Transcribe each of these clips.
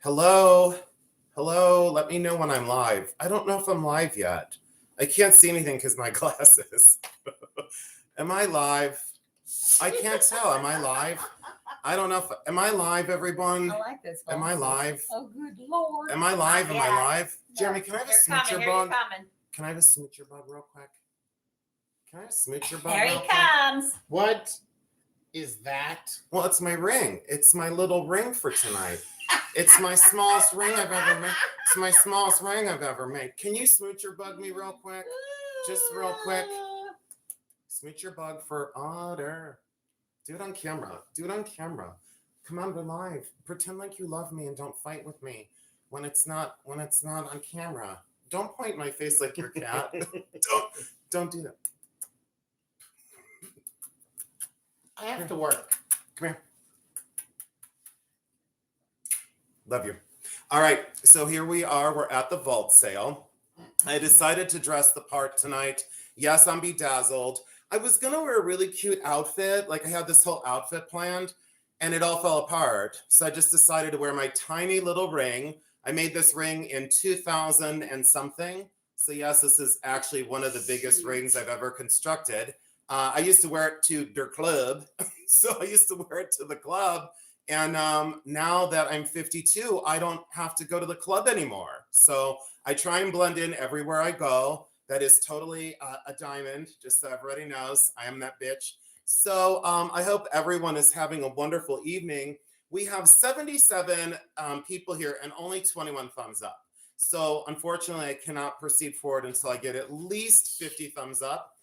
Hello? Hello? Let me know when I'm live. I don't know if I'm live yet. I can't see anything because my glasses. Am I live? I can't tell. Am I live? I don't know if... Am I live, everyone? I like this. Am I live? Oh, good Lord. Am I live? Am I live? No. Jeremy, can I have a They're smoocher coming. bug? Here coming. Can I have a smoocher bug real quick? Can I have a smoocher bug There real he quick? comes. What is that? Well, it's my ring. It's my little ring for tonight. It's my smallest ring I've ever made. It's my smallest ring I've ever made. Can you smooch your bug me real quick? Just real quick. Smooch your bug for Otter. Do it on camera. Do it on camera. Come on, we're live. Pretend like you love me and don't fight with me when it's not on camera. Don't point in my face like your cat. don't do that. I have to work. Come here. Love you. All right, so here we are. We're at the vault sale. I decided to dress the part tonight. Yes, I'm bedazzled. I was going to wear a really cute outfit. Like I had this whole outfit planned and it all fell apart. So I just decided to wear my tiny little ring. I made this ring in 2000 and something. So yes, this is actually one of the biggest rings I've ever constructed. I used to wear it to der club. So I used to wear it to the club. And now that I'm 52, I don't have to go to the club anymore. So I try and blend in everywhere I go. That is totally a diamond, just so everybody knows. I am that bitch. So I hope everyone is having a wonderful evening. We have 77 people here and only 21 thumbs up. So unfortunately, I cannot proceed forward until I get at least 50 thumbs up.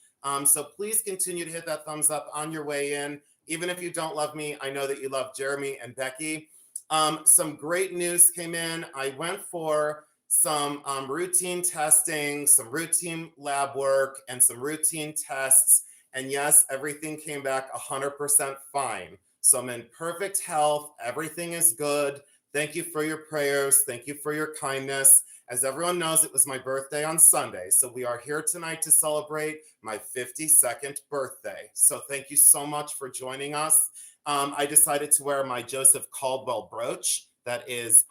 So please continue to hit that thumbs up on your way in. Even if you don't love me, I know that you love Jeremy and Becky. Some great news came in. I went for some routine testing, some routine lab work, and some routine tests. And yes, everything came back 100% fine. So I'm in perfect health. Everything is good. Thank you for your prayers. Thank you for your kindness. As everyone knows, it was my birthday on Sunday. So we are here tonight to celebrate my 52nd birthday. So thank you so much for joining us. I decided to wear my Joseph Caldwell brooch. That is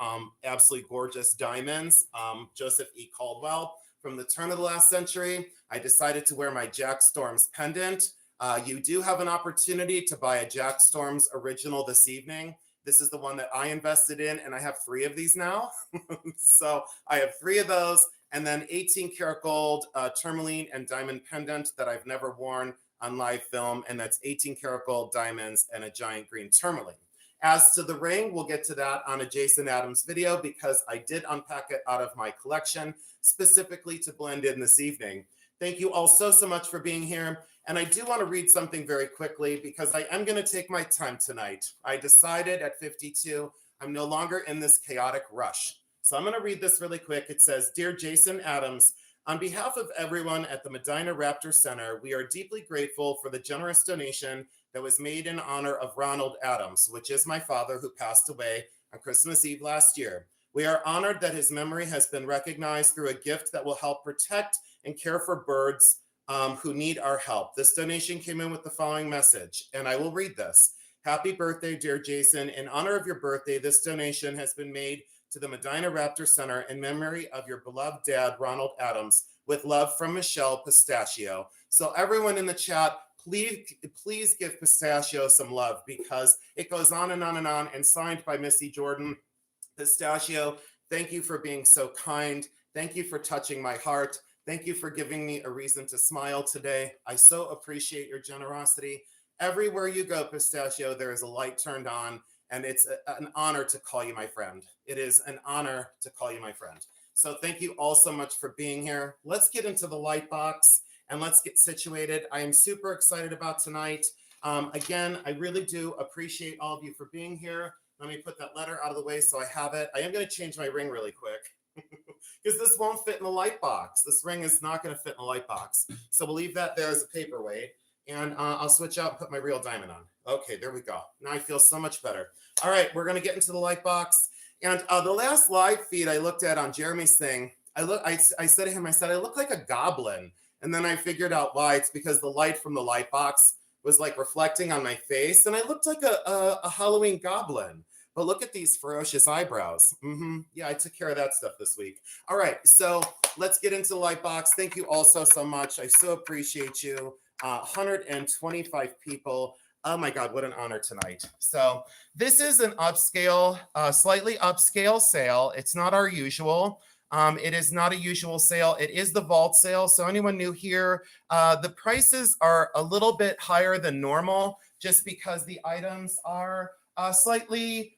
absolutely gorgeous diamonds. Joseph E. Caldwell from the turn of the last century. I decided to wear my Jack Storms pendant. You do have an opportunity to buy a Jack Storms original this evening. This is the one that I invested in, and I have 3 of these now. So I have 3 of those, and then 18 karat gold tourmaline and diamond pendant that I've never worn on live film, and that's 18 karat gold diamonds and a giant green tourmaline. As to the ring, we'll get to that on a Jason Adams video because I did unpack it out of my collection specifically to blend in this evening. Thank you all so much for being here. And I do want to read something very quickly because I am going to take my time tonight. I decided at 52, I'm no longer in this chaotic rush. So I'm going to read this really quick. It says, Dear Jason Adams, on behalf of everyone at the Medina Raptor Center, we are deeply grateful for the generous donation that was made in honor of Ronald Adams, which is my father who passed away on Christmas Eve last year. We are honored that his memory has been recognized through a gift that will help protect and care for birds who need our help. This donation came in with the following message, and I will read this. Happy birthday, dear Jason. In honor of your birthday, this donation has been made to the Medina Raptor Center in memory of your beloved dad, Ronald Adams, with love from Michelle Pistachio. So everyone in the chat, please give Pistachio some love because it goes on and on and on, and signed by Missy Jordan. Pistachio, thank you for being so kind. Thank you for touching my heart. Thank you for giving me a reason to smile today. I so appreciate your generosity. Everywhere you go, Pistachio, there is a light turned on, and it's an honor to call you my friend. It is an honor to call you my friend. So thank you all so much for being here. Let's get into the light box and let's get situated. I am super excited about tonight. Again, I really do appreciate all of you for being here. Let me put that letter out of the way so I have it. I am going to change my ring really quick because this won't fit in the light box. This ring is not going to fit in the light box. So we'll leave that there as a paperweight, and I'll switch out and put my real diamond on. Okay, there we go. Now I feel so much better. All right, we're going to get into the light box. And the last live feed I looked at on Jeremy's thing, I said to him, I said, I look like a goblin. And then I figured out why. It's because the light from the light box was like reflecting on my face, and I looked like a Halloween goblin. But look at these ferocious eyebrows. Yeah, I took care of that stuff this week. All right, so let's get into the light box. Thank you all so much. I so appreciate you. 125 people. Oh my God, what an honor tonight. So this is an upscale, slightly upscale sale. It's not our usual. It is not a usual sale. It is the vault sale. So anyone new here, the prices are a little bit higher than normal just because the items are slightly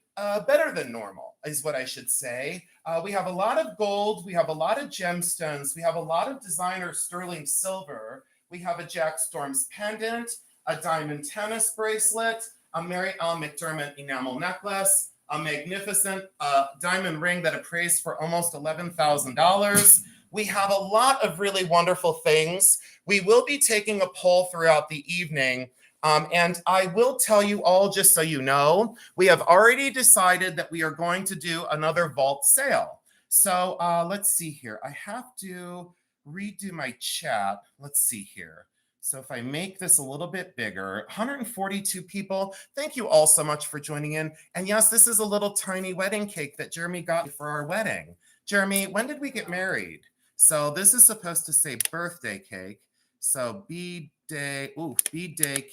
better than normal is what I should say. We have a lot of gold. We have a lot of gemstones. We have a lot of designer sterling silver. We have a Jack Storms pendant, a diamond tennis bracelet, a Marielle McDermott enamel necklace, a magnificent diamond ring that appraised for almost $11,000. We have a lot of really wonderful things. We will be taking a poll throughout the evening. And I will tell you all, just so you know, we have already decided that we are going to do another vault sale. So let's see here. I have to redo my chat. Let's see here. So if I make this a little bit bigger, 142 people, thank you all so much for joining in. And yes, this is a little tiny wedding cake that Jeremy got me for our wedding. Jeremy, when did we get married? So this is supposed to say birthday cake. So B-day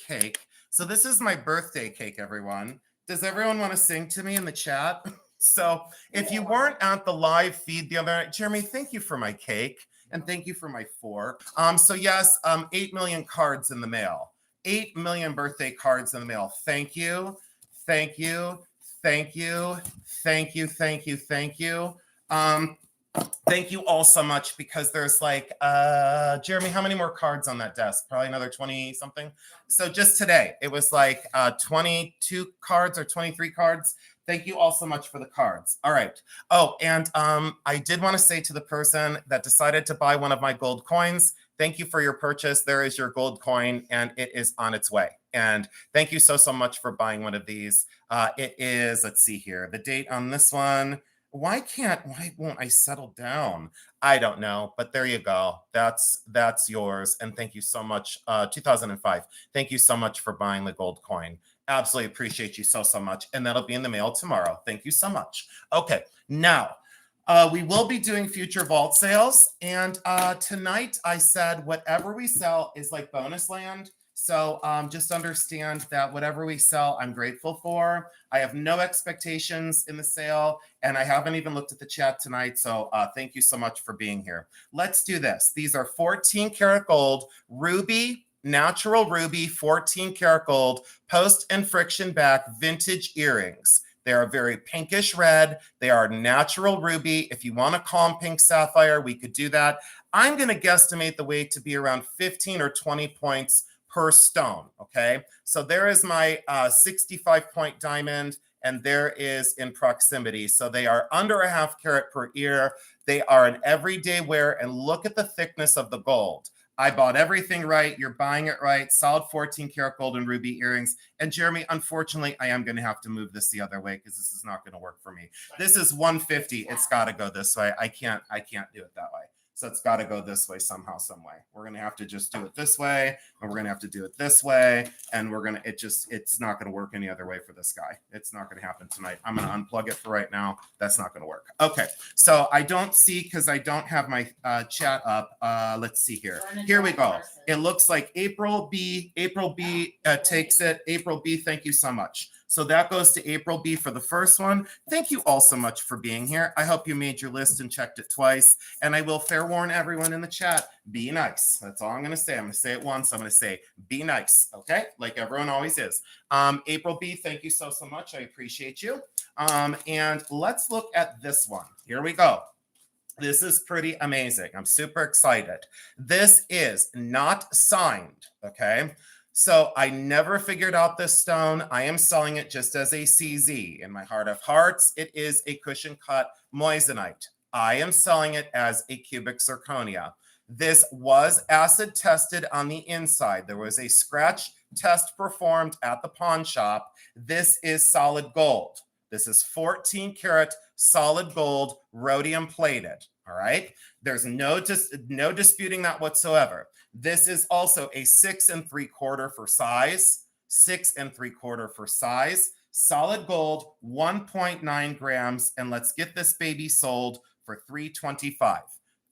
cake. So this is my birthday cake, everyone. Does everyone want to sing to me in the chat? So if you weren't at the live feed the other night, Jeremy, thank you for my cake. And thank you for my fork. So yes, 8 million cards in the mail. 8 million birthday cards in the mail. Thank you. Thank you. Thank you. Thank you. Thank you. Thank you. Thank you all so much because there's like, Jeremy, how many more cards on that desk? Probably another 20 something. So just today, it was like 22 cards or 23 cards. Thank you all so much for the cards. All right. Oh, and I did want to say to the person that decided to buy one of my gold coins, thank you for your purchase. There is your gold coin and it is on its way. And thank you so much for buying one of these. It is, let's see here, the date on this one. Why won't I settle down? I don't know, but there you go. That's yours. And thank you so much. 2005. Thank you so much for buying the gold coin. Absolutely appreciate you so much. And that'll be in the mail tomorrow. Thank you so much. Okay, now we will be doing future vault sales. And tonight I said whatever we sell is like bonus land. So just understand that whatever we sell, I'm grateful for. I have no expectations in the sale, and I haven't even looked at the chat tonight. So thank you so much for being here. Let's do this. These are 14 karat gold, ruby, natural ruby, 14 karat gold, post and friction back vintage earrings. They are very pinkish red. They are natural ruby. If you want to call them pink sapphire, we could do that. I'm going to guesstimate the weight to be around 15 or 20 points per stone, okay? So there is my 65-point diamond, and there is in proximity. So they are under a half carat per ear. They are an everyday wear, and look at the thickness of the gold. I bought everything right. You're buying it right. Solid 14 karat gold and ruby earrings. And Jeremy, unfortunately, I am going to have to move this the other way because this is not going to work for me. This is 150. It's got to go this way. I can't do it that way. So it's got to go this way somehow, some way. We're going to have to just do it this way, and we're going to have to do it this way, and it's not going to work any other way for this guy. It's not going to happen tonight. I'm going to unplug it for right now. That's not going to work. Okay, so I don't see because I don't have my chat up. Let's see here. Here we go. It looks like April B takes it. April B, thank you so much. So that goes to April B for the first one. Thank you all so much for being here. I hope you made your list and checked it twice. And I will fair warn everyone in the chat, be nice. That's all I'm going to say. I'm going to say it once. I'm going to say, be nice. Okay? Like everyone always is. April B, thank you so much. I appreciate you. And let's look at this one. Here we go. This is pretty amazing. I'm super excited. This is not signed. Okay? So I never figured out this stone. I am selling it just as a CZ. In my heart of hearts, it is a cushion cut moissanite. I am selling it as a cubic zirconia. This was acid tested on the inside. There was a scratch test performed at the pawn shop. This is solid gold. This is 14 karat solid gold, rhodium plated. All right. There's no disputing that whatsoever. This is also a 6 3/4 for size, 6 3/4 for size, solid gold, 1.9 grams. And let's get this baby sold for $325.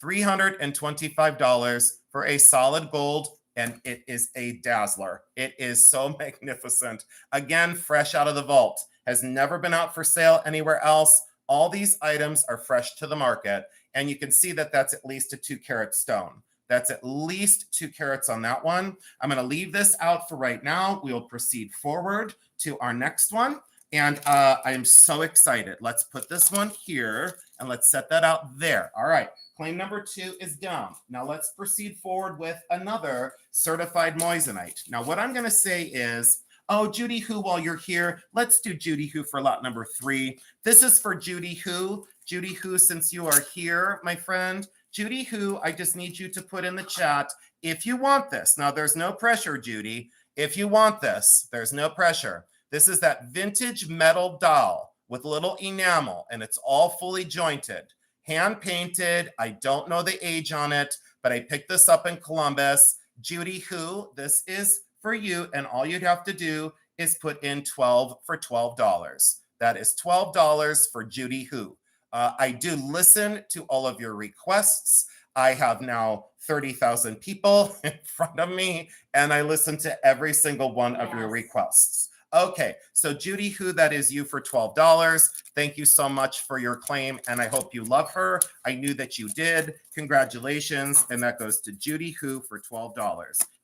$325 for a solid gold, and it is a dazzler. It is so magnificent. Again, fresh out of the vault. Has never been out for sale anywhere else. All these items are fresh to the market, and you can see that that's at least a 2-carat stone. That's at least 2 carats on that one. I'm going to leave this out for right now. We will proceed forward to our next one. And I am so excited. Let's put this one here and let's set that out there. All right. Claim number 2 is done. Now let's proceed forward with another certified moissanite. Now what I'm going to say is, oh, Judy Who, while you're here, let's do Judy Who for lot number 3. This is for Judy Who. Judy Who, since you are here, my friend. Judy Who, I just need you to put in the chat if you want this. Now, there's no pressure, Judy. If you want this, there's no pressure. This is that vintage metal doll with little enamel, and it's all fully jointed. Hand painted. I don't know the age on it, but I picked this up in Columbus. Judy Who, this is for you, and all you'd have to do is put in 12 for $12. That is $12 for Judy Who. I do listen to all of your requests. I have now 30,000 people in front of me, and I listen to every single one of your requests. Okay, so Judy Who, that is you for $12. Thank you so much for your claim, and I hope you love her. I knew that you did. Congratulations, and that goes to Judy Who for $12.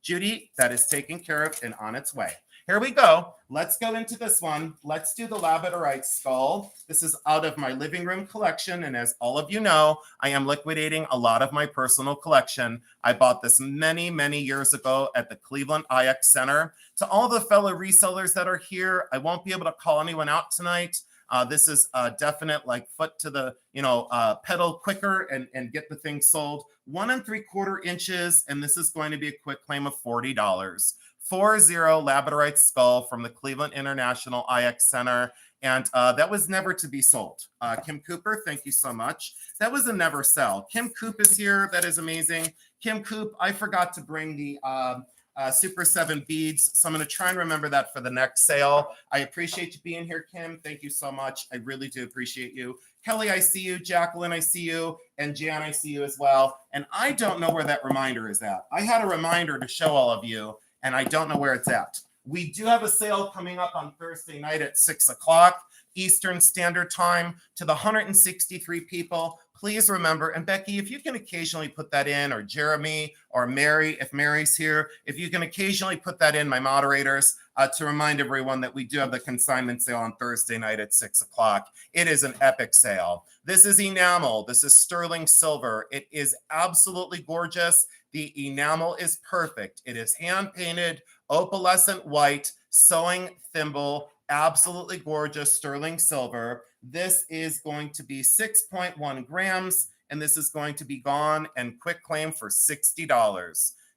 Judy, that is taken care of and on its way. Here we go. Let's go into this one. Let's do the labradorite skull. This is out of my living room collection, and as all of you know, I am liquidating a lot of my personal collection. I bought this many, many years ago at the Cleveland IX Center. To all the fellow resellers that are here, I won't be able to call anyone out tonight. This is a definite like foot to the, pedal quicker and get the thing sold. 1 3/4 inches, and this is going to be a quick claim of $40. 40 labradorite skull from the Cleveland International IX Center. And that was never to be sold. Kim Cooper, thank you so much. That was a never sell. Kim Coop is here. That is amazing. Kim Coop, I forgot to bring the Super 7 beads. So I'm going to try and remember that for the next sale. I appreciate you being here, Kim. Thank you so much. I really do appreciate you. Kelly, I see you. Jacqueline, I see you. And Jan, I see you as well. And I don't know where that reminder is at. I had a reminder to show all of you, and I don't know where it's at. We do have a sale coming up on Thursday night at 6 o'clock Eastern Standard Time. To the 163 people, please remember, and Becky, if you can occasionally put that in, or Jeremy, or Mary, if Mary's here, if you can occasionally put that in, my moderators, to remind everyone that we do have the consignment sale on Thursday night at 6 o'clock. It is an epic sale. This is enamel. This is sterling silver. It is absolutely gorgeous. The enamel is perfect. It is hand-painted, opalescent white, sewing thimble, absolutely gorgeous sterling silver. This is going to be 6.1 grams, and this is going to be gone and quick claim for $60.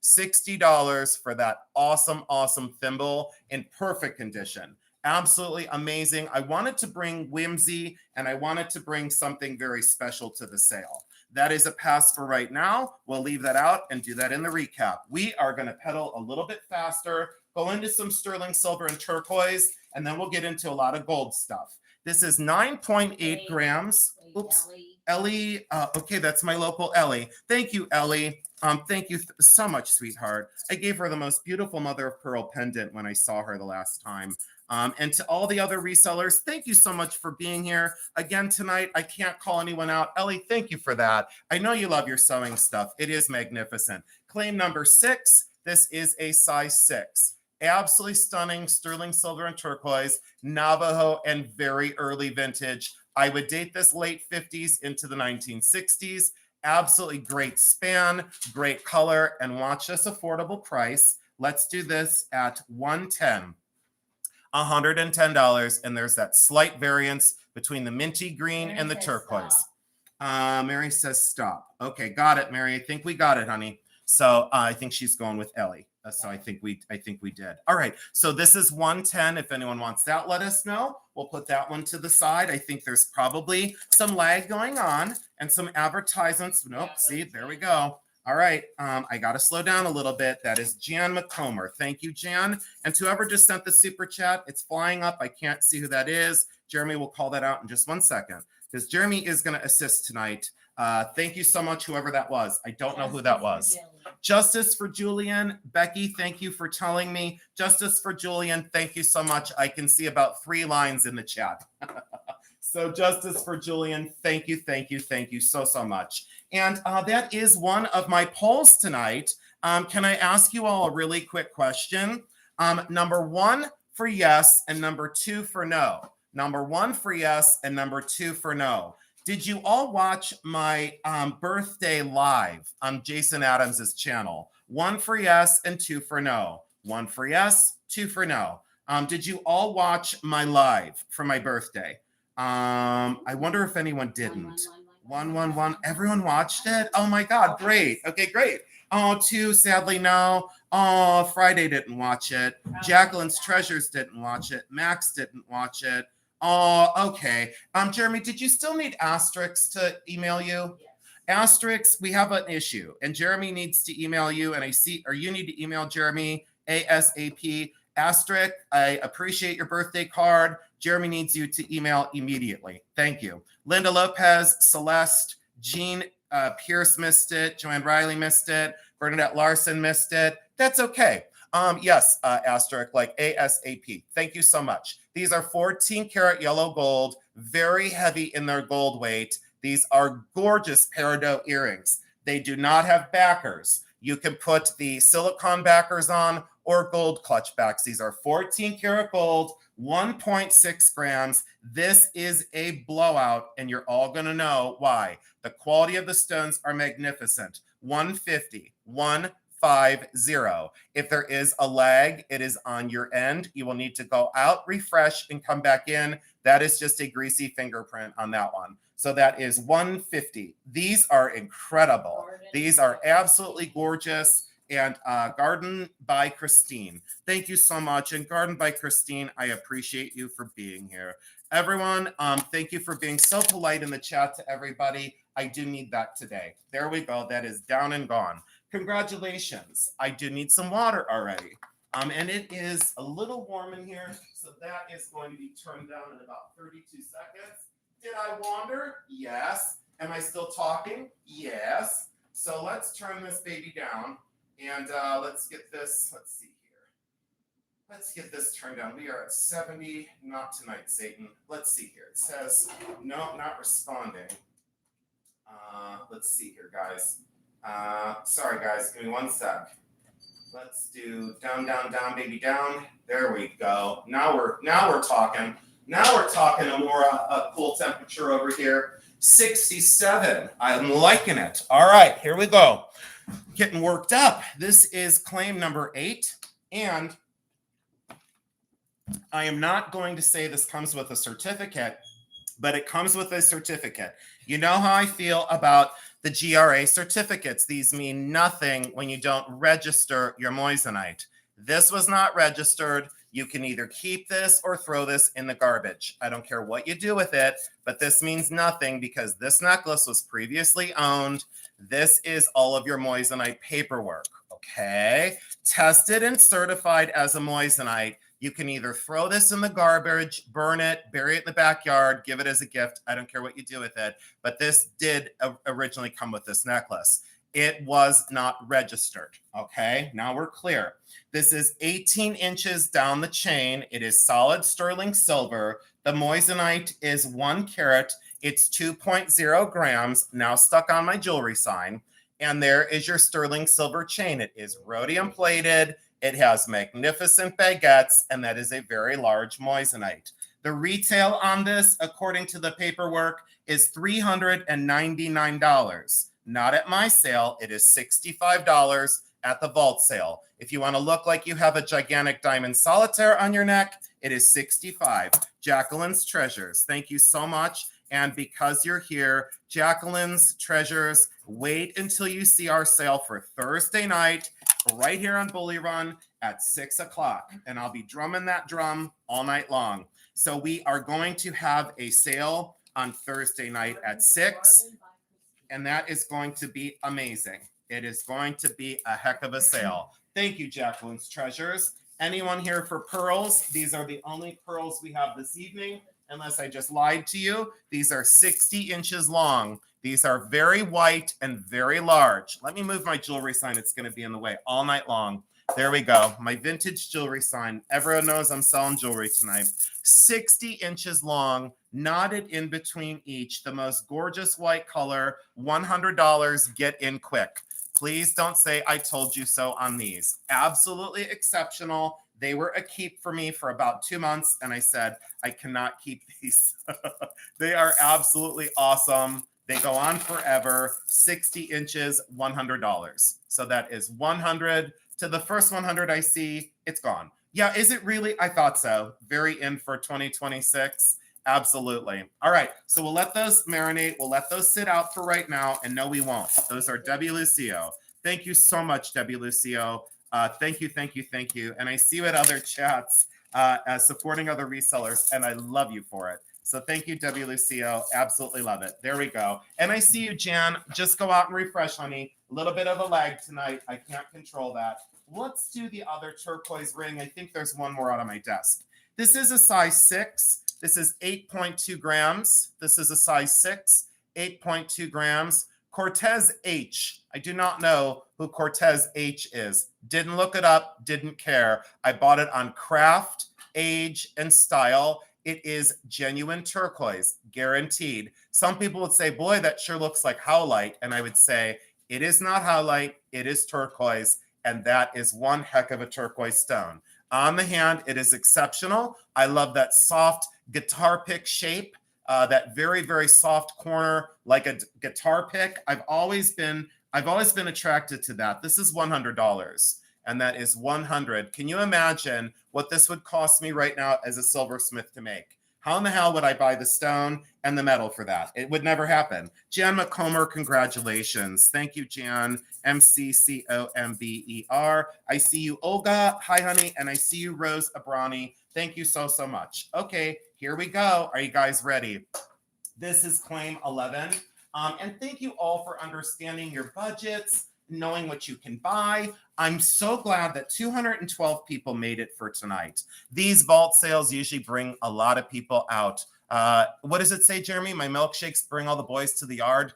$60 for that awesome, awesome thimble in perfect condition. Absolutely amazing. I wanted to bring whimsy, and I wanted to bring something very special to the sale. That is a pass for right now. We'll leave that out and do that in the recap. We are going to pedal a little bit faster, go into some sterling silver and turquoise, and then we'll get into a lot of gold stuff. This is 9.8 grams. Oops. Ellie. Okay, that's my local Ellie. Thank you, Ellie. Thank you so much, sweetheart. I gave her the most beautiful mother of pearl pendant when I saw her the last time. And to all the other resellers, thank you so much for being here. Again, tonight, I can't call anyone out. Ellie, thank you for that. I know you love your sewing stuff. It is magnificent. Claim number 6. This is a size 6. Absolutely stunning sterling silver and turquoise, Navajo, and very early vintage. I would date this late 50s into the 1960s. Absolutely great span, great color, and watch this affordable price. Let's do this at $110. $110, and there's that slight variance between the minty green and the turquoise. Mary says stop. Okay, got it, Mary. I think we got it, honey. So I think she's going with Ellie. So I think we did. All right. So this is 110. If anyone wants that, let us know. We'll put that one to the side. I think there's probably some lag going on and some advertisements. Nope. See, there we go. All right, I got to slow down a little bit. That is Jan McComber. Thank you, Jan. And to whoever just sent the super chat, it's flying up. I can't see who that is. Jeremy will call that out in just 1 second because Jeremy is going to assist tonight. Thank you so much, whoever that was. I don't know who that was. Justice for Julian. Becky, thank you for telling me. Justice for Julian, thank you so much. I can see about 3 lines in the chat. So Justice for Julian, thank you so much. And that is one of my polls tonight. Can I ask you all a really quick question? Number 1 for yes and number 2 for no. Number 1 for yes and number 2 for no. Did you all watch my birthday live on Jason Adams's channel? 1 for yes and 2 for no. 1 for yes, 2 for no. Did you all watch my live for my birthday? I wonder if anyone didn't. 1. Everyone watched it? Oh my God, great. Okay, great. Oh, 2, sadly, no. Oh, Friday didn't watch it. Jacqueline's Treasures didn't watch it. Max didn't watch it. Oh, okay. Jeremy, did you still need asterisks to email you? Yes. Asterisks, we have an issue, and Jeremy needs to email you, and you need to email Jeremy ASAP. Asterisk, I appreciate your birthday card. Jeremy needs you to email immediately. Thank you. Linda Lopez, Celeste, Jean Pierce missed it. Joanne Riley missed it. Bernadette Larson missed it. That's okay. Yes, asterisk, like ASAP. Thank you so much. These are 14 karat yellow gold, very heavy in their gold weight. These are gorgeous peridot earrings. They do not have backers. You can put the silicone backers on or gold clutch backs. These are 14 karat gold, 1.6 grams. This is a blowout, and you're all going to know why. The quality of the stones are magnificent. 150, 150. If there is a lag, it is on your end. You will need to go out, refresh, and come back in. That is just a greasy fingerprint on that one. So that is 150. These are incredible. These are absolutely gorgeous. And Garden by Christine. Thank you so much. And Garden by Christine, I appreciate you for being here. Everyone, thank you for being so polite in the chat to everybody. I do need that today. There we go. That is down and gone. Congratulations. I do need some water already. And it is a little warm in here. So that is going to be turned down in about 32 seconds. Did I wander? Yes. Am I still talking? Yes. So let's turn this baby down. And let's get this, let's see here. Let's get this turned down. We are at 70, not tonight, Satan. Let's see here. It says, no, not responding. Let's see here, guys. Sorry, guys, give me 1 sec. Let's do down, down, down, baby, down. There we go. Now we're talking. Now we're talking a cool temperature over here. 67. I'm liking it. All right, here we go. Getting worked up. This is claim number 8. And I am not going to say this comes with a certificate, but it comes with a certificate. You know how I feel about the GRA certificates. These mean nothing when you don't register your Moissanite. This was not registered. You can either keep this or throw this in the garbage. I don't care what you do with it, but this means nothing because this necklace was previously owned. This is all of your Moissanite paperwork, okay? Tested and certified as a Moissanite. You can either throw this in the garbage, burn it, bury it in the backyard, give it as a gift. I don't care what you do with it, but this did originally come with this necklace. It was not registered, okay? Now we're clear. This is 18 inches down the chain. It is solid sterling silver. The Moissanite is 1 carat. It's 2.0 grams, now stuck on my jewelry sign. And there is your sterling silver chain. It is rhodium plated. It has magnificent baguettes, and that is a very large Moissanite. The retail on this, according to the paperwork, is $399. Not at my sale. It is $65 at the vault sale. If you want to look like you have a gigantic diamond solitaire on your neck, it is $65. Jacqueline's Treasures. Thank you so much. And because you're here, Jacqueline's Treasures, wait until you see our sale for Thursday night right here on Bully Run at 6 o'clock. And I'll be drumming that drum all night long. So we are going to have a sale on Thursday night at 6. And that is going to be amazing. It is going to be a heck of a sale. Thank you, Jacqueline's Treasures. Anyone here for pearls? These are the only pearls we have this evening, unless I just lied to you. These are 60 inches long. These are very white and very large. Let me move my jewelry sign. It's going to be in the way all night long. There we go. My vintage jewelry sign. Everyone knows I'm selling jewelry tonight. 60 inches long, knotted in between each. The most gorgeous white color. $100. Get in quick. Please don't say I told you so on these. Absolutely exceptional. They were a keep for me for about 2 months, and I said, I cannot keep these. They are absolutely awesome. They go on forever. 60 inches, $100. So that is 100. To the first 100 I see, it's gone. Yeah, is it really? I thought so. Very in for 2026. Absolutely. All right, so we'll let those marinate. We'll let those sit out for right now. And no, we won't. Those are Debbie Lucio. Thank you so much, Debbie Lucio. Thank you, thank you, thank you. And I see you at other chats as supporting other resellers, and I love you for it. So thank you, Debbie Lucio. Absolutely love it. There we go. And I see you, Jan. Just go out and refresh, honey. A little bit of a lag tonight. I can't control that. Let's do the other turquoise ring. I think there's one more out on my desk. This is a size 6. This is 8.2 grams. This is a size 6, 8.2 grams. Cortez H. I do not know who Cortez H is. Didn't look it up. Didn't care. I bought it on craft, age, and style. It is genuine turquoise, guaranteed. Some people would say, boy, that sure looks like howlite. And I would say, it is not howlite. It is turquoise. And that is one heck of a turquoise stone. On the hand, it is exceptional. I love that soft guitar pick shape, that very, very soft corner, like a guitar pick. I've always been attracted to that. This is $100, and that is 100. Can you imagine what this would cost me right now as a silversmith to make? How in the hell would I buy the stone and the metal for that? It would never happen. Jan McComber, congratulations. Thank you, Jan. MCCOMBER. I see you, Olga. Hi, honey. And I see you, Rose Abrani. Thank you so, so much. Okay, here we go. Are you guys ready? This is claim 11. And thank you all for understanding your budgets, knowing what you can buy. I'm so glad that 212 people made it for tonight. These vault sales usually bring a lot of people out. What does it say, Jeremy? My milkshakes bring all the boys to the yard.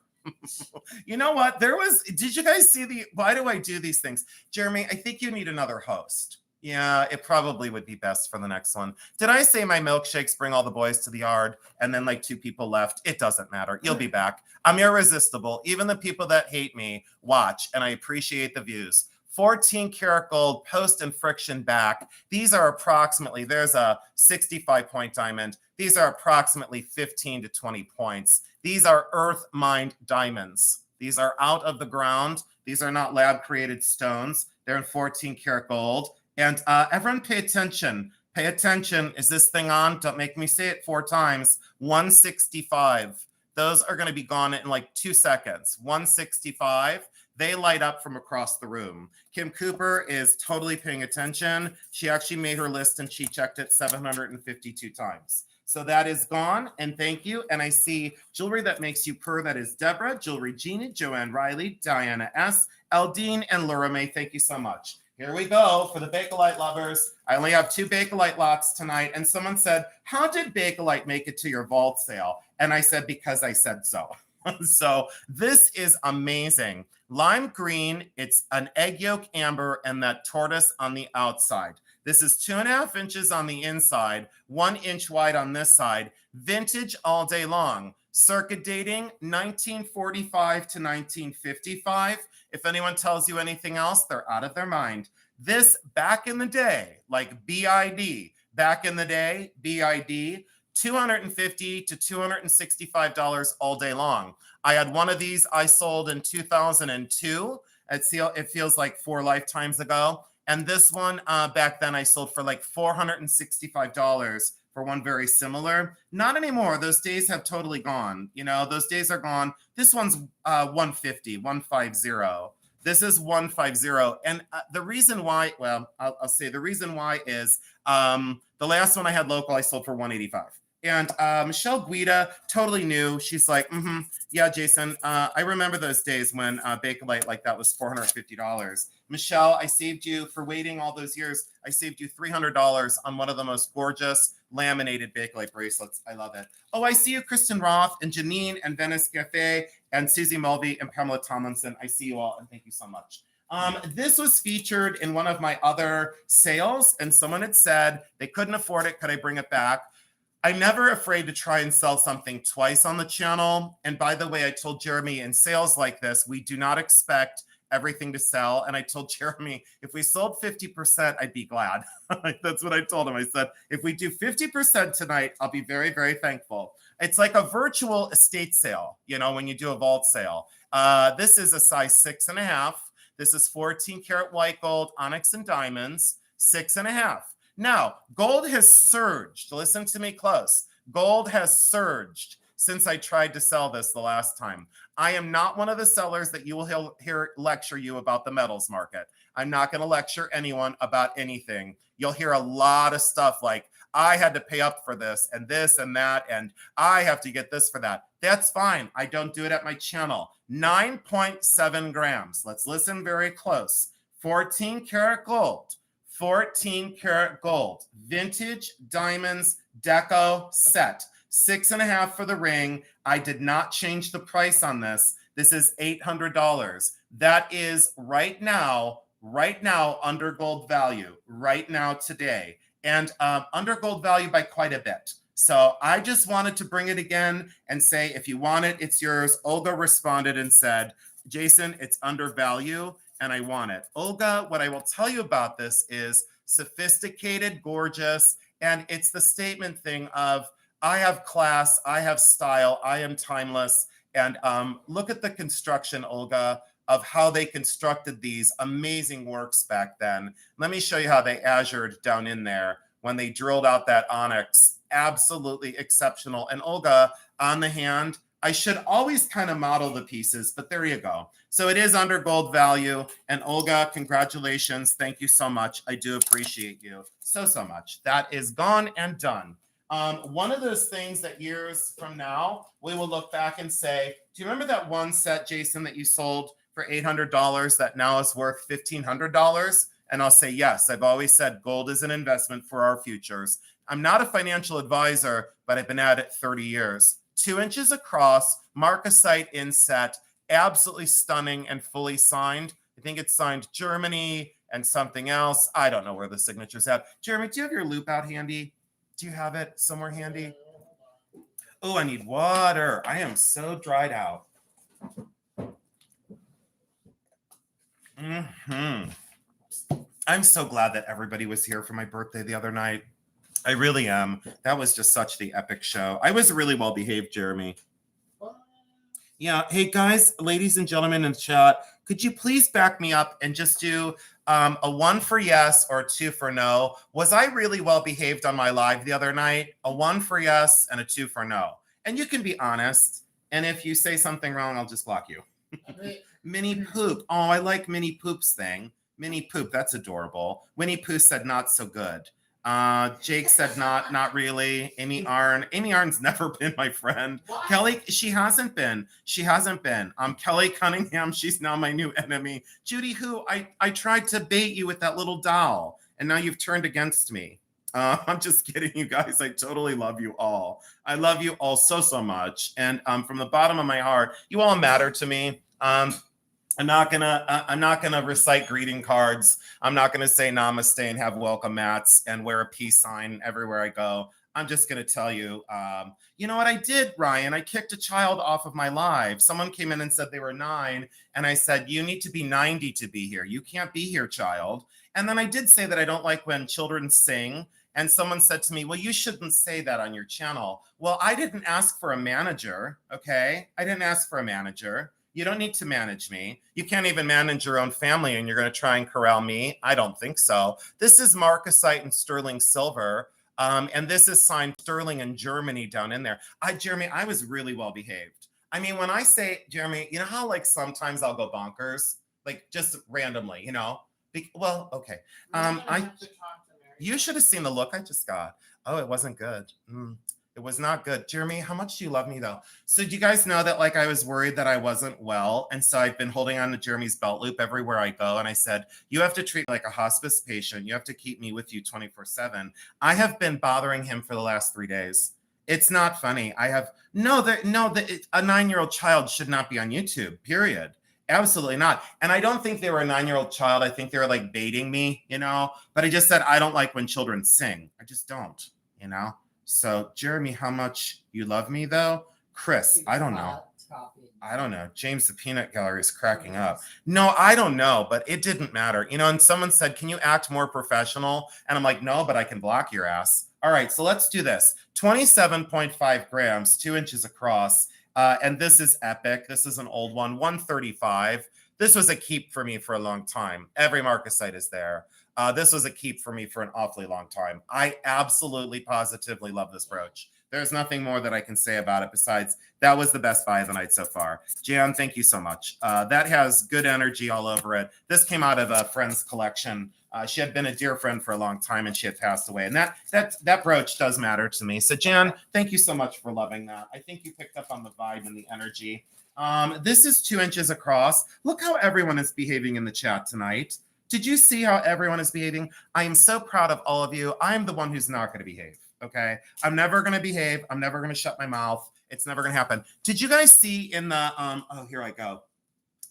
You know what? Did you guys see why do I do these things? Jeremy, I think you need another host. Yeah, it probably would be best for the next one. Did I say my milkshakes bring all the boys to the yard and then like 2 people left? It doesn't matter. You'll be back. I'm irresistible. Even the people that hate me watch, and I appreciate the views. 14 karat gold post and friction back. These are approximately, there's a 65 point diamond. These are approximately 15 to 20 points. These are earth mined diamonds. These are out of the ground. These are not lab created stones. They're in 14 karat gold. And everyone pay attention. Pay attention. Is this thing on? Don't make me say it 4 times. 165. Those are going to be gone in like 2 seconds. 165. They light up from across the room. Kim Cooper is totally paying attention. She actually made her list and she checked it 752 times. So that is gone, and thank you. And I see jewelry that makes you purr. That is Deborah, Jewelry Genie, Joanne Riley, Diana S., Eldine, and Laura May. Thank you so much. Here we go for the Bakelite lovers. I only have 2 Bakelite lots tonight. And someone said, how did Bakelite make it to your vault sale? And I said, because I said so. So this is amazing. Lime green, it's an egg yolk amber and that tortoise on the outside. This is 2.5 inches on the inside, 1 inch wide on this side. Vintage all day long. Circuit dating, 1945 to 1955. If anyone tells you anything else, they're out of their mind. This back in the day, like BID, back in the day, BID, $250 to $265 all day long. I had one of these I sold in 2002. It feels like 4 lifetimes ago. And this one back then I sold for like $465 for one very similar. Not anymore. Those days have totally gone. You know, those days are gone. This one's 150. This is 150. And the reason why, well, I'll say the reason why is the last one I had local, I sold for 185. And Michelle Guida, totally new. She's like, yeah, Jason, I remember those days when Bakelite like that was $450. Michelle, I saved you for waiting all those years. I saved you $300 on one of the most gorgeous laminated Bakelite bracelets. I love it. Oh, I see you, Kristen Roth and Janine and Venice Cafe and Susie Mulvey and Pamela Tomlinson. I see you all and thank you so much. This was featured in one of my other sales and someone had said they couldn't afford it. Could I bring it back? I'm never afraid to try and sell something twice on the channel. And by the way, I told Jeremy in sales like this, we do not expect everything to sell. And I told Jeremy, if we sold 50%, I'd be glad. That's what I told him. I said, if we do 50% tonight, I'll be very, very thankful. It's like a virtual estate sale, you know, when you do a vault sale. This is a size 6.5. This is 14 karat white gold, onyx and diamonds, 6.5. Now, gold has surged. Listen to me close. Gold has surged since I tried to sell this the last time. I am not one of the sellers that you will hear lecture you about the metals market. I'm not going to lecture anyone about anything. You'll hear a lot of stuff like, I had to pay up for this and that, and I have to get this for that. That's fine. I don't do it at my channel. 9.7 grams. Let's listen very close. 14 karat gold. 14 karat gold, vintage diamonds deco set, 6.5 for the ring. I did not change the price on this. This is $800. That is right now under gold value, right now today, and under gold value by quite a bit. So I just wanted to bring it again and say, if you want it, it's yours. Olga responded and said, Jason, it's under value. And I want it. Olga, what I will tell you about this is sophisticated, gorgeous, and it's the statement thing of I have class, I have style, I am timeless. And look at the construction, Olga, of how they constructed these amazing works back then. Let me show you how they azured down in there when they drilled out that onyx. Absolutely exceptional. And Olga, on the hand, I should always kind of model the pieces, but there you go. So it is under gold value. And Olga, congratulations. Thank you so much. I do appreciate you so much. That is gone and done. One of those things that years from now, we will look back and say, do you remember that one set, Jason, that you sold for $800 that now is worth $1,500? And I'll say, yes, I've always said gold is an investment for our futures. I'm not a financial advisor, but I've been at it 30 years. 2 inches across, Marcasite inset, absolutely stunning and fully signed. I think it's signed Germany and something else. I don't know where the signature's at. Jeremy, do you have your loop out handy? Do you have it somewhere handy? Oh, I need water. I am so dried out. I'm so glad that everybody was here for my birthday the other night. I really am. That was just such the epic show. I was really well behaved, Jeremy. Yeah. Hey, guys, ladies and gentlemen in the chat, could you please back me up and just do a 1 for yes or a 2 for no? Was I really well behaved on my live the other night? A 1 for yes and a 2 for no. And you can be honest. And if you say something wrong, I'll just block you. Minnie Poop. Oh, I like Minnie Poop's thing. Minnie Poop. That's adorable. Winnie Pooh said not so good. Jake said not really. Amy Arn's never been my friend. What? Kelly, she hasn't been. Kelly Cunningham, she's now my new enemy. Judy, who I tried to bait you with that little doll, and now you've turned against me. I'm just kidding, you guys. I totally love you all. I love you all so much. And from the bottom of my heart, you all matter to me. I'm not gonna recite greeting cards. I'm not gonna say namaste and have welcome mats and wear a peace sign everywhere I go. I'm just gonna tell you, you know what I did, Ryan? I kicked a child off of my live. Someone came in and said they were 9, and I said, you need to be 90 to be here. You can't be here, child. And then I did say that I don't like when children sing. And someone said to me, well, you shouldn't say that on your channel. Well, I didn't ask for a manager, okay? I didn't ask for a manager. You don't need to manage me. You can't even manage your own family and you're going to try and corral me. I don't think so. This is Marcasite and sterling silver. And this is signed sterling in Germany down in there. Jeremy, I was really well behaved. I mean, when I say, Jeremy, you know how like sometimes I'll go bonkers? Like just randomly, you know? Well, okay. You should have seen the look I just got. Oh, it wasn't good. It It was not good. Jeremy, how much do you love me though? So do you guys know that like I was worried that I wasn't well? And so I've been holding on to Jeremy's belt loop everywhere I go. And I said, you have to treat me like a hospice patient. You have to keep me with you 24/7. I have been bothering him for the last 3 days. It's not funny. I have a 9-year-old child should not be on YouTube, period. Absolutely not. And I don't think they were a 9-year-old child. I think they were like baiting me, but I just said, I don't like when children sing. I just don't, So Jeremy, how much you love me though? Chris, I don't know. I don't know. James, the peanut gallery is cracking up. No, I don't know, but it didn't matter. And someone said, can you act more professional? And I'm like, no, but I can block your ass. All right, so let's do this. 27.5 grams, 2 inches across. And this is epic. This is an old one, 135. This was a keep for me for a long time. Every Marcasite is there. This was a keep for me for an awfully long time. I absolutely, positively love this brooch. There's nothing more that I can say about it besides that was the best buy of the night so far. Jan, thank you so much. That has good energy all over it. This came out of a friend's collection. She had been a dear friend for a long time and she had passed away. And that brooch does matter to me. So Jan, thank you so much for loving that. I think you picked up on the vibe and the energy. This is 2 inches across. Look how everyone is behaving in the chat tonight. Did you see how everyone is behaving? I am so proud of all of you. I'm the one who's not going to behave. Okay. I'm never going to behave. I'm never going to shut my mouth. It's never going to happen. Did you guys see in the, oh, here I go.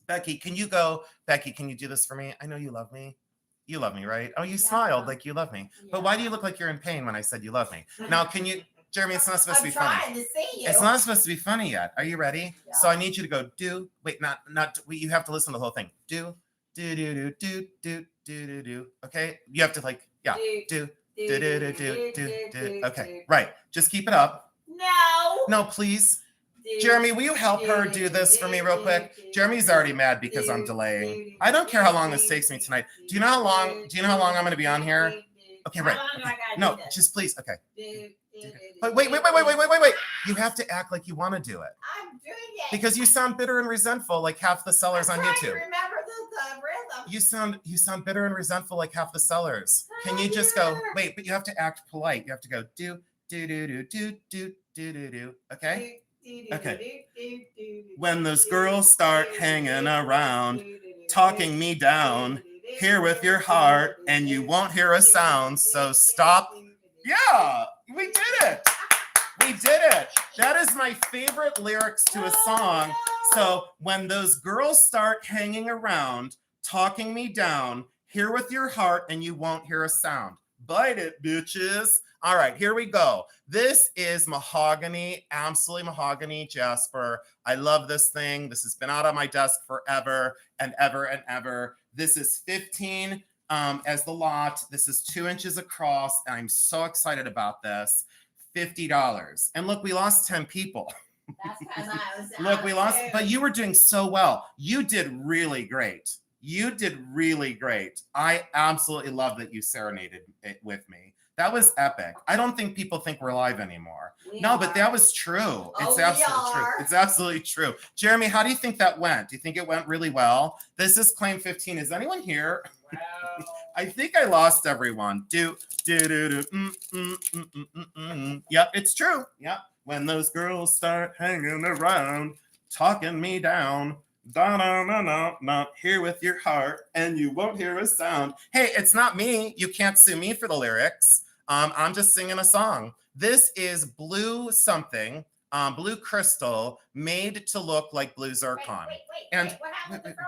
Becky, can you do this for me? I know you love me. You love me, right? Oh, you smiled like you love me. Yeah. But why do you look like you're in pain when I said you love me? Now, can you, Jeremy, it's not supposed to be funny. I'm trying to see you. It's not supposed to be funny yet. Are you ready? Yeah. So I need you to go you have to listen to the whole thing. Do. Okay. You have to do. Okay, right. Just keep it up. No, please. Jeremy, will you help her do this for me real quick? Jeremy's already mad because I'm delaying. I don't care how long this takes me tonight. Do you know how long I'm going to be on here? Okay, right. Okay. No, just please. Okay. But wait. You have to act like you want to do it. I'm doing it. Because you sound bitter and resentful like half the sellers on YouTube. Remember the rhythm. You sound bitter and resentful like half the sellers. Can you just go, wait, but you have to act polite. You have to go do. Okay? Okay. When those girls start hanging around, talking me down, here with your heart, and you won't hear a sound, so stop. Yeah, we did it. We did it. That is my favorite lyrics to a song. So when those girls start hanging around, talking me down, here with your heart, and you won't hear a sound. Bite it, bitches. All right, here we go. This is Mahogany, absolutely Mahogany Jasper. I love this thing. This has been out on my desk forever and ever and ever. This is 15 as the lot. This is 2 inches across, and I'm so excited about this. $50. And look, we lost 10 people. That's because I was Look, we lost, but you were doing so well. You did really great. I absolutely love that you serenaded it with me. That was epic. I don't think people think we're live anymore. But that was true. It's absolutely true. It's absolutely true. Jeremy, how do you think that went? Do you think it went really well? This is claim 15. Is anyone here? Wow. I think I lost everyone. Yep, it's true. Yep. When those girls start hanging around, talking me down, not here with your heart, and you won't hear a sound. Hey, it's not me. You can't sue me for the lyrics. I'm just singing a song. This is blue something, blue crystal, made to look like blue zircon. Wait, what happened to the frog?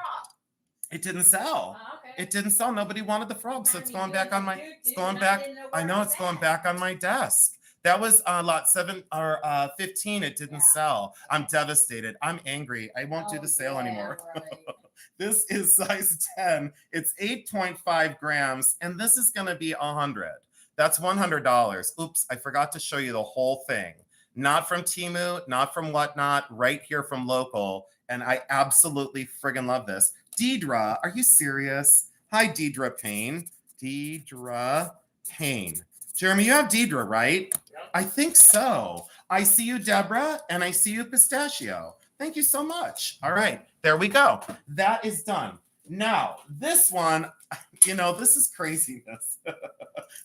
It didn't sell. Oh, okay. It didn't sell. Nobody wanted the frog, so it's going back on my. It's going back. I know it's going back on my desk. That was lot 7 or 15. It didn't sell. I'm devastated. I'm angry. I won't do the sale anymore. Right. This is size 10. It's 8.5 grams, and this is going to be $100. That's $100. Oops, I forgot to show you the whole thing. Not from Temu, not from whatnot, right here from local. And I absolutely friggin' love this. Deidre, are you serious? Hi, Deidre Payne. Deidre Payne. Jeremy, you have Deidre, right? Yep. I think so. I see you, Deborah, and I see you, Pistachio. Thank you so much. All right, there we go. That is done. Now, this one, this is craziness.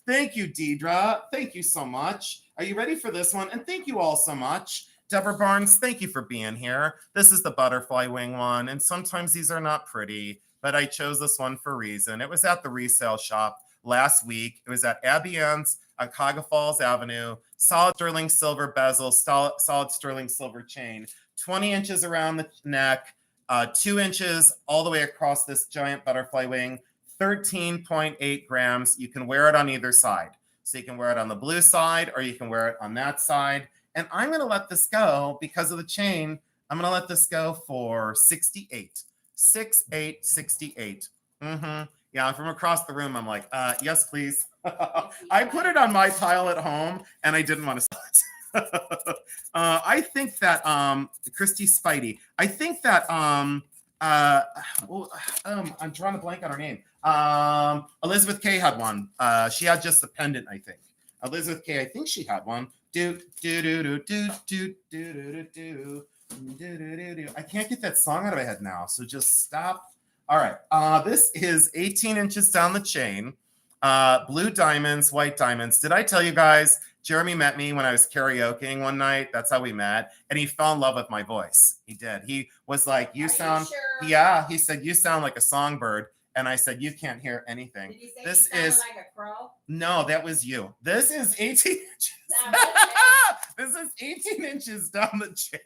Thank you, Deidre. Thank you so much. Are you ready for this one? And thank you all so much. Deborah Barnes, thank you for being here. This is the butterfly wing one, and sometimes these are not pretty, but I chose this one for a reason. It was at the resale shop last week. It was at Abby Ann's on Cuyahoga Falls Avenue. Solid sterling silver bezel, solid sterling silver chain, 20 inches around the neck, 2 inches all the way across this giant butterfly wing, 13.8 grams. You can wear it on either side. So you can wear it on the blue side or you can wear it on that side. And I'm going to let this go because of the chain. I'm going to let this go for 68. 68. Yeah, from across the room, I'm like, yes, please. I put it on my pile at home and I didn't want to sell it. I think that Christy Spidey. I think that I'm drawing a blank on her name. Elizabeth K had one. She had just the pendant, I think. Elizabeth K, I think she had one. I can't get that song out of my head now, so just stop. All right. This is 18 inches down the chain. Blue diamonds, white diamonds. Did I tell you guys? Jeremy met me when I was karaokeing one night. That's how we met. And he fell in love with my voice. He did. He was like, you sound, sure? Yeah. He said, you sound like a songbird. And I said, you can't hear anything. Did you say this is like a crow? No, that was you. This is 18 inches. This is 18 inches down the chain.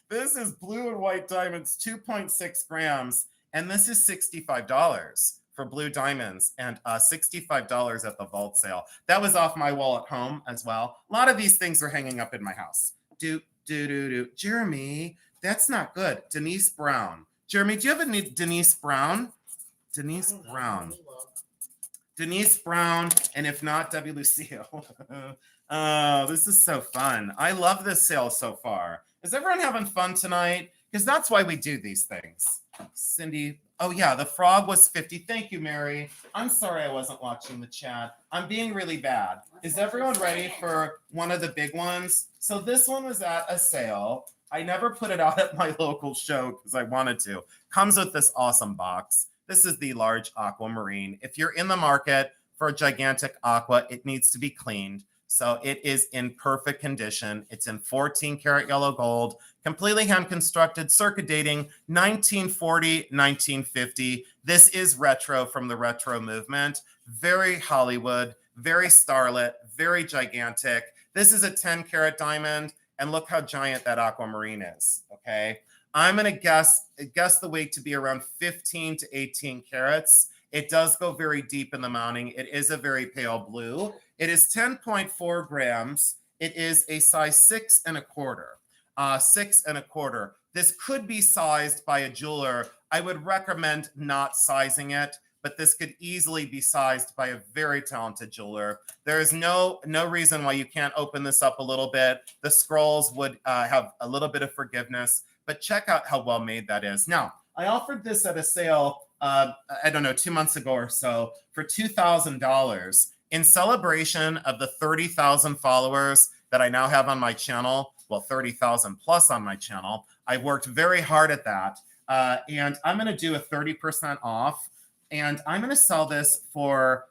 This is blue and white diamonds, 2.6 grams. And this is $65 for blue diamonds and $65 at the vault sale. That was off my wall at home as well. A lot of these things are hanging up in my house. Jeremy, that's not good. Denise Brown. Jeremy, do you have a Denise Brown? Denise Brown. Denise Brown, and if not, W. Lucille. Oh, this is so fun. I love this sale so far. Is everyone having fun tonight? Because that's why we do these things. Cindy, oh yeah, the frog was 50. Thank you, Mary. I'm sorry I wasn't watching the chat. I'm being really bad. Is everyone ready for one of the big ones? So this one was at a sale. I never put it out at my local show because I wanted to. Comes with this awesome box. This is the large Aquamarine. If you're in the market for a gigantic aqua, it needs to be cleaned. So it is in perfect condition. It's in 14 karat yellow gold, completely hand constructed, circa dating 1940, 1950. This is retro from the retro movement. Very Hollywood, very starlit, very gigantic. This is a 10 karat diamond. And look how giant that Aquamarine is, okay? I'm gonna guess the weight to be around 15 to 18 carats. It does go very deep in the mounting. It is a very pale blue. It is 10.4 grams. It is a size 6 1/4. 6 1/4. This could be sized by a jeweler. I would recommend not sizing it, but this could easily be sized by a very talented jeweler. There is no reason why you can't open this up a little bit. The scrolls would have a little bit of forgiveness, but check out how well made that is. Now, I offered this at a sale, I don't know, 2 months ago or so for $2,000 in celebration of the 30,000 followers that I now have on my channel. Well, 30,000 plus on my channel. I worked very hard at that. And I'm going to do a 30% off. And I'm going to sell this for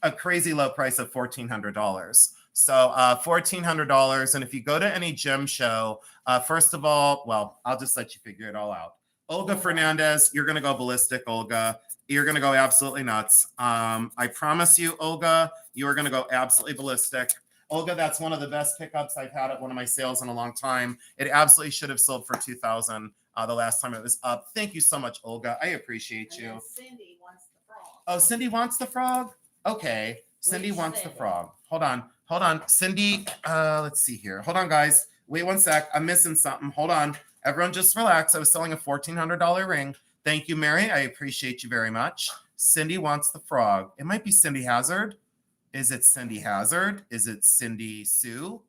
a crazy low price of $1,400. So $1,400. And if you go to any gem show, first of all, well, I'll just let you figure it all out. Olga Fernandez, you're going to go ballistic, Olga. You're going to go absolutely nuts. I promise you, Olga, you are going to go absolutely ballistic. Olga, that's one of the best pickups I've had at one of my sales in a long time. It absolutely should have sold for $2,000 the last time it was up. Thank you so much, Olga. I appreciate you. Cindy wants the frog. Oh, Cindy wants the frog? Okay. Cindy wants the frog. Hold on. Cindy, let's see here. Hold on, guys. Wait one sec. I'm missing something. Hold on. Everyone just relax. I was selling a $1,400 ring. Thank you, Mary. I appreciate you very much. Cindy wants the frog. It might be Cindy Hazard. Is it Cindy Hazard? Is it Cindy Sue?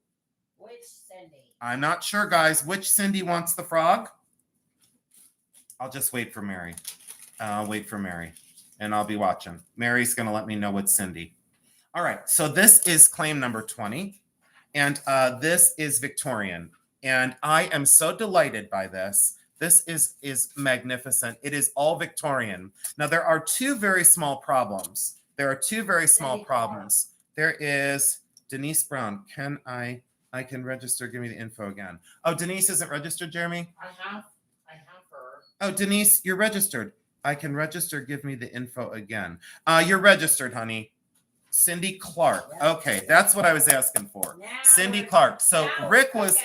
Which Cindy? I'm not sure, guys. Which Cindy wants the frog? I'll just wait for Mary. I'll wait for Mary, and I'll be watching. Mary's going to let me know what's Cindy. All right. So this is claim number 20, and this is Victorian. And I am so delighted by this. This is magnificent. It is all Victorian. Now there are two very small problems. There is Denise Brown. I can register. Give me the info again. Oh, Denise isn't registered, Jeremy? I have her. Oh, Denise, you're registered. I can register. Give me the info again. You're registered, honey. Cindy Clark. Okay, that's what I was asking for. Cindy Clark. So Rick was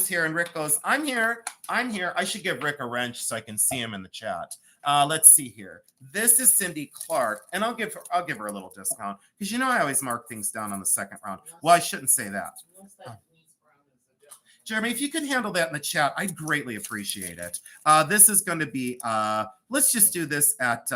here, and Rick goes, I'm here. I should give Rick a wrench so I can see him in the chat. Let's see here. This is Cindy Clark, and I'll give her a little discount because you know I always mark things down on the second round. Well, I shouldn't say that. Jeremy, if you could handle that in the chat, I'd greatly appreciate it. This is going to be let's do this at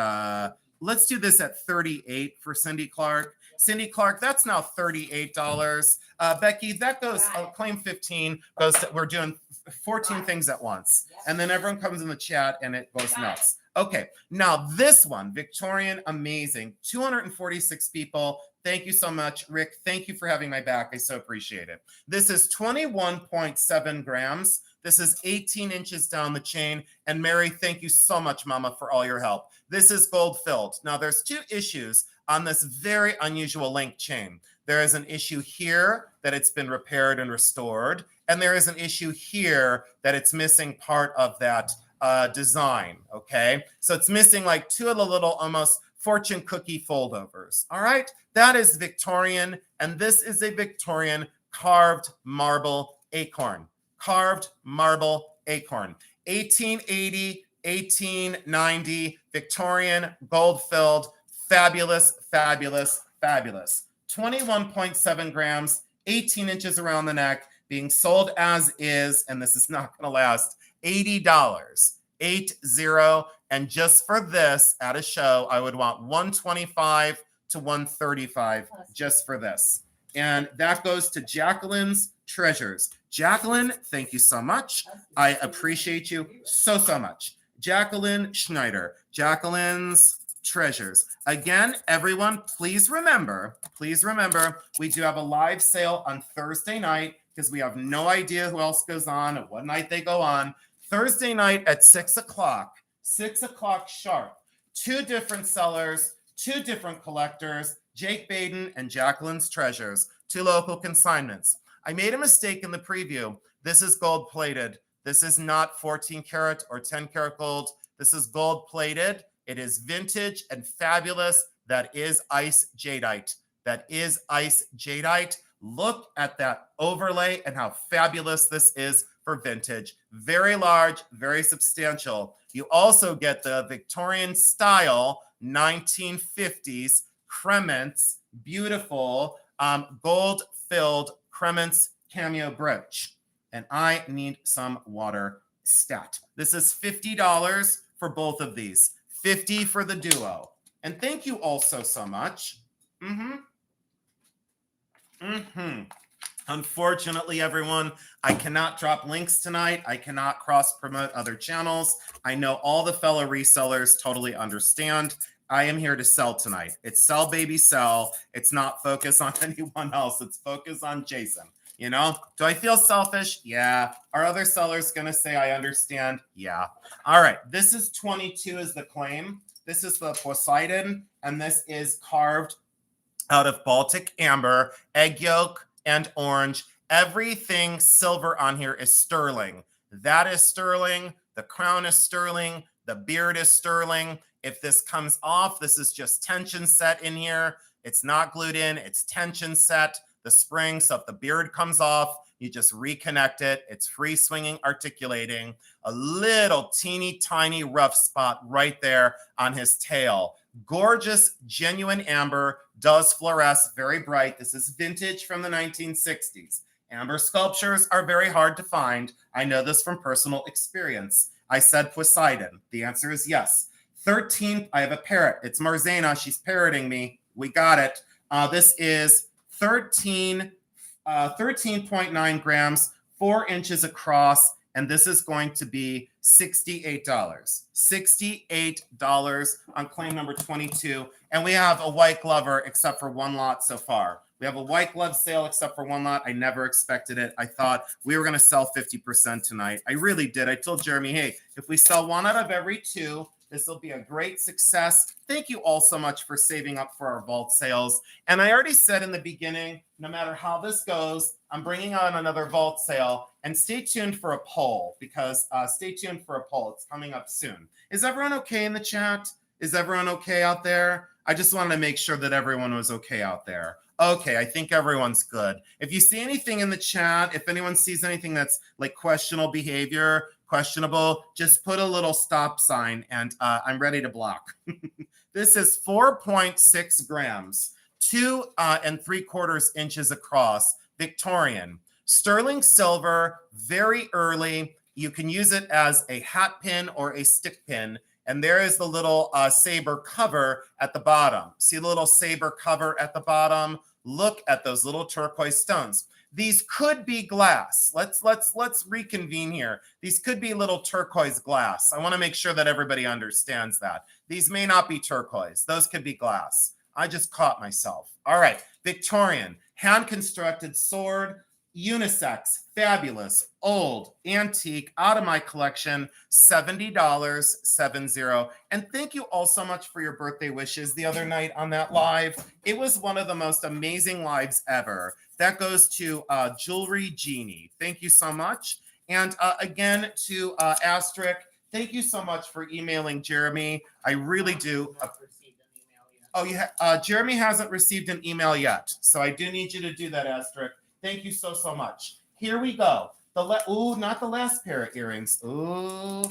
38 for Cindy Clark. Cindy Clark, that's now $38. Becky, that goes claim 15 goes to, we're doing 14 things at once. And then everyone comes in the chat and it goes nuts. Okay, now this one, Victorian, amazing. 246 people. Thank you so much, Rick. Thank you for having my back. I so appreciate it. This is 21.7 grams. This is 18 inches down the chain. And Mary, thank you so much, Mama, for all your help. This is gold filled. Now, there's two issues on this very unusual link chain. There is an issue here that it's been repaired and restored. And there is an issue here that it's missing part of that design, okay? So it's missing like two of the little almost fortune cookie foldovers, all right? That is Victorian, and this is a Victorian carved marble acorn. Carved marble acorn. 1880, 1890, Victorian, gold-filled, fabulous, fabulous, fabulous. 21.7 grams, 18 inches around the neck, being sold as is, and this is not going to last, $80, 80. And just for this at a show, I would want $125 to $135 just for this. And that goes to Jacqueline's Treasures. Jacqueline, thank you so much. I appreciate you so much. Jacqueline Schneider, Jacqueline's Treasures. Again, everyone, please remember, we do have a live sale on Thursday night because we have no idea who else goes on and what night they go on. Thursday night at 6 o'clock sharp. Two different sellers, two different collectors, Jake Baden and Jacqueline's Treasures, two local consignments. I made a mistake in the preview. This is gold plated. This is not 14 karat or 10 karat gold. This is gold plated. It is vintage and fabulous. That is ice jadeite. Look at that overlay and how fabulous this is for vintage. Very large, very substantial. You also get the Victorian style 1950s crements, beautiful gold filled crements cameo brooch. And I need some water stat. This is $50 for both of these. $50 for the duo. And thank you also so much. Unfortunately, everyone, I cannot drop links tonight. I cannot cross-promote other channels. I know all the fellow resellers totally understand. I am here to sell tonight. It's sell, baby, sell. It's not focus on anyone else. It's focus on Jason. You know, do I feel selfish? Yeah. Are other sellers going to say I understand? Yeah. All right. This is 22 is the claim. This is the Poseidon, and this is carved out of Baltic amber, egg yolk, and orange. Everything silver on here is sterling. That is sterling. The crown is sterling. The beard is sterling. If this comes off, this is just tension set in here. It's not glued in. It's tension set. The spring, so if the beard comes off, you just reconnect it. It's free swinging, articulating. A little teeny tiny rough spot right there on his tail. Gorgeous, genuine amber, does fluoresce, very bright. This is vintage from the 1960s. Amber sculptures are very hard to find. I know this from personal experience. I said Poseidon. The answer is yes. 13, I have a parrot. It's Marzana. She's parroting me. We got it. This is 13.9 grams, 4 inches across, and this is going to be $68. $68 on claim number 22. And we have a white glover except for one lot so far. We have a white glove sale except for one lot. I never expected it. I thought we were going to sell 50% tonight. I really did. I told Jeremy, hey, if we sell one out of every two, this will be a great success. Thank you all so much for saving up for our vault sales. And I already said in the beginning, no matter how this goes, I'm bringing on another vault sale. And stay tuned for a poll because stay tuned for a poll. It's coming up soon. Is everyone okay in the chat? Is everyone okay out there? I just wanted to make sure that everyone was okay out there. Okay, I think everyone's good. If you see anything in the chat, if anyone sees anything that's like questionable behavior, questionable, just put a little stop sign and I'm ready to block. This is 4.6 grams, 2 3/4 inches across, Victorian. Sterling silver, very early. You can use it as a hat pin or a stick pin. And there is the little saber cover at the bottom. See the little saber cover at the bottom? Look at those little turquoise stones. These could be glass. Let's reconvene here. These could be little turquoise glass. I want to make sure that everybody understands that. These may not be turquoise. Those could be glass. I just caught myself. All right, Victorian, hand-constructed sword, unisex, fabulous, old, antique, out of my collection, $70, 70. And thank you all so much for your birthday wishes the other night on that live. It was one of the most amazing lives ever. That goes to Jewelry Genie. Thank you so much. And again to Asterisk, thank you so much for emailing Jeremy. I really do. Oh, Jeremy hasn't received an email yet. So I do need you to do that, Asterisk. Thank you so much. Here we go. Not the last pair of earrings. Ooh,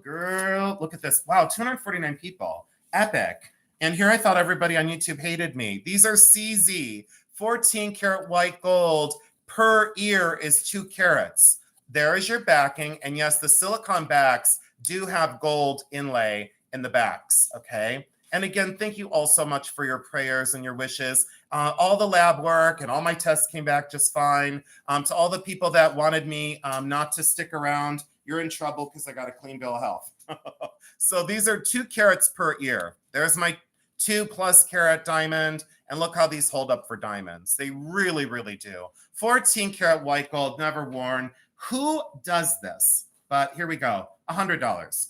girl. Look at this. Wow, 249 people. Epic. And here I thought everybody on YouTube hated me. These are CZ, 14 karat white gold. Per ear is 2 carats. There is your backing. And yes, the silicone backs do have gold inlay in the backs, okay? And again, thank you all so much for your prayers and your wishes. All the lab work and all my tests came back just fine. To all the people that wanted me not to stick around, you're in trouble because I got a clean bill of health. So these are 2 carats per ear. There's my 2+ carat diamond. And look how these hold up for diamonds. They really, really do. 14 karat white gold, never worn. Who does this? But here we go, $100.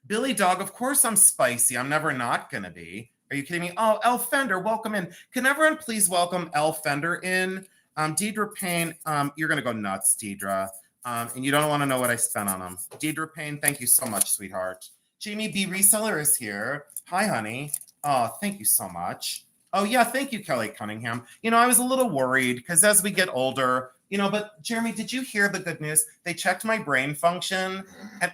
Billy Dog, of course I'm spicy. I'm never not going to be. Are you kidding me? Oh, El Fender, welcome in. Can everyone please welcome El Fender in? Deidre Payne, you're going to go nuts, Deidre. And you don't want to know what I spent on them. Deidre Payne, thank you so much, sweetheart. Jamie B. Reseller is here. Hi, honey. Oh, thank you so much. Oh, yeah, thank you, Kelly Cunningham. You know, I was a little worried because as we get older, you know, but Jeremy, did you hear the good news? They checked my brain function and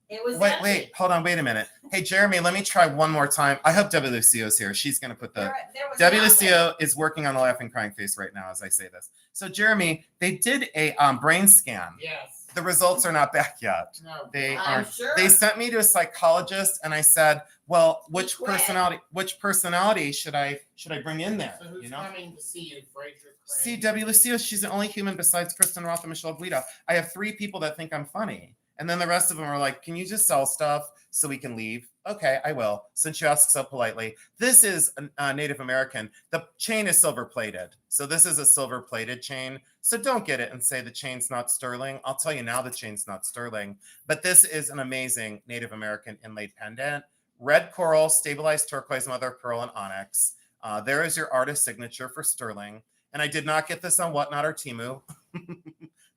It was wait, hold on, wait a minute. Hey, Jeremy, let me try one more time. I hope Debbie Lucio's here. She's going to put the... Debbie Lucio is working on the laughing crying face right now as I say this. So, Jeremy, they did a brain scan. Yes. The results are not back yet. No. They I'm aren't. sure. They sent me to a psychologist, and I said, "Well, which quit. personality should I bring in there?" So who's You know. coming to see you, Fraser Crane? See, Debbie Lucio, she's the only human besides Kristen Roth and Michelle Guido. I have 3 people that think I'm funny. And then the rest of them are like, can you just sell stuff so we can leave? Okay, I will, since you ask so politely. This is a Native American. The chain is silver plated. So this is a silver plated chain. So don't get it and say the chain's not sterling. I'll tell you now the chain's not sterling. But this is an amazing Native American inlaid pendant. Red coral, stabilized turquoise, mother of pearl, and onyx. There is your artist signature for sterling. And I did not get this on Whatnot or Temu.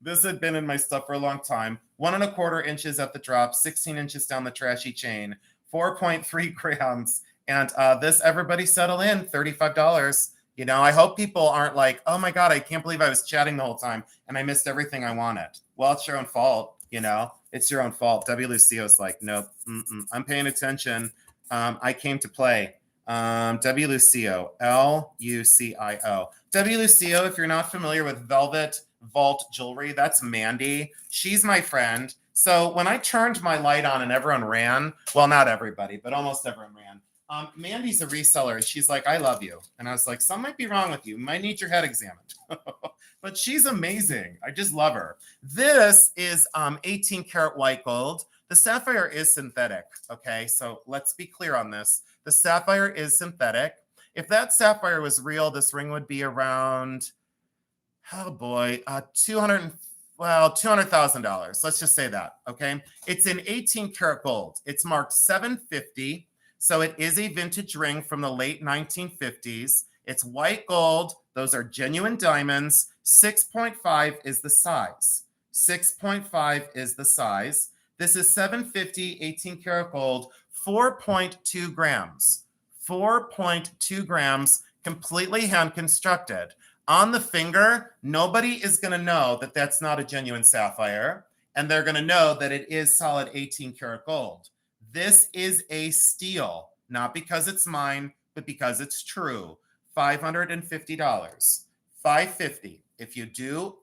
This had been in my stuff for a long time. 1 1/4 inches at the drop, 16 inches down the trashy chain, 4.3 grams. And this, everybody settle in, $35. You know, I hope people aren't like, oh my God, I can't believe I was chatting the whole time and I missed everything I wanted. Well, it's your own fault, you know, it's your own fault. W. Lucio's like, nope, I'm paying attention. I came to play. W. Lucio, Lucio. W. Lucio, if you're not familiar with Velvet Vault Jewelry, that's Mandy. She's my friend. So when I turned my light on and everyone ran, well, not everybody, but almost everyone ran. Mandy's a reseller and she's like, I love you. And I was like, something might be wrong with you. You might need your head examined. But she's amazing. I just love her. This is 18 karat white gold. The sapphire is synthetic. Okay, so let's be clear on this. The sapphire is synthetic. If that sapphire was real, this ring would be around, oh boy, $200,000. Let's just say that, okay? It's in 18 karat gold. It's marked 750. So it is a vintage ring from the late 1950s. It's white gold. Those are genuine diamonds. 6.5 is the size. 6.5 is the size. This is 750, 18 karat gold, 4.2 grams. 4.2 grams, completely hand constructed. On the finger, nobody is going to know that that's not a genuine sapphire, and they're going to know that it is solid 18 karat gold. This is a steal, not because it's mine, but because it's true. $550. $550. If you do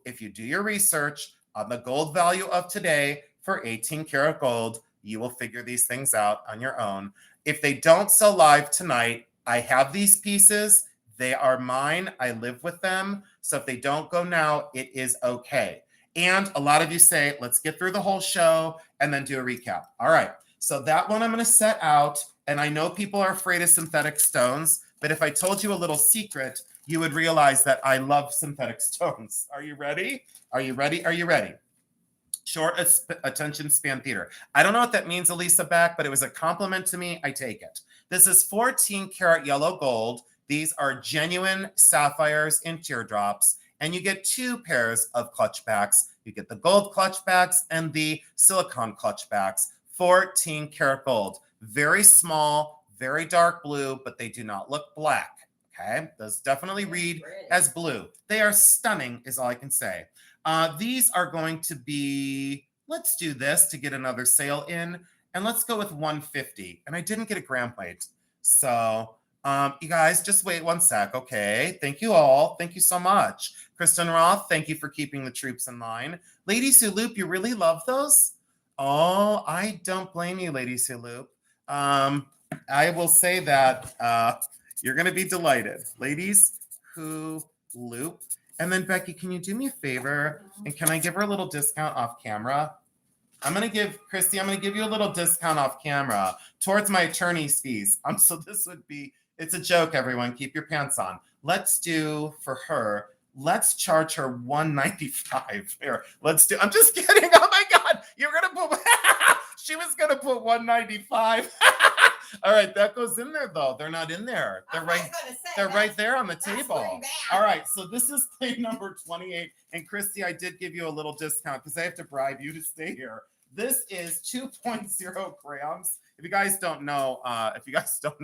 your research on the gold value of today for 18 karat gold, you will figure these things out on your own. If they don't sell live tonight, I have these pieces. They are mine. I live with them. So if they don't go now, it is okay. And a lot of you say, let's get through the whole show and then do a recap. All right. So that one I'm going to set out. And I know people are afraid of synthetic stones, but if I told you a little secret, you would realize that I love synthetic stones. Are you ready? Are you ready? Are you ready? Short attention span theater. I don't know what that means, Elisa Back, but it was a compliment to me. I take it. This is 14 karat yellow gold. These are genuine sapphires in teardrops, and you get 2 pairs of clutch backs. You get the gold clutch backs and the silicone clutch backs. 14 karat gold. Very small, very dark blue, but they do not look black. Okay, those definitely read as blue. They are stunning, is all I can say. These are going to be, let's do this to get another sale in, and let's go with 150. And I didn't get a gram weight. So you guys just wait one sec. Okay, thank you all. Thank you so much. Kristen Roth, thank you for keeping the troops in line. Ladies Who Loop, you really love those? Oh, I don't blame you, Ladies Who Loop. I will say that you're going to be delighted. Ladies Who Loop. And then, Becky, can you do me a favor? And can I give her a little discount off camera? I'm going to give you a little discount off camera towards my attorney's fees. So this would be, it's a joke, everyone. Keep your pants on. Let's do for her, let's charge her $195. Here, I'm just kidding. Oh my God. You're going to put, she was going to put $195. All right, that goes in there though. They're not in there. They're right there on the table. All right, so this is plate number 28. And Christy, I did give you a little discount because I have to bribe you to stay here. This is 2.0 grams. If you guys don't know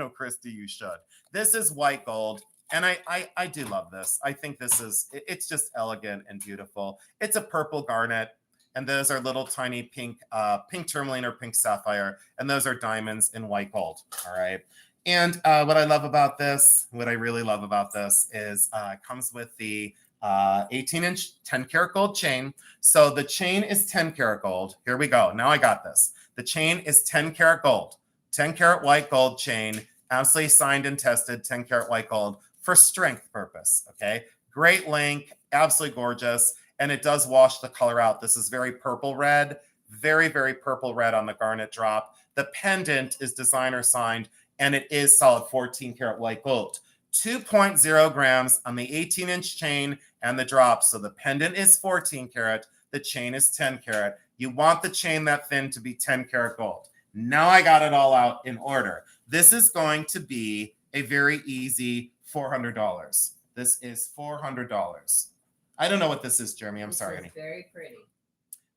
Christy, you should. This is white gold. And I do love this. I think it's just elegant and beautiful. It's a purple garnet. And those are little tiny pink tourmaline or pink sapphire. And those are diamonds in white gold. All right. And what I really love about this is it comes with the 18-inch 10 karat gold chain. So the chain is 10 karat gold. Here we go. Now I got this. The chain is 10 karat gold. 10 karat white gold chain. Absolutely signed and tested 10 karat white gold for strength purpose. Okay. Great link. Absolutely gorgeous. And it does wash the color out. This is very purple red, very, very purple red on the garnet drop. The pendant is designer signed, and it is solid 14 karat white gold. 2.0 grams on the 18-inch chain and the drop. So the pendant is 14 karat. The chain is 10 karat. You want the chain that thin to be 10 karat gold. Now I got it all out in order. This is going to be a very easy $400. This is $400. I don't know what this is, Jeremy. I'm sorry, honey. Very pretty.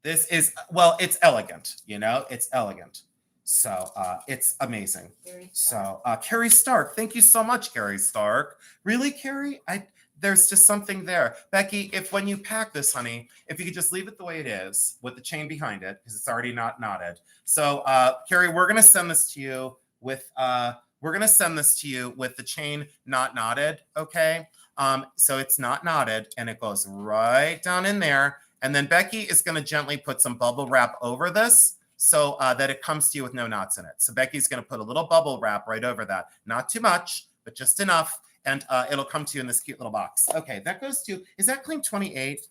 This is, well, it's elegant, it's elegant. So it's amazing. So Carrie Stark, thank you so much, Carrie Stark. Really, Carrie? There's just something there. Becky, when you pack this, honey, if you could just leave it the way it is with the chain behind it, because it's already not knotted. So Carrie, we're going to send this to you with, the chain not knotted, okay? So it's not knotted and it goes right down in there. And then Becky is going to gently put some bubble wrap over this so that it comes to you with no knots in it. So Becky's going to put a little bubble wrap right over that. Not too much, but just enough. And it'll come to you in this cute little box. Okay, that goes to, is that claim 28?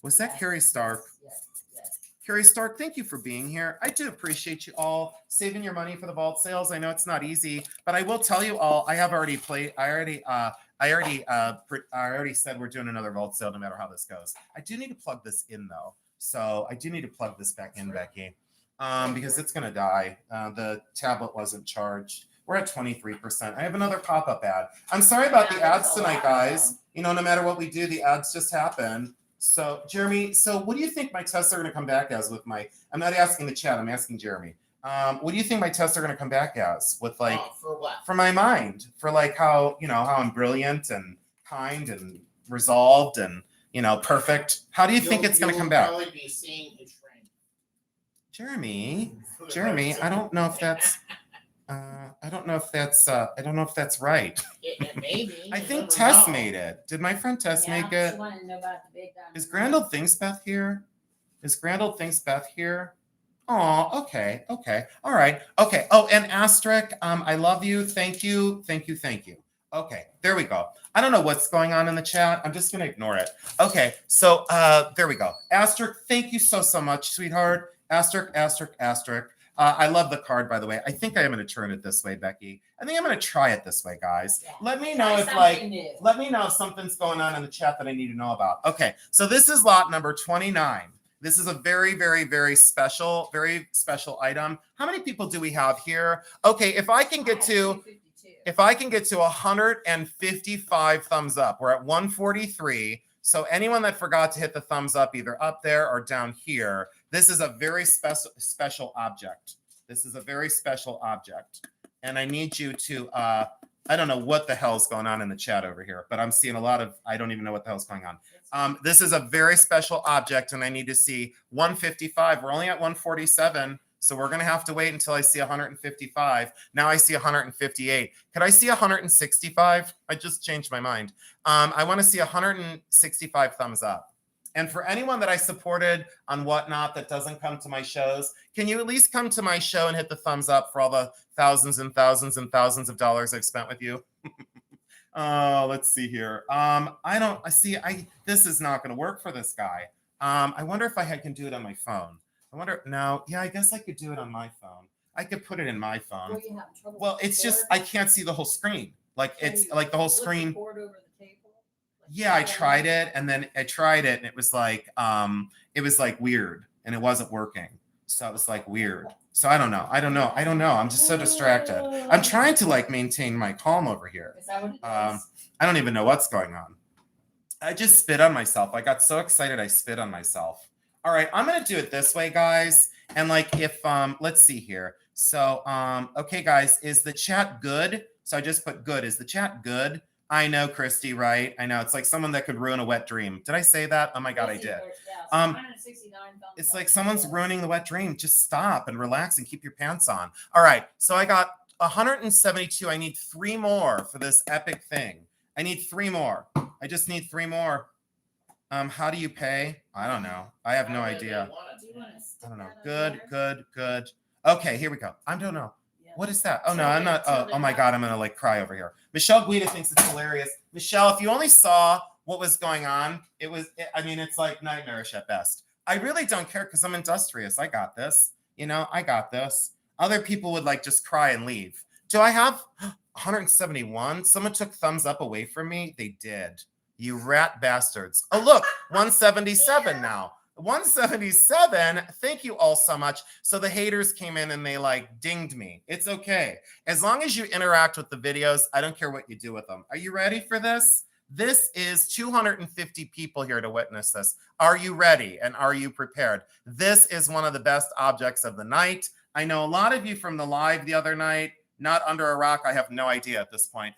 Was that Carrie Stark? Yes. Carrie Stark, thank you for being here. I do appreciate you all saving your money for the vault sales. I know it's not easy, but I will tell you all, I have already played. I already said we're doing another vault sale no matter how this goes. I do need to plug this in though, so I do need to plug this back in, Becky, because it's gonna die. The tablet wasn't charged. We're at 23%. I have another pop-up ad. I'm sorry about the ads tonight, guys. You know, no matter what we do, the ads just happen. So, Jeremy, so what do you think my tests are going to come back as with my, I'm not asking the chat, I'm asking Jeremy. What do you think my tests are going to come back as with like, for what? for my mind, for like how, you know, how I'm brilliant and kind and resolved and, you know, perfect. How do you think it's going to come back? You'll probably be seeing a shrink. Jeremy, I don't know if that's, I don't know if that's right. Maybe. I think Tess made it. Did my friend Tess make it? She wanted to know about the big diamond. Is Grand Old Things Beth here? Is Grand Old Things Beth here? Oh, okay. All right. Okay. Oh, and Asterisk, I love you. Thank you. Okay, there we go. I don't know what's going on in the chat. I'm just gonna ignore it. Okay, so there we go. Asterisk, thank you so much, sweetheart. Asterisk. I love the card, by the way. I think I am going to turn it this way, Becky. I think I'm going to try it this way, guys. Yeah. Let me know if something's going on in the chat that I need to know about. Okay, so this is lot number 29. This is a very, very, very special item. How many people do we have here? Okay, if I can get to 155 thumbs up, we're at 143. So anyone that forgot to hit the thumbs up, either up there or down here, this is a very special object. And I need you to, I don't know what the hell's going on in the chat over here, but I'm seeing a lot of, I don't even know what the hell's going on. This is a very special object and I need to see 155. We're only at 147. So we're going to have to wait until I see 155. Now I see 158. Could I see 165? I just changed my mind. I want to see 165 thumbs up. And for anyone that I supported on Whatnot that doesn't come to my shows, can you at least come to my show and hit the thumbs up for all the thousands and thousands and thousands of dollars I've spent with you? Oh, let's see here. This is not going to work for this guy. I wonder if I can do it on my phone. I guess I could do it on my phone. I could put it in my phone. Well, it's just, I can't see the whole screen. Like, it's like the whole screen. Yeah, I tried it and it was like weird and it wasn't working. So it was like weird. So I don't know. I'm just so distracted. I'm trying to like maintain my calm over here. Is that what it is? I don't even know what's going on. I just spit on myself. I got so excited I spit on myself. All right, I'm gonna do it this way, guys. And like if let's see here. So okay, guys, is the chat good? So I just put good. Is the chat good? I know, Christy, right? I know. It's like someone that could ruin a wet dream. Did I say that? Oh my God, I did. It's like someone's ruining the wet dream. Just stop and relax and keep your pants on. All right, so I got 172. I need 3 more for this epic thing. I need 3 more. I just need 3 more. How do you pay? I don't know. I have no idea. I don't know. Good. Okay, here we go. I don't know. What is that? Oh no, I'm not. Oh my God, I'm gonna like cry over here. Michelle Guida thinks it's hilarious. Michelle, if you only saw what was going on, it's like nightmarish at best. I really don't care because I'm industrious. I got this. I got this. Other people would like just cry and leave. Do I have 171? Someone took thumbs up away from me. They did. You rat bastards. Oh, look, 177 now. 177. Thank you all so much. So the haters came in and they like dinged me. It's okay. As long as you interact with the videos, I don't care what you do with them. Are you ready for this? This is 250 people here to witness this. Are you ready? And are you prepared? This is one of the best objects of the night. I know a lot of you from the live the other night, not under a rock. I have no idea at this point.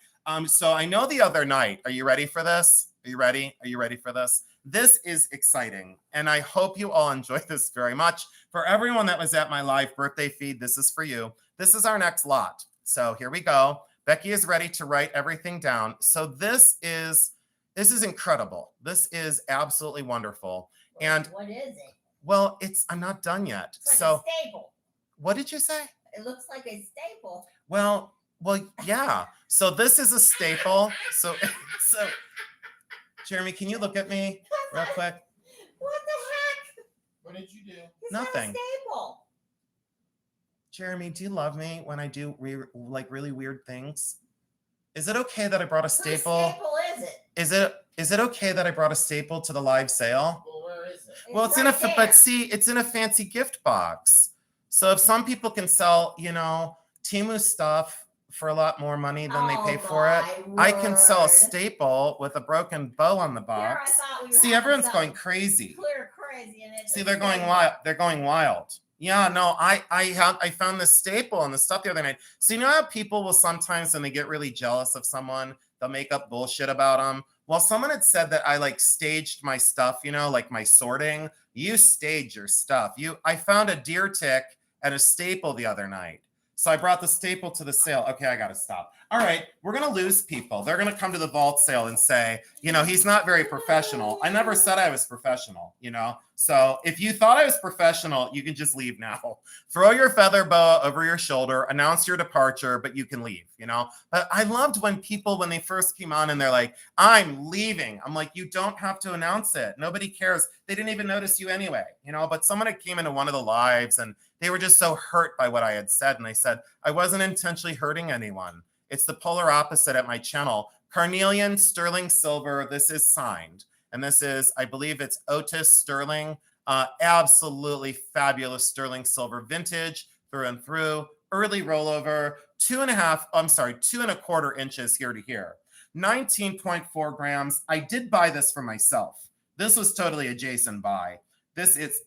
So I know the other night. Are you ready for this? Are you ready? Are you ready for this? This is exciting, and I hope you all enjoy this very much. For everyone that was at my live birthday feed, this is for you. This is our next lot. So here we go. Becky is ready to write everything down. So this is incredible. This is absolutely wonderful. And what is it? Well, I'm not done yet. It's like a staple. What did you say? It looks like a staple. Well, yeah. So this is a staple. So Jeremy, can you look at me real quick? What the heck? What did you do? It's Nothing. not a staple. Jeremy, do you love me when I do really weird things? Is it okay that I brought a staple? Whose staple is it? Is it okay that I brought a staple to the live sale? Well, where is it? Well, it's in a right there. but see, it's in a fancy gift box. So if some people can sell, Temu stuff for a lot more money than they pay for it, I can sell a word. staple with a broken bow on the Here, I box. thought we were See, having everyone's something going crazy. Clear crazy, and it's See, a they're going staple. wild. They're going wild. Yeah, no, I found this staple on the stuff the other night. So you know how people will sometimes, when they get really jealous of someone, they'll make up bullshit about them. Well, someone had said that I staged my stuff, like my sorting. You stage your stuff. I found a deer tick and a staple the other night. So I brought the staple to the sale. Okay, I got to stop. All right, we're going to lose people. They're going to come to the vault sale and say, he's not very professional. I never said I was professional, So if you thought I was professional, you can just leave now. Throw your feather boa over your shoulder, announce your departure, but you can leave, But I loved when people, when they first came on and they're like, I'm leaving. I'm like, you don't have to announce it. Nobody cares. They didn't even notice you anyway, But someone had came into one of the lives and they were just so hurt by what I had said. And I said, I wasn't intentionally hurting anyone. It's the polar opposite at my channel. Carnelian, sterling silver. This is signed. And this is, I believe it's Otis sterling. Absolutely fabulous sterling silver vintage through and through. Early rollover, 2.25 inches here to here. 19.4 grams. I did buy this for myself. This was totally a Jason buy. This is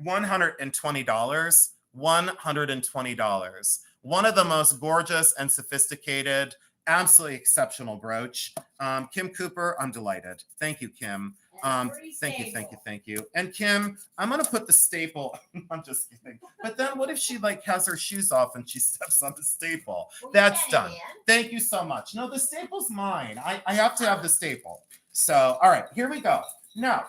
$120. $120. One of the most gorgeous and sophisticated, absolutely exceptional brooch. Kim Cooper, I'm delighted. Thank you, Kim. Thank you. And Kim, I'm gonna put the staple. I'm just kidding. But then, what if she has her shoes off and she steps on the staple? Well, That's yeah, done. man. Thank you so much. No, the staple's mine. I have to have the staple. So, all right, here we go. Now,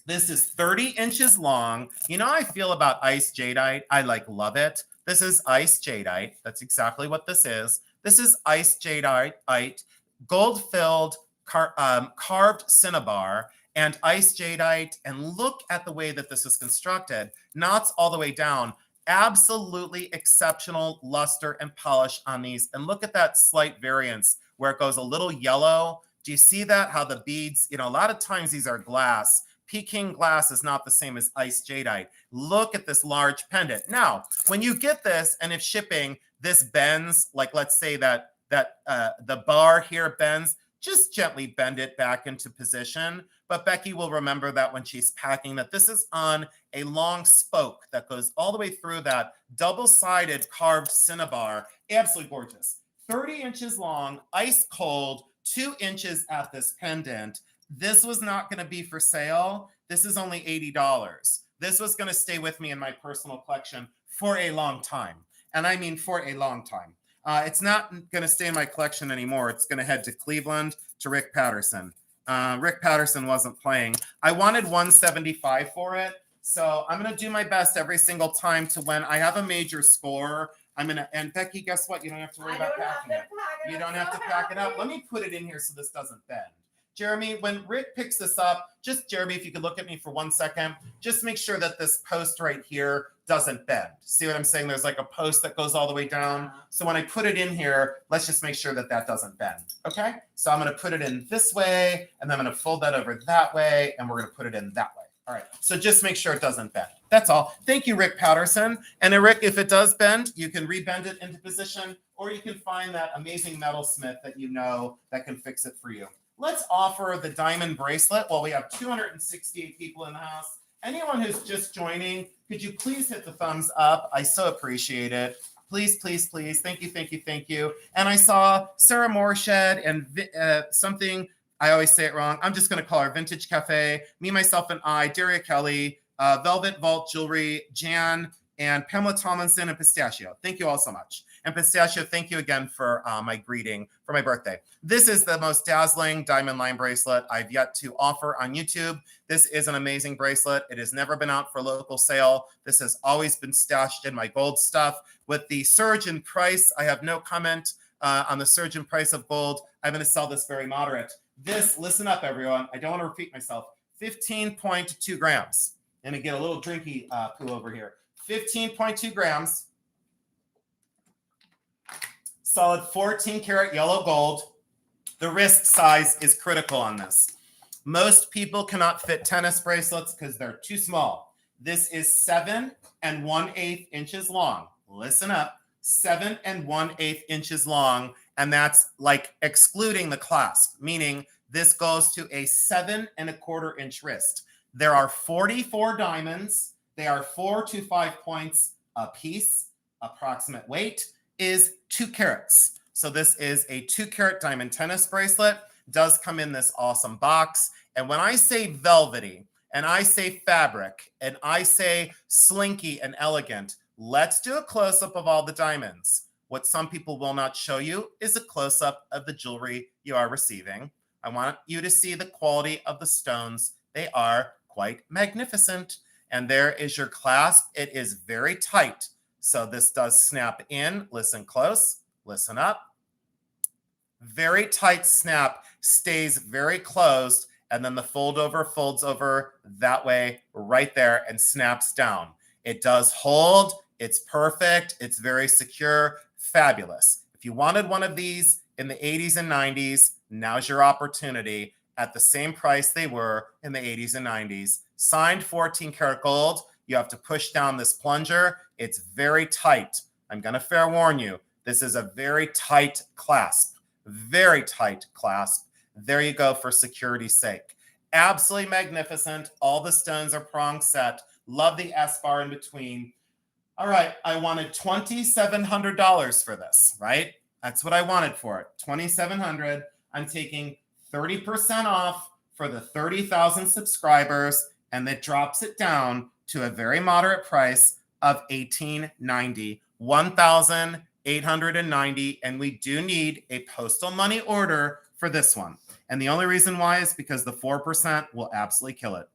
this is 30 inches long. You know how I feel about ice jadeite? I love it. This is ice jadeite. That's exactly what this is. This is ice jadeite, gold-filled, carved cinnabar, and ice jadeite. And look at the way that this is constructed. Knots all the way down. Absolutely exceptional luster and polish on these. And look at that slight variance where it goes a little yellow. Do you see that? How the beads, a lot of times these are glass. Peking glass is not the same as ice jadeite. Look at this large pendant. Now, when you get this, and if shipping, this bends, let's say that the bar here bends, just gently bend it back into position. But Becky will remember that when she's packing, that this is on a long spoke that goes all the way through that double-sided carved cinnabar. Absolutely gorgeous. 30 inches long, ice cold, 2 inches at this pendant. This was not going to be for sale. This is only $80. This was going to stay with me in my personal collection for a long time. And I mean for a long time. It's not going to stay in my collection anymore. It's going to head to Cleveland to Rick Patterson. Rick Patterson wasn't playing. I wanted $175 for it. So I'm going to do my best every single time to when I have a major score. And Becky, guess what? You don't have to worry about packing it. You don't have to pack it up. Let me put it in here so this doesn't bend. Jeremy, when Rick picks this up, Jeremy, if you could look at me for 1 second, just make sure that this post right here doesn't bend. See what I'm saying? There's a post that goes all the way down. So when I put it in here, let's just make sure that doesn't bend. Okay? So I'm going to put it in this way, and then I'm going to fold that over that way, and we're going to put it in that way. All right. So just make sure it doesn't bend. That's all. Thank you, Rick Patterson. And Rick, if it does bend, you can rebend it into position, or you can find that amazing metalsmith that that can fix it for you. Let's offer the diamond bracelet while we have 268 people in the house. Anyone who's just joining, could you please hit the thumbs up? I so appreciate it. Please, please, please. Thank you, thank you, thank you. And I saw Sarah Moorshed and something, I always say it wrong. I'm just going to call her Vintage Cafe, Me, Myself, and I, Daria Kelly, Velvet Vault Jewelry, Jan, and Pamela Tomlinson, and Pistachio. Thank you all so much. And Pistachio, thank you again for my greeting for my birthday. This is the most dazzling diamond line bracelet I've yet to offer on YouTube. This is an amazing bracelet. It has never been out for local sale. This has always been stashed in my gold stuff. With the surge in price, I have no comment on the surge in price of gold. I'm going to sell this very moderate. This, listen up, everyone. I don't want to repeat myself. 15.2 grams. And I get a little drinky poo over here. 15.2 grams. Solid 14 karat yellow gold. The wrist size is critical on this. Most people cannot fit tennis bracelets because they're too small. This is 7 1/8 inches long. Listen up, 7 1/8 inches long. And that's like excluding the clasp, meaning this goes to a 7 1/4 inch wrist. There are 44 diamonds. They are 4 to 5 points a piece. Approximate weight is 2 carats. So this is a 2 carat diamond tennis bracelet. Does come in this awesome box. And when I say velvety, and I say fabric, and I say slinky and elegant, let's do a close-up of all the diamonds. What some people will not show you is a close-up of the jewelry you are receiving. I want you to see the quality of the stones. They are quite magnificent. And there is your clasp. It is very tight. So this does snap in. Listen close. Listen up. Very tight snap. Stays very closed. And then the fold over folds over that way right there and snaps down. It does hold. It's perfect. It's very secure. Fabulous. If you wanted one of these in the 80s and 90s, now's your opportunity at the same price they were in the 80s and 90s. Signed 14 karat gold. You have to push down this plunger. It's very tight. I'm going to fair warn you. This is a very tight clasp. Very tight clasp. There you go for security's sake. Absolutely magnificent. All the stones are prong set. Love the S-bar in between. All right, I wanted $2,700 for this, right? That's what I wanted for it, $2,700. I'm taking 30% off for the 30,000 subscribers, and that drops it down to a very moderate price of $1,890, $1,890, and we do need a postal money order for this one. And the only reason why is because the 4% will absolutely kill it.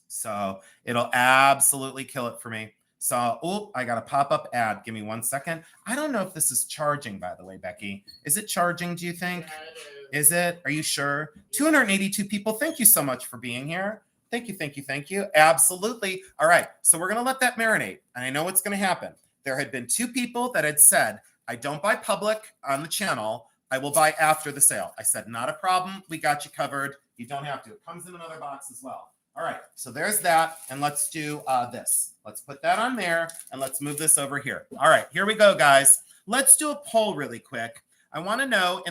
So it'll absolutely kill it for me. So, oh, I got a pop-up ad. Give me 1 second. I don't know if this is charging, by the way, Becky. Is it charging, do you think? Is it? Are you sure? 282 people. Thank you so much for being here. Thank you, thank you, thank you. Absolutely. All right. So we're going to let that marinate. And I know what's going to happen. There had been 2 people that had said, I don't buy public on the channel. I will buy after the sale. I said, not a problem. We got you covered. You don't have to. It comes in another box as well. All right, so there's that, and let's do this. Let's put that on there, and let's move this over here. All right, here we go, guys. Let's do a poll really quick. I want to know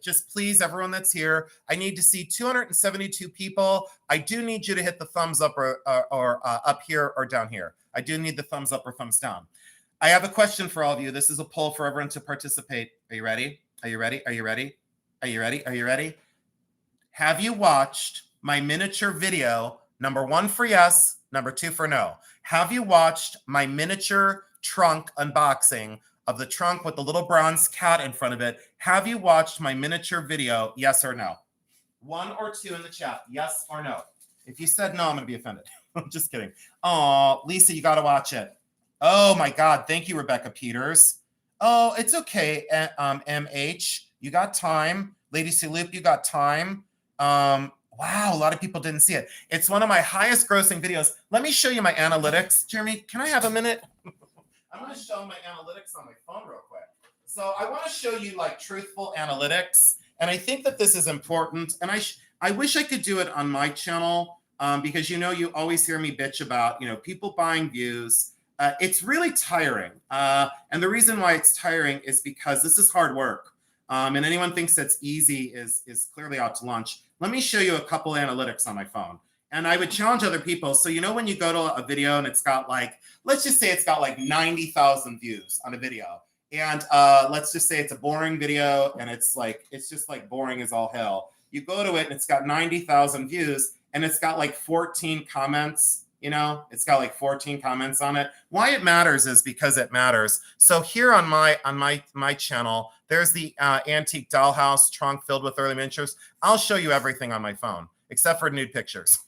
just please, everyone that's here, I need to see 272 people. I do need you to hit the thumbs up or up here or down here. I do need the thumbs up or thumbs down. I have a question for all of you. This is a poll for everyone to participate. Are you ready? Are you ready? Are you ready? Are you ready? Are you ready? Have you watched my miniature video, number 1 for yes, number 2 for no? Have you watched my miniature trunk unboxing of the trunk with the little bronze cat in front of it? Have you watched my miniature video, yes or no? 1 or 2 in the chat, yes or no. If you said no, I'm going to be offended. I'm just kidding. Oh, Lisa, you got to watch it. Oh my God. Thank you, Rebecca Peters. Oh, it's okay. MH, you got time. Lady Siloop, you got time. Wow, a lot of people didn't see it. It's one of my highest grossing videos. Let me show you my analytics. Jeremy, can I have a minute? I'm going to show my analytics on my phone real quick. So I want to show you like truthful analytics. And I think that this is important. And I wish I could do it on my channel because, you always hear me bitch about, people buying views. It's really tiring. And the reason why it's tiring is because this is hard work. And anyone thinks that's easy is clearly out to lunch. Let me show you a couple analytics on my phone. And I would challenge other people. So, when you go to a video and it's got let's just say it's got 90,000 views on a video. And let's just say it's a boring video and it's just boring as all hell. You go to it and it's got 90,000 views and it's got 14 comments. It's got 14 comments on it. Why it matters is because it matters. So here on my channel, there's the antique dollhouse trunk filled with early miniatures. I'll show you everything on my phone except for nude pictures.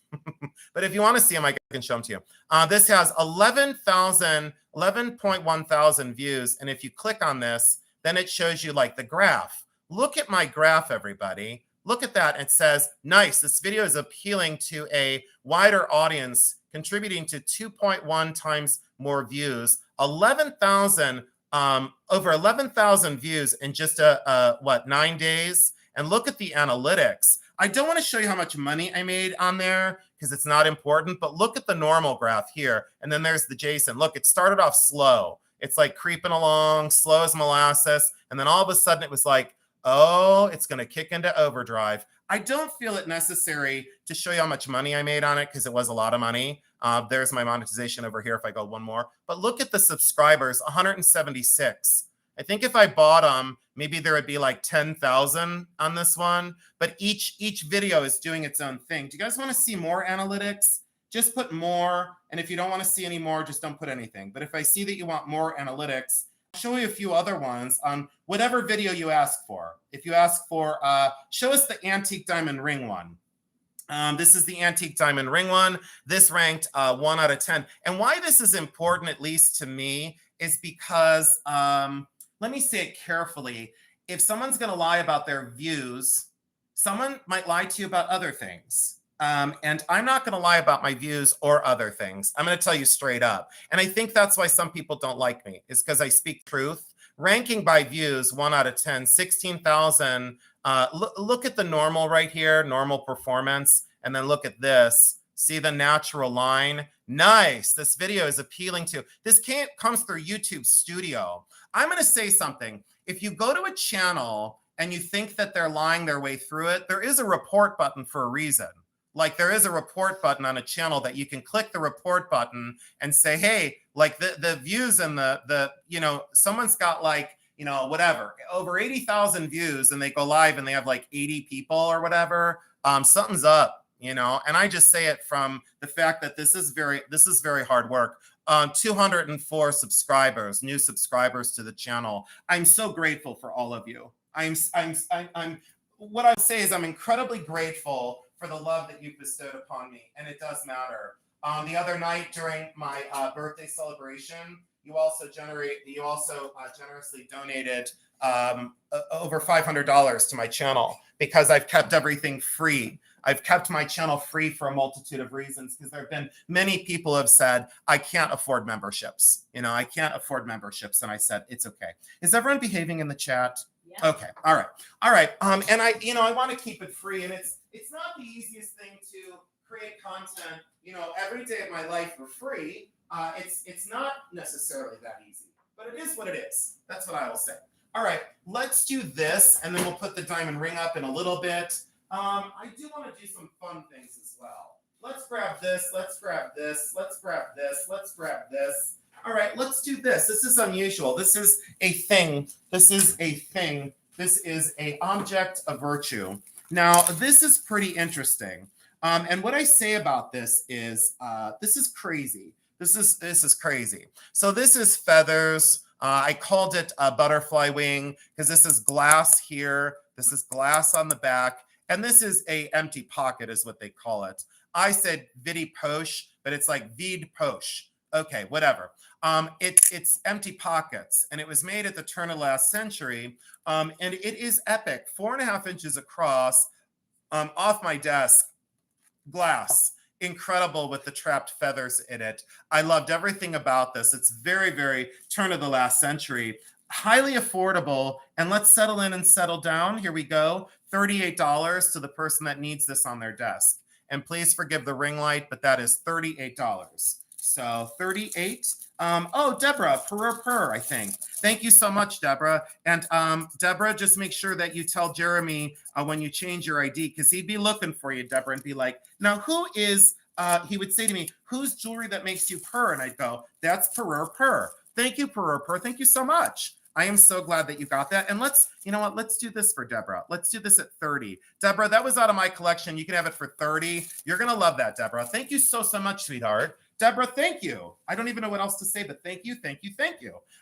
But if you want to see them, I can show them to you. This has 11.1 thousand views. And if you click on this, then it shows you the graph. Look at my graph, everybody. Look at that. It says, nice. This video is appealing to a wider audience, contributing to 2.1 times more views, 11,000, over 11,000 views in just 9 days. And look at the analytics. I don't want to show you how much money I made on there because it's not important, but look at the normal graph here. And then there's the Jason. Look, it started off slow. It's like creeping along, slow as molasses. And then all of a sudden it was like, oh, it's going to kick into overdrive. I don't feel it necessary to show you how much money I made on it because it was a lot of money. There's my monetization over here if I go one more. But look at the subscribers, 176. I think if I bought them, maybe there would be like 10,000 on this one. But each video is doing its own thing. Do you guys want to see more analytics? Just put more. And if you don't want to see any more, just don't put anything. But if I see that you want more analytics, I'll show you a few other ones on whatever video you ask for. If you ask for, show us the antique diamond ring one. This is the antique diamond ring one. This ranked 1 out of 10. And why this is important, at least to me, is because, let me say it carefully. If someone's going to lie about their views, someone might lie to you about other things. And I'm not going to lie about my views or other things. I'm going to tell you straight up. And I think that's why some people don't like me, is because I speak truth. Ranking by views, 1 out of 10, 16,000. Look at the normal right here, normal performance. And then look at this. See the natural line? Nice. This video is appealing to. This comes through YouTube Studio. I'm going to say something. If you go to a channel and you think that they're lying their way through it, there is a report button for a reason. Like there is a report button on a channel that you can click the report button and say, hey, like the views and the someone's got like, whatever, over 80,000 views and they go live and they have like 80 people or whatever. Something's up. And I just say it from the fact that this is very hard work. 204 subscribers, new subscribers to the channel. I'm so grateful for all of you. What I would say is I'm incredibly grateful for the love that you've bestowed upon me, and it does matter. The other night during my birthday celebration, you also generously donated over $500 to my channel because I've kept everything free. I've kept my channel free for a multitude of reasons because there have been many people who have said, I can't afford memberships. I can't afford memberships. And I said, it's okay. Is everyone behaving in the chat? Yeah. Okay. All right. And I want to keep it free. And it's not the easiest thing to create content, every day of my life for free. It's not necessarily that easy, but it is what it is. That's what I will say. All right, let's do this, and then we'll put the diamond ring up in a little bit. I do want to do some fun things as well. Let's grab this. Let's grab this. Let's grab this. Let's grab this. All right, let's do this. This is unusual. This is a thing. This is a thing. This is an object of virtue. Now, this is pretty interesting. And what I say about this is crazy. This is crazy. So this is feathers. I called it a butterfly wing because this is glass here. This is glass on the back. And this is a empty pocket is what they call it. I said vidi poche, but it's like vide poche. Okay, whatever. It's empty pockets, and it was made at the turn of last century. And it is epic. 4.5 inches across, off my desk, glass. Incredible with the trapped feathers in it. I loved everything about this. It's very, very turn of the last century. Highly affordable. And let's settle in and settle down. Here we go. $38 to the person that needs this on their desk. And please forgive the ring light, but that is $38. So 38. Oh, Deborah, purr, I think. Thank you so much, Deborah. And Deborah, just make sure that you tell Jeremy when you change your ID, because he'd be looking for you, Deborah, and be like, now who is, he would say to me, who's jewelry that makes you purr? And I'd go, that's purr. Thank you, purr. Thank you so much. I am so glad that you got that. And let's do this for Deborah. Let's do this at 30. Deborah, that was out of my collection. You can have it for 30. You're going to love that, Deborah. Thank you so much, sweetheart. Deborah, thank you. I don't even know what else to say, but thank you.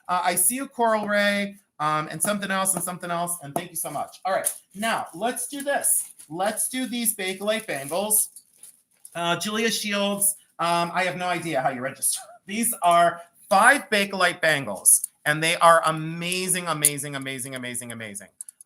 I see you, Coral Ray, and something else, and thank you so much. All right, now let's do this. Let's do these Bakelite bangles. Julia Shields, I have no idea how you register. These are 5 Bakelite bangles, and they are amazing.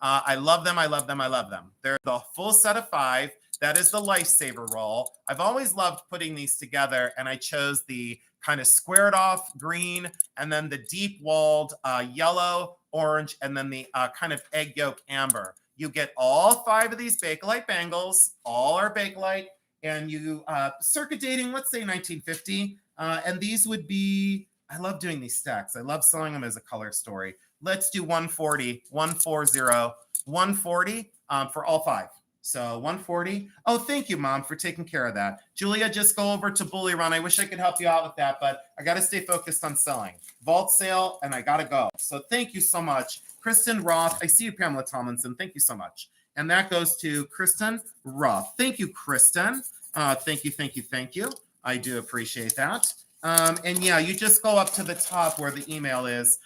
I love them. I love them. I love them. They're the full set of 5. That is the Lifesaver roll. I've always loved putting these together, and I chose the kind of squared off green, and then the deep walled yellow, orange, and then the kind of egg yolk amber. You get all 5 of these Bakelite bangles. All are Bakelite, and you circa dating, let's say 1950. And these would be, I love doing these stacks. I love selling them as a color story. Let's do 140, 140, 140 for all 5. So 140. Oh, thank you, Mom, for taking care of that. Julia, just go over to Bully Run. I wish I could help you out with that, but I got to stay focused on selling. Vault sale, and I got to go. So thank you so much. Kristen Roth. I see you, Pamela Tomlinson. Thank you so much. And that goes to Kristen Roth. Thank you, Kristen. Thank you, thank you, thank you. I do appreciate that. And yeah, you just go up to the top where the email is,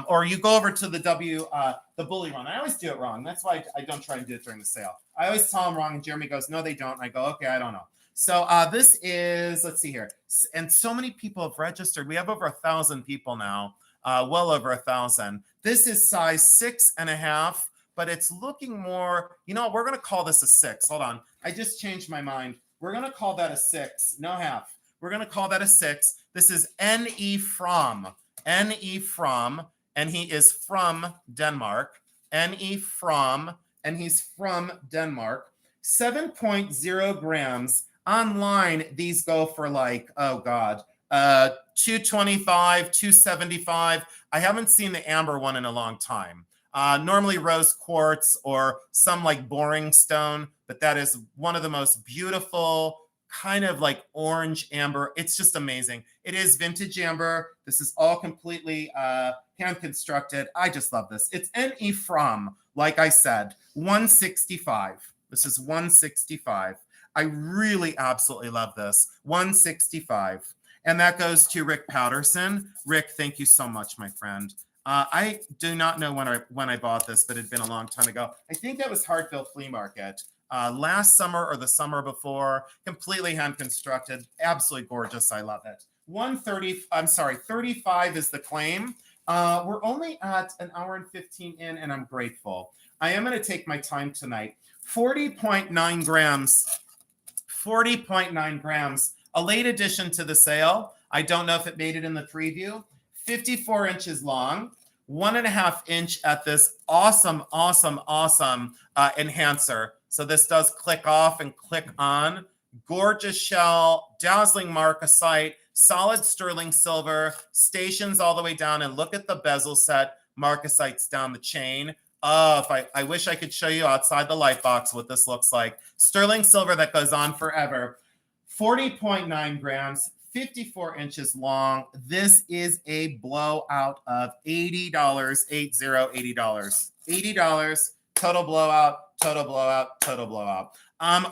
or you go over to the Bully Run. I always do it wrong. That's why I don't try and do it during the sale. I always tell them wrong, and Jeremy goes, no, they don't. And I go, okay, I don't know. So this is, let's see here. And so many people have registered. We have over 1,000 people now, well over 1,000. This is size 6.5, but it's looking more, you know, we're going to call this a 6. Hold on. I just changed my mind. We're going to call that a 6, no half. We're going to call that a 6. This is N.E. From, and he is from Denmark. N.E. From, and he's from Denmark. 7.0 grams. Online, these go for like, oh God, 225, 275. I haven't seen the amber one in a long time. Normally rose quartz or some like boring stone, but that is one of the most beautiful kind of like orange amber. It's just amazing. It is vintage amber. This is all completely hand constructed. I just love this. It's N.E. From, like I said, 165. This is 165. I really absolutely love this. 165. And that goes to Rick Powderson. Rick, thank you so much, my friend. I do not know when I bought this, but it had been a long time ago. I think that was Hartville Flea Market. Last summer or the summer before, completely hand constructed, absolutely gorgeous. I love it. 35 is the claim. We're only at an hour and 15 in, and I'm grateful. I am going to take my time tonight. 40.9 grams. 40.9 grams. A late addition to the sale. I don't know if it made it in the preview. 54 inches long. 1.5 inch at this awesome enhancer. So this does click off and click on. Gorgeous shell, dazzling marcasite, solid sterling silver, stations all the way down, and look at the bezel set, marcasites down the chain. Oh, I wish I could show you outside the light box what this looks like. Sterling silver that goes on forever. 40.9 grams, 54 inches long. This is a blowout of $80, $80. Total blowout, total blowout, total blowout.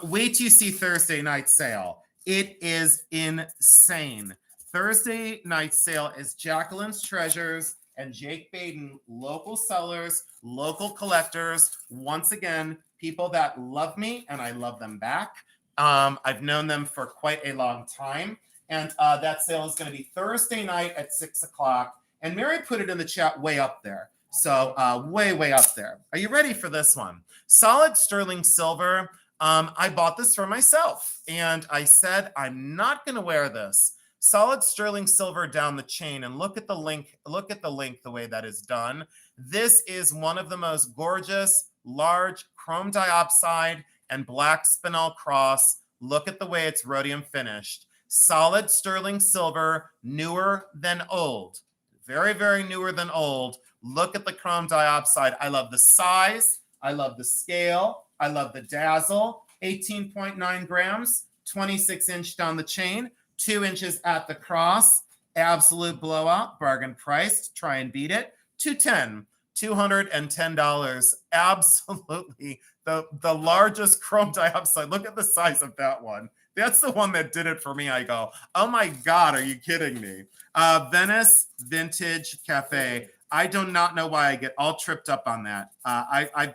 Wait till you see Thursday night sale. It is insane. Thursday night sale is Jacqueline's Treasures and Jake Baden, local sellers, local collectors. Once again, people that love me and I love them back. I've known them for quite a long time. And that sale is going to be Thursday night at 6 o'clock. And Mary put it in the chat way up there. So way up there. Are you ready for this one? Solid sterling silver. I bought this for myself. And I said, I'm not going to wear this. Solid sterling silver down the chain. And look at the link. Look at the link, the way that is done. This is one of the most gorgeous, large chrome diopside and black spinel cross. Look at the way it's rhodium finished. Solid sterling silver, newer than old. Very newer than old. Look at the chrome diopside. I love the size. I love the scale. I love the dazzle. 18.9 grams, 26 inch down the chain, 2 inches at the cross. Absolute blowout, bargain priced. Try and beat it. $210. Absolutely. The largest chrome diopside. Look at the size of that one. That's the one that did it for me. I go, oh my God, are you kidding me? Venice Vintage Cafe. I do not know why I get all tripped up on that. I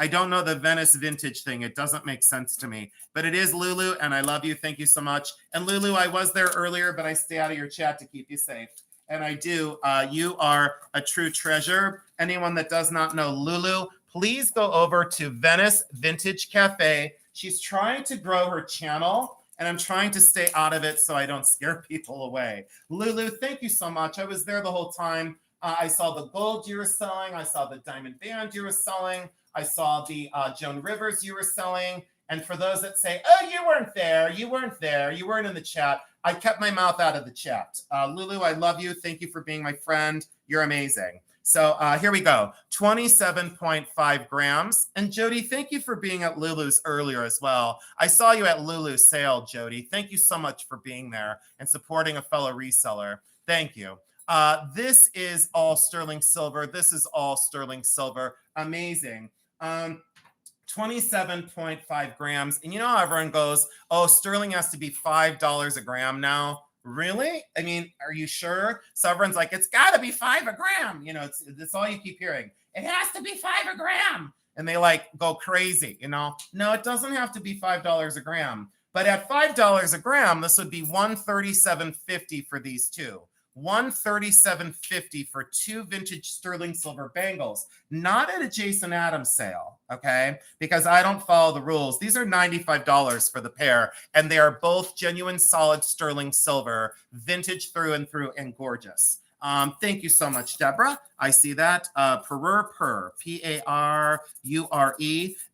don't know the Venice Vintage thing. It doesn't make sense to me. But it is Lulu, and I love you. Thank you so much. And Lulu, I was there earlier, but I stay out of your chat to keep you safe. And I do. You are a true treasure. Anyone that does not know Lulu, please go over to Venice Vintage Cafe. She's trying to grow her channel, and I'm trying to stay out of it so I don't scare people away. Lulu, thank you so much. I was there the whole time. I saw the gold you were selling. I saw the diamond band you were selling. I saw the Joan Rivers you were selling. And for those that say, oh, you weren't there, you weren't there, you weren't in the chat, I kept my mouth out of the chat. Lulu, I love you. Thank you for being my friend. You're amazing. So here we go, 27.5 grams. And Jody, thank you for being at Lulu's earlier as well. I saw you at Lulu's sale, Jody. Thank you so much for being there and supporting a fellow reseller. Thank you. This is all sterling silver. This is all sterling silver. Amazing. 27.5 grams. And you know how everyone goes, oh, sterling has to be $5 a gram now. Really? I mean, are you sure? So everyone's like, it's got to be $5 a gram. You know, it's all you keep hearing. It has to be $5 a gram. And they like go crazy, you know? No, it doesn't have to be $5 a gram. But at $5 a gram, this would be $137.50 for these two. $137.50 for two vintage sterling silver bangles, not at a Jason Adams sale, okay? Because I don't follow the rules. These are $95 for the pair, and they are both genuine solid sterling silver, vintage through and through, and gorgeous. Thank you so much, Deborah. I see that. Perure, P-A-R-U-R-E.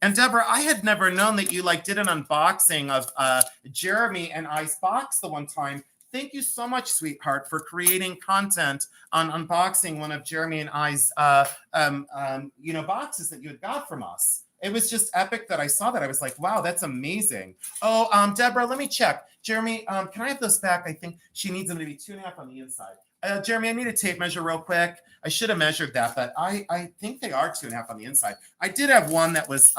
And Deborah, I had never known that you did an unboxing of Jeremy and I's box the one time. Thank you so much, sweetheart, for creating content on unboxing one of Jeremy and I's, boxes that you had got from us. It was just epic that I saw that. I was like, wow, that's amazing. Oh, Deborah, let me check. Jeremy, can I have those back? I think she needs them to be 2.5 on the inside. Jeremy, I need a tape measure real quick. I should have measured that, but I think they are 2.5 on the inside. I did have one that was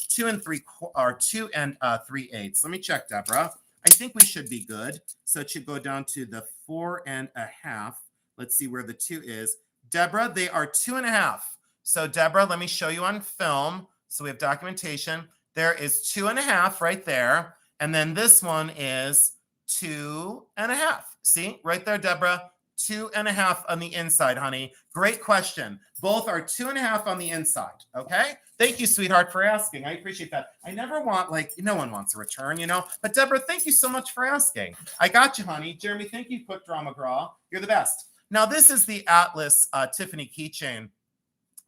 2 3/8. Let me check, Deborah. I think we should be good. So it should go down to the 4.5. Let's see where the 2 is. Deborah, they are 2.5. So Deborah, let me show you on film. So we have documentation. There is 2.5 right there. And then this one is 2.5. See, right there, Deborah, 2.5 on the inside, honey. Great question. Both are 2.5 on the inside. Okay. Thank you, sweetheart, for asking. I appreciate that. I never want, no one wants a return, you know. But Deborah, thank you so much for asking. I got you, honey. Jeremy, thank you, Quick Draw McGraw. You're the best. Now, this is the Atlas Tiffany keychain.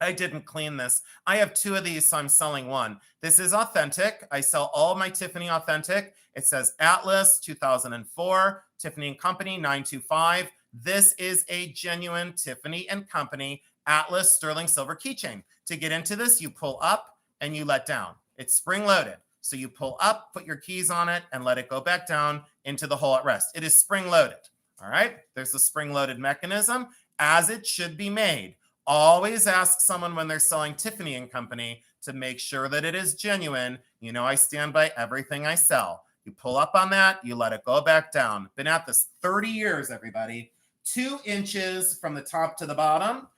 I didn't clean this. I have 2 of these, so I'm selling one. This is authentic. I sell all of my Tiffany authentic. It says Atlas 2004, Tiffany & Company 925. This is a genuine Tiffany & Company Atlas sterling silver keychain. To get into this, you pull up and you let down. It's spring loaded. So you pull up, put your keys on it, and let it go back down into the hole at rest. It is spring loaded. All right. There's the spring loaded mechanism as it should be made. Always ask someone when they're selling Tiffany & Company to make sure that it is genuine. You know, I stand by everything I sell. You pull up on that, you let it go back down. Been at this 30 years, everybody. 2 inches from the top to the bottom,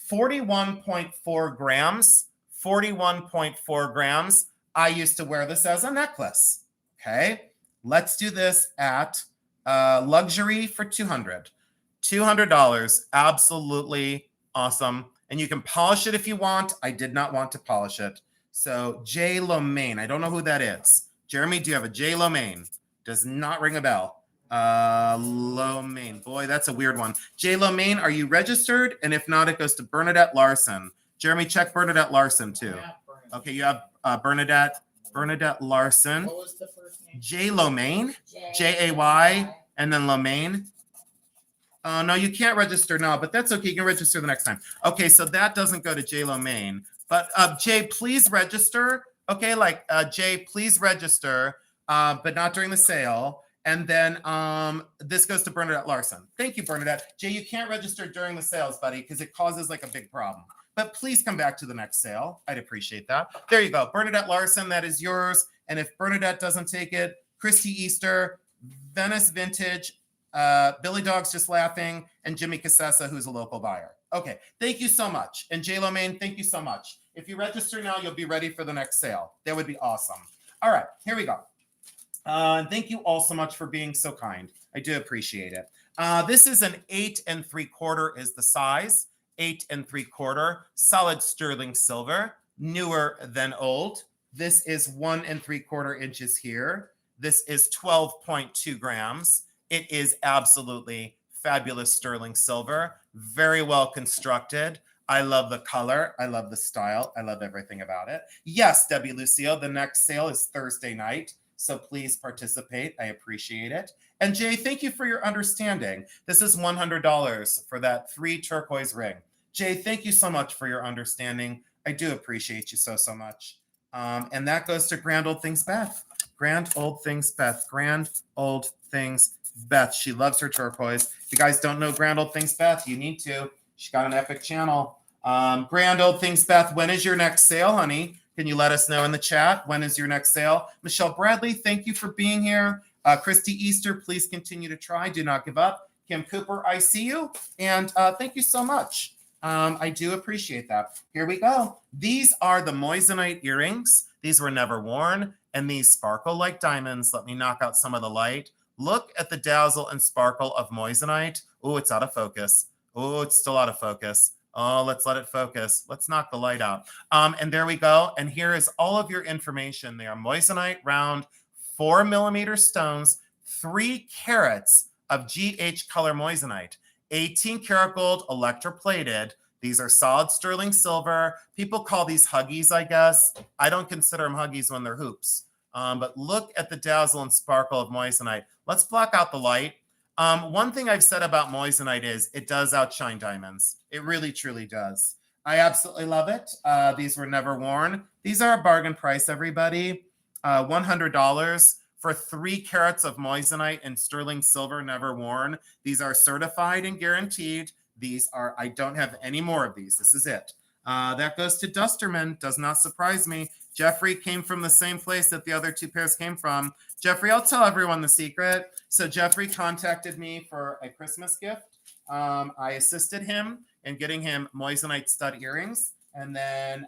41.4 grams, 41.4 grams. I used to wear this as a necklace. Okay, let's do this at luxury for $200. $200, absolutely awesome. And you can polish it if you want. I did not want to polish it. So J. Lomaine, I don't know who that is. Jeremy, do you have a J. Lomaine? Does not ring a bell. Lomaine. Boy, that's a weird one. J. Lomaine, are you registered? And if not, it goes to Bernadette Larson. Jeremy, check Bernadette Larson too. Okay, you have Bernadette Larson. What was the first name? J. Lomaine, Jay, and then Lomaine. No, you can't register now, but that's okay. You can register the next time. Okay, so that doesn't go to J. Lomaine. But Jay, please register. Okay, Jay, please register, but not during the sale. And then this goes to Bernadette Larson. Thank you, Bernadette. Jay, you can't register during the sales, buddy, because it causes a big problem. But please come back to the next sale. I'd appreciate that. There you go. Bernadette Larson, that is yours. And if Bernadette doesn't take it, Christy Easter, Venice Vintage, Billy Dog's Just Laughing, and Jimmy Cassessa, who's a local buyer. Okay, thank you so much. And J. Lomaine, thank you so much. If you register now, you'll be ready for the next sale. That would be awesome. All right, here we go. Thank you all so much for being so kind. I do appreciate it. This is an 8 3/4 is the size. 8 3/4 solid sterling silver. newer than old. This is 1 3/4 inches here. This is 12.2 grams. It is absolutely fabulous sterling silver, very well constructed. I love the color. I love the style. I love everything about it. Yes, Debbie Lucio, the next sale is Thursday night, so please participate. I appreciate it. And Jay, thank you for your understanding. This is $100 for that 3 turquoise ring. Jay, thank you so much for your understanding. I do appreciate you so much. And that goes to Grand Old Things Beth. Grand Old Things Beth. Grand Old Things Beth. She loves her turquoise. If you guys don't know Grand Old Things Beth, you need to. She's got an epic channel. Grand Old Things Beth, when is your next sale, honey? Can you let us know in the chat? When is your next sale? Michelle Bradley, thank you for being here. Christy Easter, please continue to try. Do not give up. Kim Cooper, I see you. And thank you so much. I do appreciate that. Here we go. These are the Moissanite earrings. These were never worn. And these sparkle like diamonds. Let me knock out some of the light. Look at the dazzle and sparkle of Moissanite. Oh, it's out of focus. Oh, it's still out of focus. Oh, let's let it focus. Let's knock the light out. And there we go. And here is all of your information. They are Moissanite round 4mm stones, 3 carats of GH color Moissanite, 18 karat gold electroplated. These are solid sterling silver. People call these huggies, I guess. I don't consider them huggies when they're hoops. But look at the dazzle and sparkle of Moissanite. Let's block out the light. One thing I've said about Moissanite is it does outshine diamonds. It really, truly does. I absolutely love it. These were never worn. These are a bargain price, everybody. $100 for 3 carats of Moissanite and sterling silver, never worn. These are certified and guaranteed. These are, I don't have any more of these. This is it. That goes to Dusterman. Does not surprise me. Jeffrey came from the same place that the other 2 pairs came from. Jeffrey, I'll tell everyone the secret. So Jeffrey contacted me for a Christmas gift. I assisted him in getting him Moissanite stud earrings. And then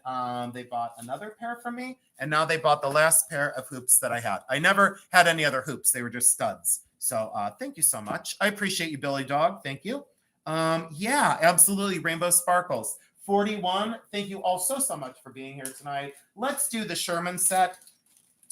they bought another pair from me. And now they bought the last pair of hoops that I had. I never had any other hoops. They were just studs. So thank you so much. I appreciate you, Billy Dog. Thank you. Yeah, absolutely. Rainbow Sparkles. 41. Thank you all so much for being here tonight. Let's do the Sherman set.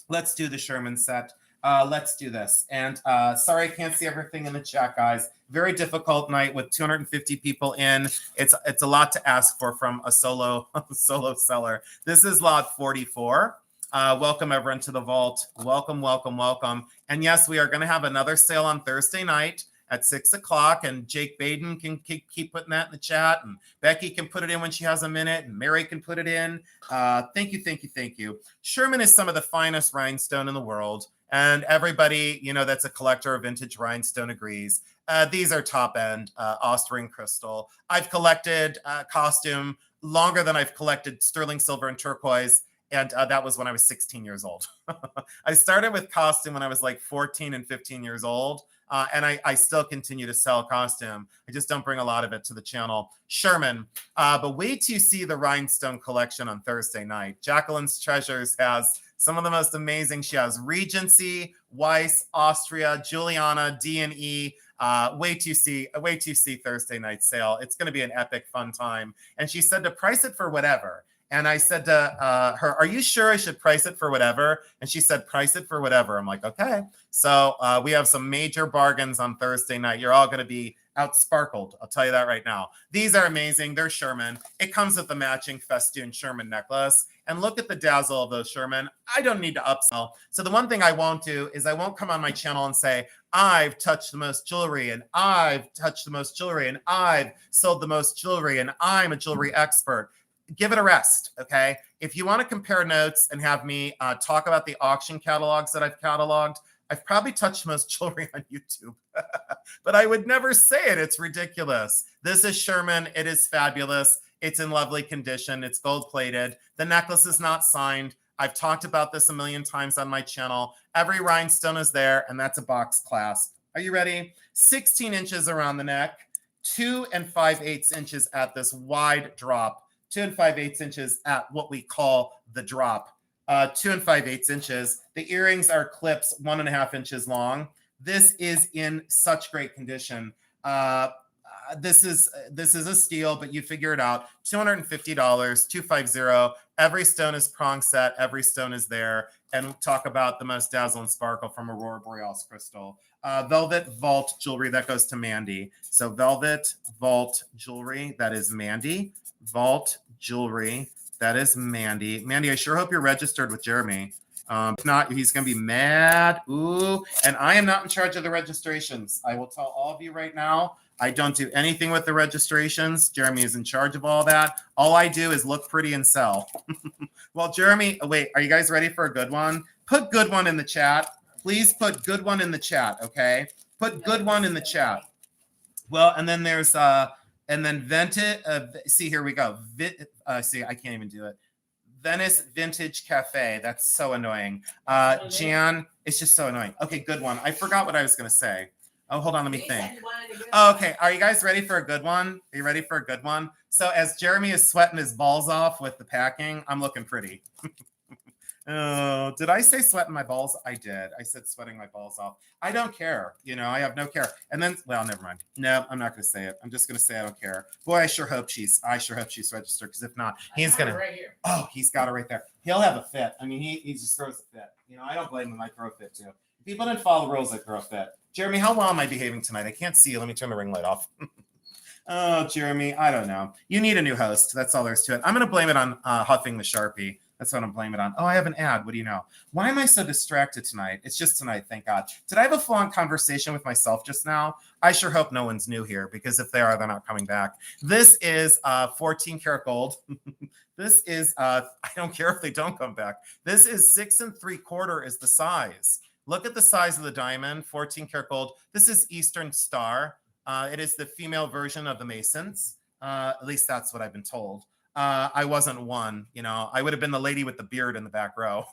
Let's do the Sherman set. Let's do this. And sorry, I can't see everything in the chat, guys. Very difficult night with 250 people in. It's a lot to ask for from a solo seller. This is lot 44. Welcome everyone to the vault. Welcome, welcome, welcome. And yes, we are going to have another sale on Thursday night at 6 o'clock, and Jake Baden can keep putting that in the chat, and Becky can put it in when she has a minute, and Mary can put it in. Thank you, thank you, thank you. Sherman is some of the finest rhinestone in the world, and everybody, you know, that's a collector of vintage rhinestone agrees. These are top-end Austrian crystal. I've collected costume longer than I've collected sterling silver and turquoise, and that was when I was 16 years old. I started with costume when I was like 14 and 15 years old. And I still continue to sell costume. I just don't bring a lot of it to the channel. Sherman, but wait till you see the rhinestone collection on Thursday night. Jacqueline's Treasures has some of the most amazing. She has Regency, Weiss, Austria, Juliana, D&E. Wait till you see Thursday night sale. It's going to be an epic fun time. And she said to price it for whatever. And I said to her, are you sure I should price it for whatever? And she said, price it for whatever. I'm like, okay. So we have some major bargains on Thursday night. You're all going to be outsparkled. I'll tell you that right now. These are amazing. They're Sherman. It comes with the matching festoon Sherman necklace. And look at the dazzle of those Sherman. I don't need to upsell. So the one thing I won't do is I won't come on my channel and say, I've touched the most jewelry, and I've touched the most jewelry, and I've sold the most jewelry, and I'm a jewelry expert. Give it a rest, okay? If you want to compare notes and have me talk about the auction catalogs that I've cataloged, I've probably touched most jewelry on YouTube. But I would never say it. It's ridiculous. This is Sherman. It is fabulous. It's in lovely condition. It's gold-plated. The necklace is not signed. I've talked about this a million times on my channel. Every rhinestone is there, and that's a box clasp. Are you ready? 16 inches around the neck, 2 5/8 inches at this wide drop. 2 5/8 inches at what we call the drop. 2 5/8 inches. The earrings are clips 1.5 inches long. This is in such great condition. this is a steal, but you figure it out. $250, 250. Every stone is prong set. Every stone is there. And we'll talk about the most dazzle and sparkle from Aurora Borealis crystal. Velvet vault jewelry that goes to Mandy. So velvet vault jewelry, that is Mandy. Vault jewelry, that is Mandy. Mandy, I sure hope you're registered with Jeremy. If not, he's going to be mad. Ooh, and I am not in charge of the registrations. I will tell all of you right now, I don't do anything with the registrations. Jeremy is in charge of all that. All I do is look pretty and sell. Well, Jeremy, wait, are you guys ready for a good one? Put good one in the chat. Please put good one in the chat, okay? Put good one in the chat. Well, and then there's, and then Vintage, see, here we go. See, I can't even do it. Venice Vintage Cafe. That's so annoying. Jan, it's just so annoying. Okay, good one. I forgot what I was going to say. Oh, hold on. Let me think. Oh, okay. Are you guys ready for a good one? Are you ready for a good one? So as Jeremy is sweating his balls off with the packing, I'm looking pretty. Oh, did I say sweating my balls? I did. I said sweating my balls off. I don't care. You know, I have no care. And then, well, never mind. No, I'm not going to say it. I'm just going to say I don't care. Boy, I sure hope she's registered, because if not, he's going to. Right here. Oh, he's got it right there. He'll have a fit. I mean, he just throws a fit. You know, I don't blame him. I throw a fit too. If people didn't follow the rules, I throw a fit. Jeremy, how well am I behaving tonight? I can't see you. Let me turn the ring light off. Oh, Jeremy, I don't know. You need a new host. That's all there is to it. I'm going to blame it on huffing the Sharpie. That's what I'm blaming it on. Oh, I have an ad. What do you know? Why am I so distracted tonight? It's just tonight, thank God. Did I have a full-on conversation with myself just now? I sure hope no one's new here, because if they are, they're not coming back. This is 14 karat gold. This is, I don't care if they don't come back. This is 6 3/4 is the size. Look at the size of the diamond, 14 karat gold. This is Eastern Star. It is the female version of the Masons. At least that's what I've been told. I wasn't one, you know, I would have been the lady with the beard in the back row.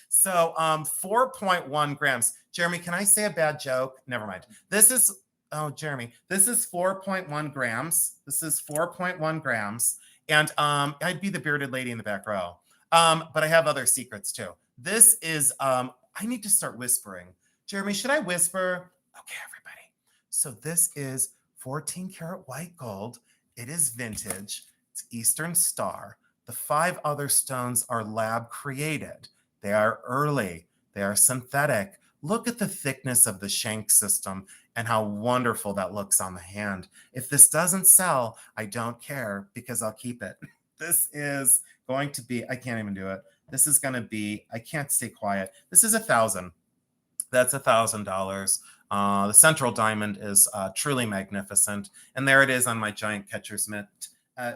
So 4.1 grams. Jeremy, can I say a bad joke? Never mind. This is, oh, Jeremy, this is 4.1 grams. This is 4.1 grams. And I'd be the bearded lady in the back row. But I have other secrets too. This is, I need to start whispering. Jeremy, should I whisper? Okay, everybody. So this is 14 karat white gold. It is vintage. It's Eastern Star. The 5 other stones are lab created. They are early. They are synthetic. Look at the thickness of the shank system and how wonderful that looks on the hand. If this doesn't sell, I don't care, because I'll keep it. This is going to be, I can't even do it. This is going to be, I can't stay quiet. This is $1,000. That's $1,000. The central diamond is truly magnificent. And there it is on my giant catcher's mitt.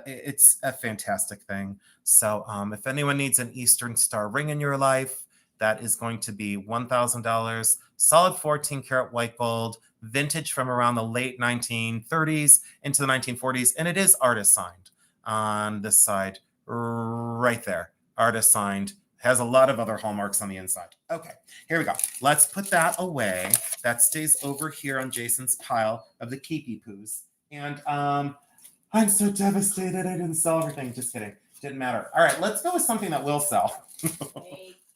It's a fantastic thing. So if anyone needs an Eastern Star ring in your life, that is going to be $1,000. Solid 14 karat white gold, vintage from around the late 1930s into the 1940s. And it is artist signed on this side right there. Artist signed. Has a lot of other hallmarks on the inside. Okay, here we go. Let's put that away. That stays over here on Jason's pile of the keepy poos. And I'm so devastated I didn't sell everything. Just kidding. Didn't matter. All right, let's go with something that will sell.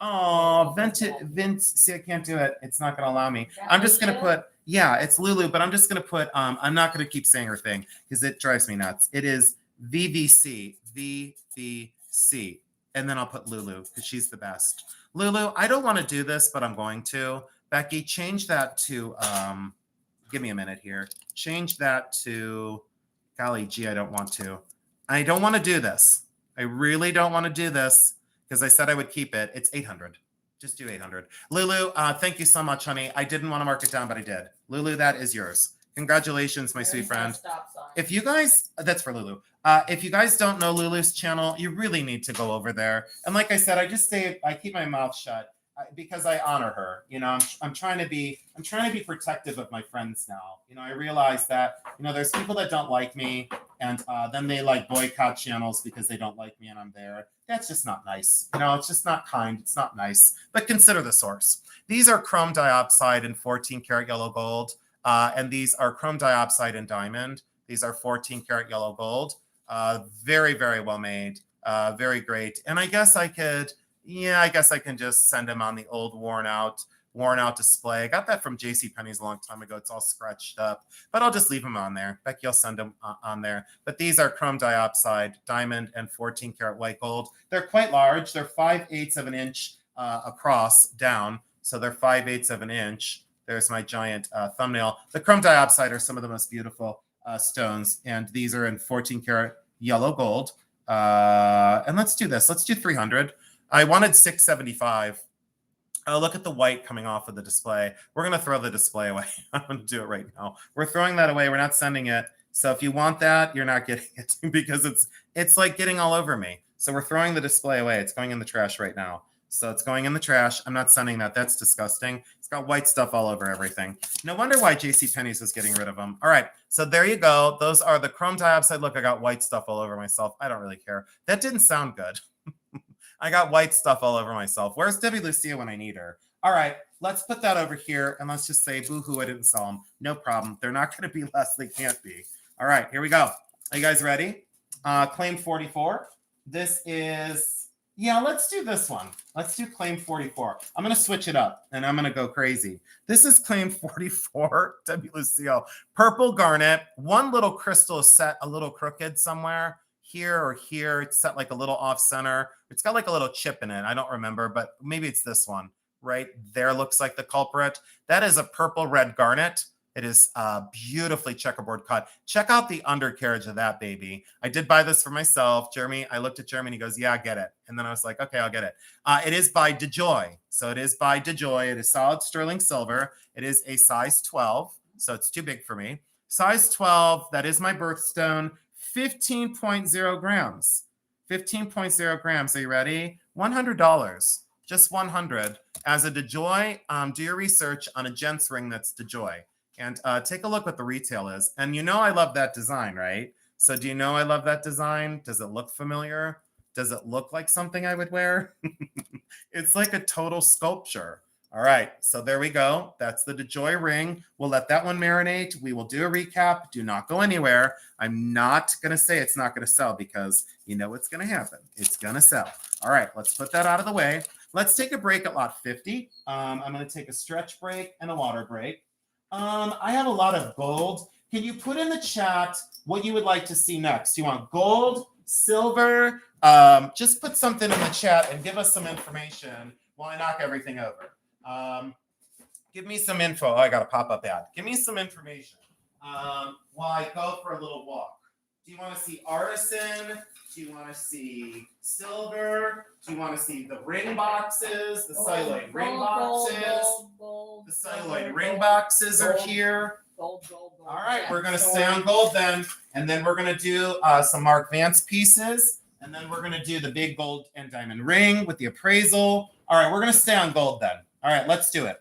Oh, Vince. See, I can't do it. It's not going to allow me. I'm just going to put, yeah, it's Lulu, but I'm just going to put, I'm not going to keep saying her thing because it drives me nuts. It is VVC. VVC. And then I'll put Lulu because she's the best. Lulu, I don't want to do this, but I'm going to. Becky, change that to, give me a minute here. Change that to, golly gee, I don't want to. I don't want to do this. I really don't want to do this because I said I would keep it. It's 800. Just do 800. Lulu, thank you so much, honey. I didn't want to mark it down, but I did. Lulu, that is yours. Congratulations, my sweet friend. If you guys, that's for Lulu. If you guys don't know Lulu's channel, you really need to go over there. And like I said, I keep my mouth shut because I honor her. You know, I'm trying to be protective of my friends now. You know, I realize that, you know, there's people that don't like me and then they like boycott channels because they don't like me and I'm there. That's just not nice. You know, it's just not kind. It's not nice. But consider the source. These are chrome diopside and 14 karat yellow gold. And these are chrome diopside and diamond. These are 14 karat yellow gold. Very, very well made. Very great. And I guess I can just send them on the old worn out worn out display. I got that from JCPenney's a long time ago. It's all scratched up, but I'll just leave them on there. Becky, I'll send them on there. But these are chrome diopside, diamond, and 14 karat white gold. They're quite large. They're 5/8 of an inch across down. So they're 5/8 of an inch. There's my giant thumbnail. The chrome diopside are some of the most beautiful stones, and these are in 14 karat yellow gold. And let's do this. Let's do 300. I wanted 675. Look at the white coming off of the display. We're going to throw the display away. I'm going to do it right now. We're throwing that away. We're not sending it. So if you want that, you're not getting it because it's like getting all over me. So we're throwing the display away. It's going in the trash right now. So it's going in the trash. I'm not sending that. That's disgusting. It's got white stuff all over everything. No wonder why JCPenney's was getting rid of them. All right. So there you go. Those are the chrome diopside. Look, I got white stuff all over myself. I don't really care. That didn't sound good. I got white stuff all over myself. Where's Debbie Lucia when I need her? All right. Let's put that over here. And let's just say, boo-hoo, I didn't sell them. No problem. They're not going to be less. They can't be. All right. Here we go. Are you guys ready? Claim 44. This is... Yeah, let's do this one. Let's do claim 44. I'm going to switch it up, and I'm going to go crazy. This is claim 44, W. Lucille. Purple garnet. One little crystal is set a little crooked somewhere. Here or here. It's set like a little off center. It's got like a little chip in it. I don't remember, but maybe it's this one. Right there looks like the culprit. That is a purple red garnet. It is beautifully checkerboard cut. Check out the undercarriage of that baby. I did buy this for myself. Jeremy, I looked at Jeremy and he goes, yeah, get it. And then I was like, okay, I'll get it. It is by DeJoy. So it is by DeJoy. It is solid sterling silver. It is a size 12. So it's too big for me. Size 12. That is my birthstone. 15.0 grams. 15.0 grams. Are you ready? $100. Just 100. As a DeJoy, do your research on a gents ring that's DeJoy. And take a look what the retail is. And you know I love that design, right? So do you know I love that design? Does it look familiar? Does it look like something I would wear? It's like a total sculpture. All right, so there we go. That's the DeJoy ring. We'll let that one marinate. We will do a recap. Do not go anywhere. I'm not going to say it's not going to sell because you know what's going to happen. It's going to sell. All right, let's put that out of the way. Let's take a break at lot 50. I'm going to take a stretch break and a water break. I have a lot of gold. Can you put in the chat what you would like to see next? You want gold, silver? Just put something in the chat and give us some information while I knock everything over. Give me some info. Oh, I got a pop-up ad. Give me some information while I go for a little walk. Do you want to see artisan? Do you want to see silver? Do you want to see the ring boxes? The celluloid ring boxes? The celluloid ring boxes are here. Gold. All right, we're going to stay on gold then. And then we're going to do some Mark Vance pieces. And then we're going to do the big gold and diamond ring with the appraisal. All right, we're going to stay on gold then. All right, let's do it.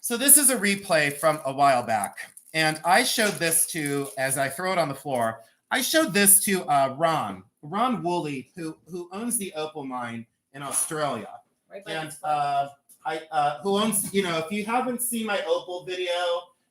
So this is a replay from a while back. And I showed this to, as I throw it on the floor, I showed this to Ron Woolley, who owns the Opal mine in Australia. Right, And who owns, if you haven't seen my Opal video,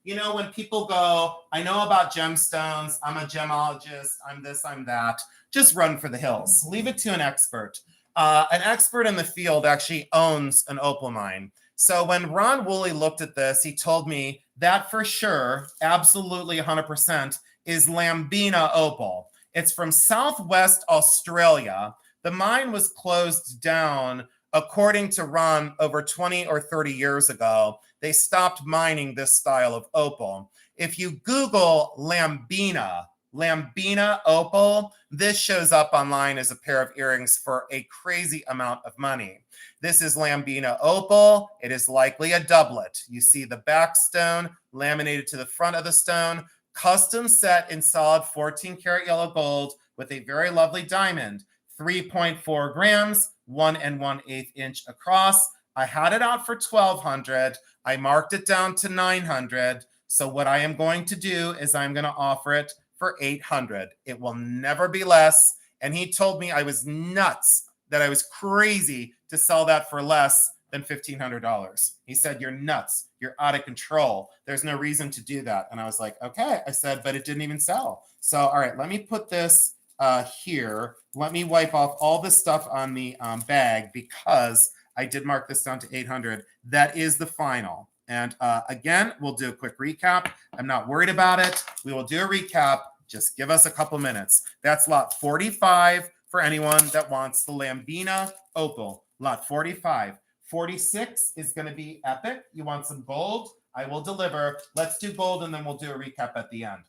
when people go, I know about gemstones, I'm a gemologist, I'm this, I'm that, just run for the hills. Leave it to an expert. An expert in the field actually owns an opal mine. So when Ron Woolley looked at this, he told me that for sure, absolutely 100%, is Lambina opal. It's from Southwest Australia. The mine was closed down, according to Ron, over 20 or 30 years ago. They stopped mining this style of opal. If you Google Lambina opal, this shows up online as a pair of earrings for a crazy amount of money. This is Lambina opal. It is likely a doublet. You see the back stone laminated to the front of the stone, custom set in solid 14 karat yellow gold with a very lovely diamond, 3.4 grams, 1 1/8 inch across. I had it out for $1,200. I marked it down to $900. So what I am going to do is I'm going to offer it for $800. It will never be less. And he told me I was nuts, that I was crazy to sell that for less than $1,500. He said, you're nuts. You're out of control. There's no reason to do that. And I was like, okay. I said, but it didn't even sell. So, all right, let me put this here. Let me wipe off all the stuff on the bag because I did mark this down to 800. That is the final. And again, we'll do a quick recap. I'm not worried about it. We will do a recap. Just give us a couple minutes. That's lot 45 for anyone that wants the Lambina Opal. Lot 45. 46 is going to be epic. You want some gold? I will deliver. Let's do gold and then we'll do a recap at the end.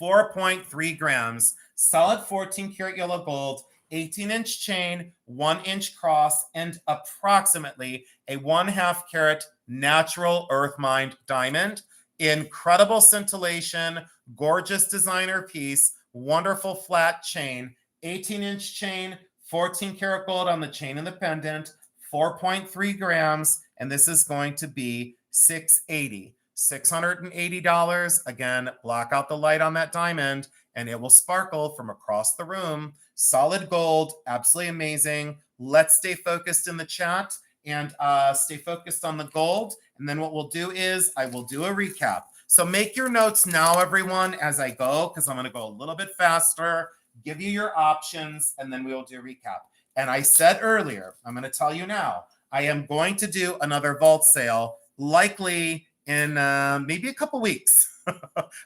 4.3 grams, solid 14 karat yellow gold, 18-inch chain, 1-inch cross, and approximately a 1/2 carat natural earth mined diamond. Incredible scintillation, gorgeous designer piece, wonderful flat chain, 18-inch chain, 14 karat gold on the chain and the pendant, 4.3 grams, and this is going to be $680. Again, block out the light on that diamond and it will sparkle from across the room. Solid gold, absolutely amazing. Let's stay focused in the chat and stay focused on the gold. And then what we'll do is I will do a recap. So make your notes now, everyone, as I go, because I'm going to go a little bit faster, give you your options, and then we will do a recap. And I said earlier, I'm going to tell you now, I am going to do another vault sale, likely in maybe a couple weeks.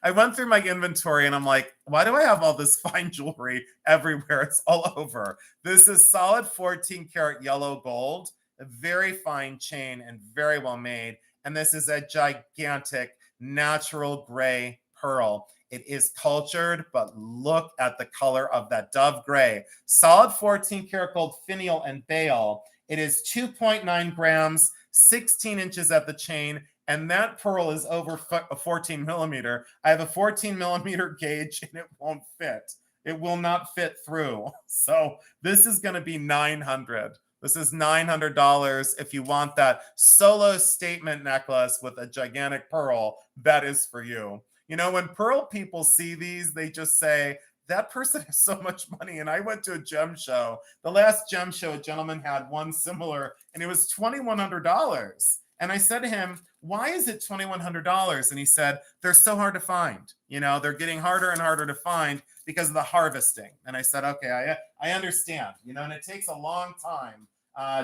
I went through my inventory and I'm like, why do I have all this fine jewelry everywhere? It's all over. This is solid 14 karat yellow gold, a very fine chain and very well made. And this is a gigantic natural gray pearl. It is cultured, but look at the color of that dove gray. Solid 14 karat gold finial and bail. It is 2.9 grams, 16 inches at the chain, and that pearl is over 14 millimeter. I have a 14 millimeter gauge and it won't fit. It will not fit through. So this is going to be $900. This is $900 if you want that solo statement necklace with a gigantic pearl. That is for you. You know, when pearl people see these, they just say, that person has so much money. And I went to a gem show. The last gem show, a gentleman had one similar, and it was $2,100. And I said to him, why is it $2,100? And he said, they're so hard to find. You know, they're getting harder and harder to find because of the harvesting. And I said, okay, I understand. You know, and it takes a long time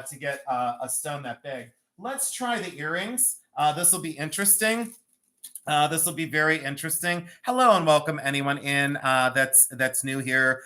to get a stone that big. Let's try the earrings. This will be interesting. This will be very interesting. Hello and welcome anyone in that's new here.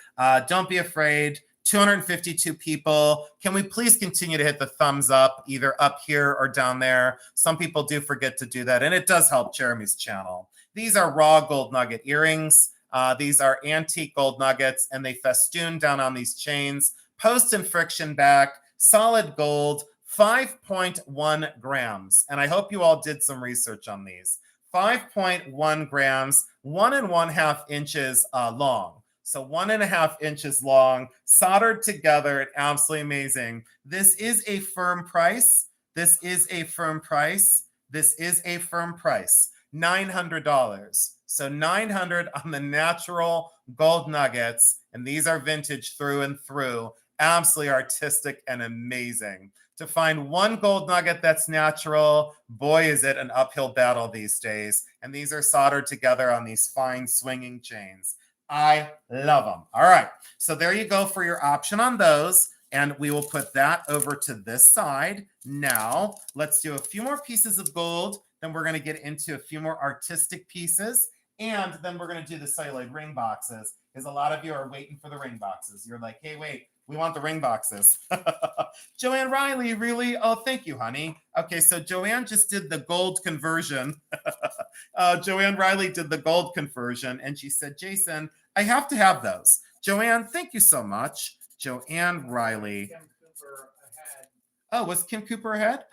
Don't be afraid. 252 people. Can we please continue to hit the thumbs up, either up here or down there? Some people do forget to do that, and it does help Jeremy's channel. These are raw gold nugget earrings. These are antique gold nuggets, and they festoon down on these chains. Post and friction back, solid gold, 5.1 grams. And I hope you all did some research on these. 5.1 grams, 1.5 inches long. So 1.5 inches long, soldered together, and absolutely amazing. This is a firm price. This is a firm price. This is a firm price. $900. So $900 on the natural gold nuggets. And these are vintage through and through. Absolutely artistic and amazing. To find one gold nugget that's natural, boy, is it an uphill battle these days. And these are soldered together on these fine swinging chains. I love them. All right. So there you go for your option on those. And we will put that over to this side. Now, let's do a few more pieces of gold. Then we're going to get into a few more artistic pieces. And then we're going to do the celluloid ring boxes, because a lot of you are waiting for the ring boxes. You're like, hey, wait, we want the ring boxes. Joanne Riley, really? Oh, thank you, honey. Okay, so Joanne just did the gold conversion. Joanne Riley did the gold conversion, and she said, Jason, I have to have those. Joanne, thank you so much. Joanne Riley. Kim Cooper ahead. Oh, was Kim Cooper ahead?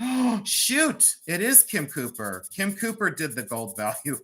Shoot, it is Kim Cooper. Kim Cooper did the gold value.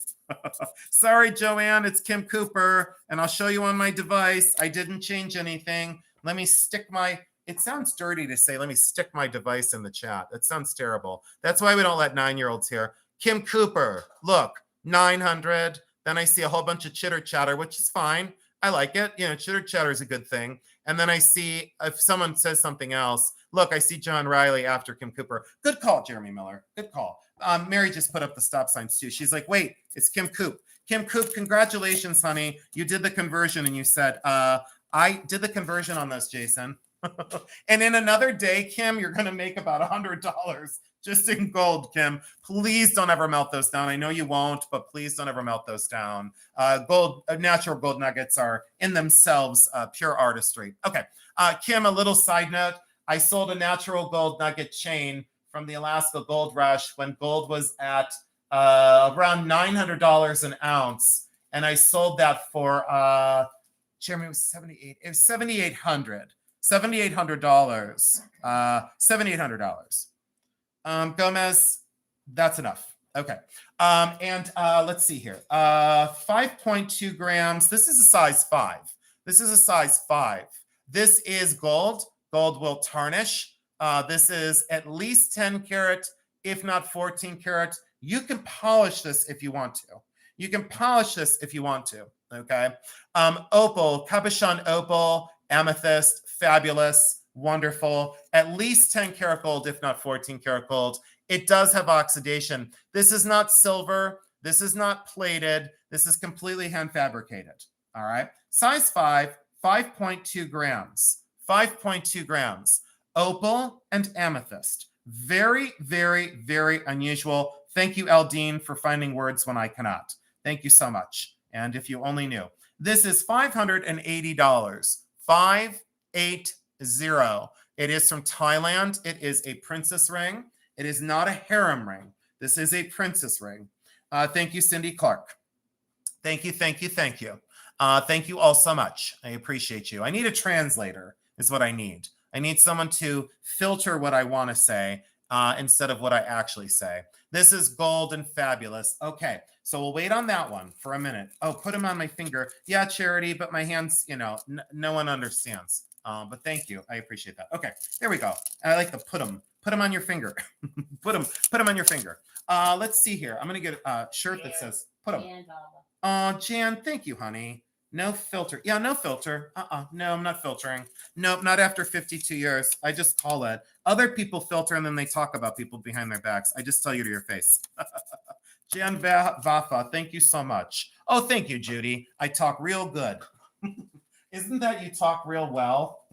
Sorry, Joanne, it's Kim Cooper, and I'll show you on my device. I didn't change anything. Let me stick my, it sounds dirty to say, let me stick my device in the chat. That sounds terrible. That's why we don't let 9-year-olds here. Kim Cooper, look, 900. Then I see a whole bunch of chitter chatter, which is fine. I like it. You know, chitter chatter is a good thing. And then I see if someone says something else, look, I see John Riley after Kim Cooper. Good call, Jeremy Miller. Good call. Mary just put up the stop signs too. She's like, wait, it's Kim Coop. Kim Coop, congratulations, honey. You did the conversion and you said, I did the conversion on those, Jason. And in another day, Kim, you're going to make about $100 just in gold, Kim. Please don't ever melt those down. I know you won't, but please don't ever melt those down. Natural gold nuggets are in themselves pure artistry. Okay, Kim, a little side note. I sold a natural gold nugget chain from the Alaska Gold Rush when gold was at around $900 an ounce. And I sold that for, Jeremy, it was 78. It was $7,800. $7,800. $7,800. Gomez, that's enough. Okay. And let's see here. 5.2 grams. This is a size 5. This is a size 5. This is gold. Gold will tarnish. This is at least 10 karat, if not 14 karat. You can polish this if you want to. You can polish this if you want to. Okay. Opal, cabochon opal, amethyst, fabulous, wonderful. At least 10 karat gold, if not 14 karat gold. It does have oxidation. This is not silver. This is not plated. This is completely hand fabricated. All right. Size 5, 5.2 grams. 5.2 grams. Opal and amethyst. Very, very, very unusual. Thank you, Aldine, for finding words when I cannot. Thank you so much. And if you only knew. This is $580. 580. It is from Thailand. It is a princess ring. It is not a harem ring. This is a princess ring. Thank you, Cindy Clark. Thank you, thank you, thank you. Thank you all so much. I appreciate you. I need a translator is what I need. I need someone to filter what I want to say instead of what I actually say. This is gold and fabulous. Okay, so we'll wait on that one for a minute. Oh, put them on my finger. Yeah, Charity, but my hands, you know, no one understands. But thank you. I appreciate that. Okay, there we go. I like to put them on your finger. put them on your finger. Let's see here. I'm going to get a shirt that says, put them. Oh, Jan, thank you, honey. No filter. Yeah, no filter. No, I'm not filtering. Nope, not after 52 years. I just call it. Other people filter and then they talk about people behind their backs. I just tell you to your face. Jan Vafa, thank you so much. Oh, thank you, Judy. I talk real good. Isn't that you talk real well?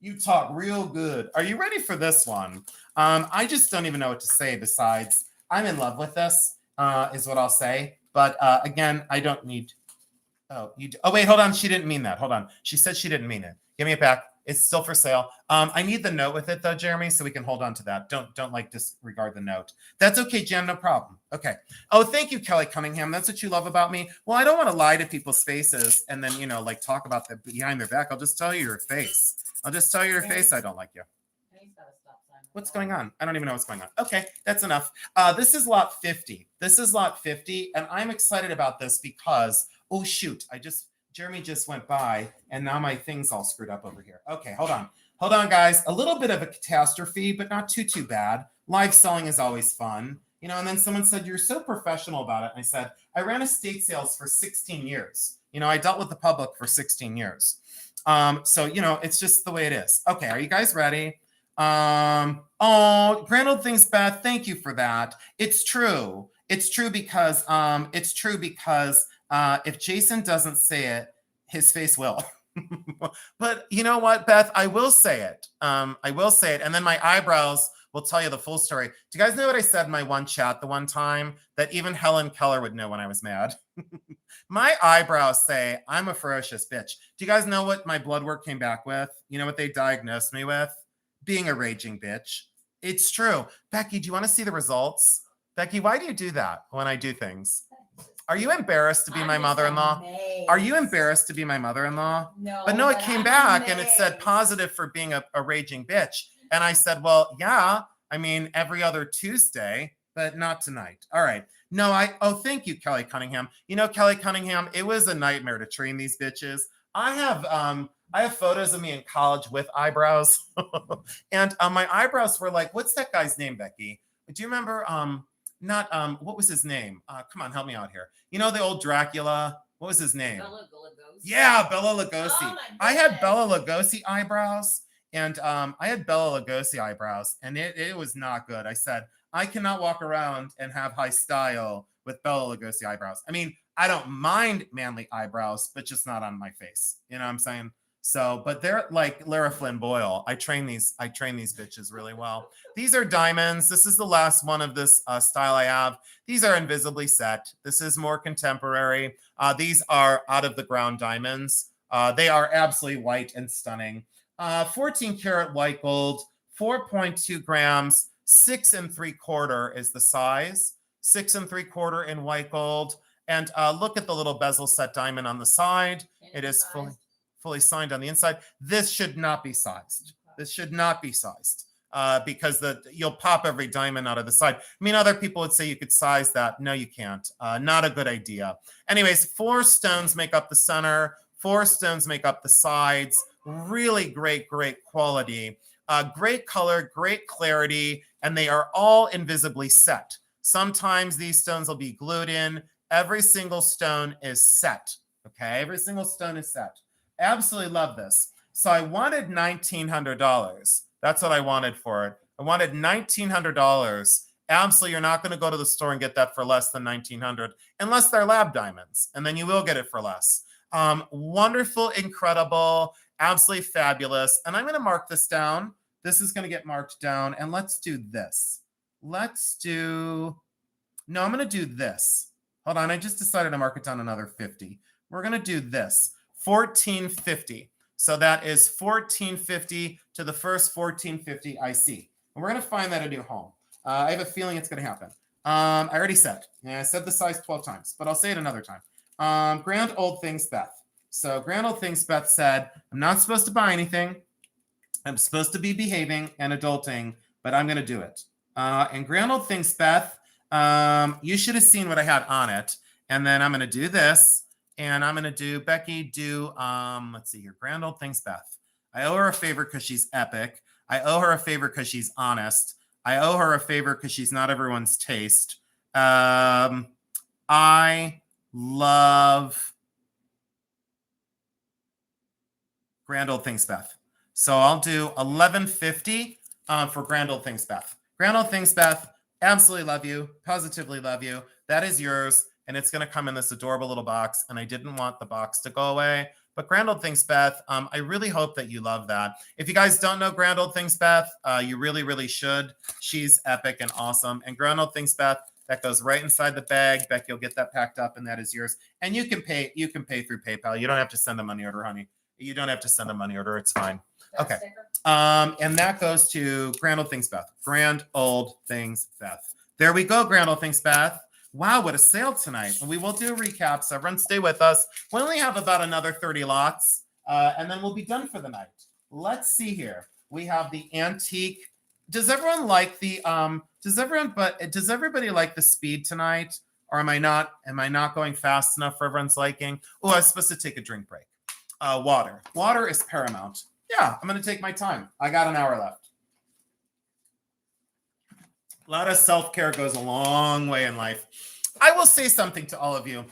You talk real good. Are you ready for this one? I just don't even know what to say besides I'm in love with this, is what I'll say. But again, I don't need... Oh, you do. Oh, wait, hold on. She didn't mean that. Hold on. She said she didn't mean it. Give me it back. It's still for sale. I need the note with it though, Jeremy, so we can hold on to that. Don't like disregard the note. That's okay, Jen. No problem. Okay. Oh, thank you, Kelly Cunningham. That's what you love about me. Well, I don't want to lie to people's faces and then, you know, like talk about them behind their back. I'll just tell you your face. I'll just tell you your face. I don't like you. What's going on? I don't even know what's going on. Okay, that's enough. This is lot 50. This is lot 50, and I'm excited about this because, oh shoot, Jeremy just went by, and now my thing's all screwed up over here. Okay, hold on. Hold on, guys. A little bit of a catastrophe, but not too bad. Live selling is always fun. You know, and then someone said, you're so professional about it. And I said, I ran estate sales for 16 years. You know, I dealt with the public for 16 years. So, you know, it's just the way it is. Okay, are you guys ready? Oh, Grand Old Things, Beth, thank you for that. It's true. It's true because if Jason doesn't say it, his face will. But you know what, Beth? I will say it. I will say it. And then my eyebrows will tell you the full story. Do you guys know what I said in my one chat the one time? That even Helen Keller would know when I was mad. My eyebrows say I'm a ferocious bitch. Do you guys know what my blood work came back with? You know what they diagnosed me with? Being a raging bitch. It's true. Becky, do you want to see the results? Becky, why do you do that when I do things? Are you embarrassed to be my mother-in-law? Are you embarrassed to be my mother-in-law? No. But no, it came back and it said positive for being a raging bitch. And I said, well, yeah, I mean, every other Tuesday, but not tonight. All right. No, thank you, Kelly Cunningham. You know, Kelly Cunningham, it was a nightmare to train these bitches. I have photos of me in college with eyebrows. And my eyebrows were like, what's that guy's name, Becky? Do you remember, what was his name? Come on, help me out here. You know, the old Dracula, what was his name? Bela Lugosi. Yeah, Bela Lugosi. Oh I had Bela Lugosi eyebrows. And it was not good. I said, I cannot walk around and have high style with Bela Lugosi eyebrows. I mean, I don't mind manly eyebrows, but just not on my face. You know what I'm saying? So, but they're like Lara Flynn Boyle. I train these bitches really well. These are diamonds. This is the last one of this style I have. These are invisibly set. This is more contemporary. These are out of the ground diamonds. They are absolutely white and stunning. 14 karat white gold, 4.2 grams, 6 3/4 is the size. 6 3/4 in white gold. And look at the little bezel set diamond on the side. It is fully signed on the inside. This should not be sized. This should not be sized because you'll pop every diamond out of the side. I mean, other people would say you could size that. No, you can't. Not a good idea. Anyways, 4 stones make up the center. 4 stones make up the sides. Really great quality. Great color, great clarity, and they are all invisibly set. Sometimes these stones will be glued in. Every single stone is set. Okay, every single stone is set. Absolutely love this. So I wanted $1,900. That's what I wanted for it. I wanted $1,900. Absolutely, you're not going to go to the store and get that for less than $1,900 unless they're lab diamonds, and then you will get it for less. Wonderful, incredible, absolutely fabulous. And I'm going to mark this down. This is going to get marked down, and let's do this. I'm going to do this. Hold on, I just decided to mark it down another 50. We're going to do this, $1,450. So that is $1,450 to the first $1,450 I see. And we're going to find that a new home. I have a feeling it's going to happen. I already said. Yeah, I said the size 12 times, but I'll say it another time. Grand Old Things Beth. So Grand Old Things Beth said, I'm not supposed to buy anything. I'm supposed to be behaving and adulting, but I'm going to do it. And Grand Old Things Beth, you should have seen what I had on it. And then I'm going to do this. And I'm going to do, Becky, let's see here, Grand Old Things Beth. I owe her a favor because she's epic. I owe her a favor because she's honest. I owe her a favor because she's not everyone's taste. I love Grand Old Things Beth. So I'll do $1,150 for Grand Old Things Beth. Grand Old Things Beth, absolutely love you. Positively love you. That is yours. And it's going to come in this adorable little box. And I didn't want the box to go away. But Grand Old Things Beth, I really hope that you love that. If you guys don't know Grand Old Things Beth, you really, really should. She's epic and awesome. And Grand Old Things Beth, that goes right inside the bag. Beck, you'll get that packed up, and that is yours. And you can pay through PayPal. You don't have to send a money order, honey. You don't have to send a money order. It's fine. Okay. And that goes to Grand Old Things Beth. Grand Old Things Beth. There we go, Grand Old Things Beth. Wow, what a sale tonight. And we will do a recap, so everyone stay with us. We only have about another 30 lots, and then we'll be done for the night. Let's see here. We have the antique. Does everyone like the does everybody like the speed tonight? Or am I not going fast enough for everyone's liking? Oh, I was supposed to take a drink break. Water. Water is paramount. Yeah, I'm going to take my time. I got an hour left. A lot of self-care goes a long way in life. I will say something to all of you.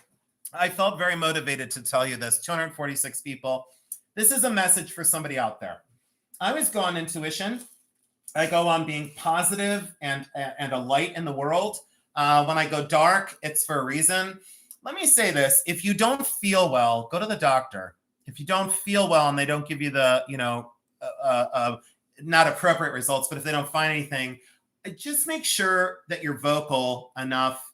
I felt very motivated to tell you this. 246 people. This is a message for somebody out there. I always go on intuition. I go on being positive and a light in the world. When I go dark, it's for a reason. Let me say this. If you don't feel well, go to the doctor. If you don't feel well and they don't give you the, not appropriate results, but if they don't find anything, just make sure that you're vocal enough.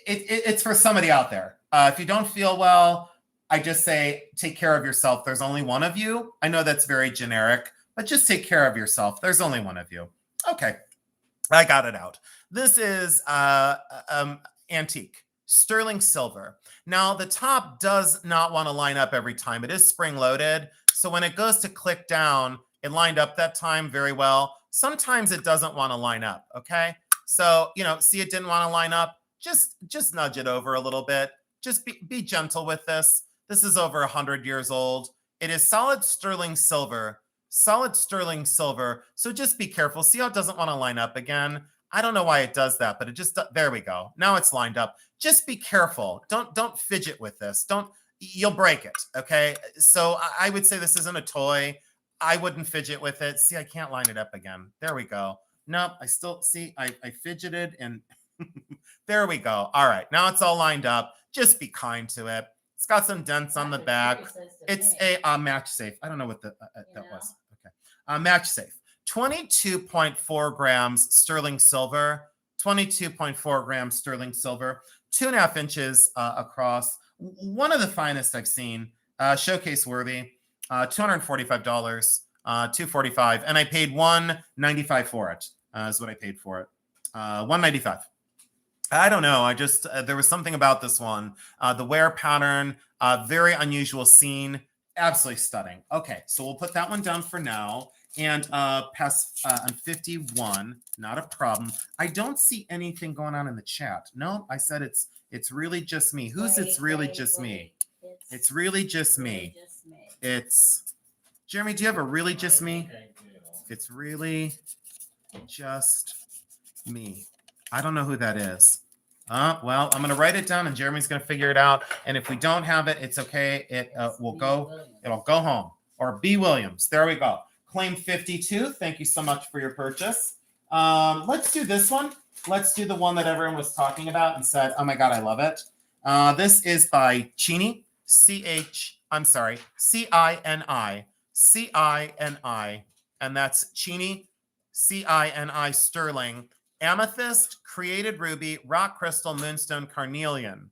It's for somebody out there. If you don't feel well, I just say, take care of yourself. There's only one of you. I know that's very generic, but just take care of yourself. There's only one of you. Okay. I got it out. This is antique, sterling silver. Now, the top does not want to line up every time. It is spring-loaded. So when it goes to click down, it lined up that time very well. Sometimes it doesn't want to line up, okay? So, see it didn't want to line up. Just nudge it over a little bit. Just be gentle with this. This is over 100 years old. It is solid sterling silver. Solid sterling silver. So just be careful. See how it doesn't want to line up again? I don't know why it does that, but it just, there we go. Now it's lined up. Just be careful. Don't fidget with this. You'll break it, okay? So I would say this isn't a toy. I wouldn't fidget with it. See, I can't line it up again. There we go. Nope, I still, see, I fidgeted and there we go. All right, now it's all lined up. Just be kind to it. It's got some dents on the back. It's a match safe. I don't know what that was. Okay. Match safe. 22.4 grams sterling silver. 22.4 grams sterling silver. 2.5 inches across. One of the finest I've seen. Showcase worthy. $245. $245, and I paid $195 for it. Is what I paid for it. $195. I don't know. I just there was something about this one. The wear pattern, very unusual scene, absolutely stunning. Okay, so we'll put that one down for now. And pass on 51, not a problem. I don't see anything going on in the chat. No, I said it's really just me. Who's it's really just me? It's really just me. It's Jeremy. Do you have a really just me? It's really just me. I don't know who that is. Well, I'm gonna write it down, and Jeremy's gonna figure it out. And if we don't have it, it's okay. It'll go home. Or B. Williams. There we go. Claim 52. Thank you so much for your purchase. Let's do this one. Let's do the one that everyone was talking about and said, "Oh my God, I love it." This is by Cini. C-I-N-I, and that's Cini, C-I-N-I sterling. Amethyst, created ruby, rock crystal, moonstone, carnelian.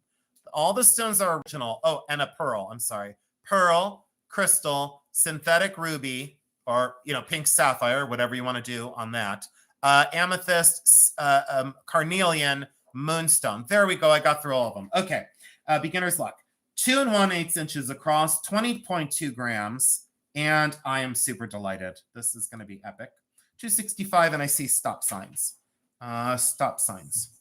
All the stones are original. Oh, and a pearl. I'm sorry. Pearl, crystal, synthetic ruby, or pink sapphire, whatever you want to do on that. Amethyst, carnelian, moonstone. There we go. I got through all of them. Okay. Beginner's luck. 2 1/8 inches across, 20.2 grams. And I am super delighted. This is going to be epic. 265, and I see stop signs. Stop signs.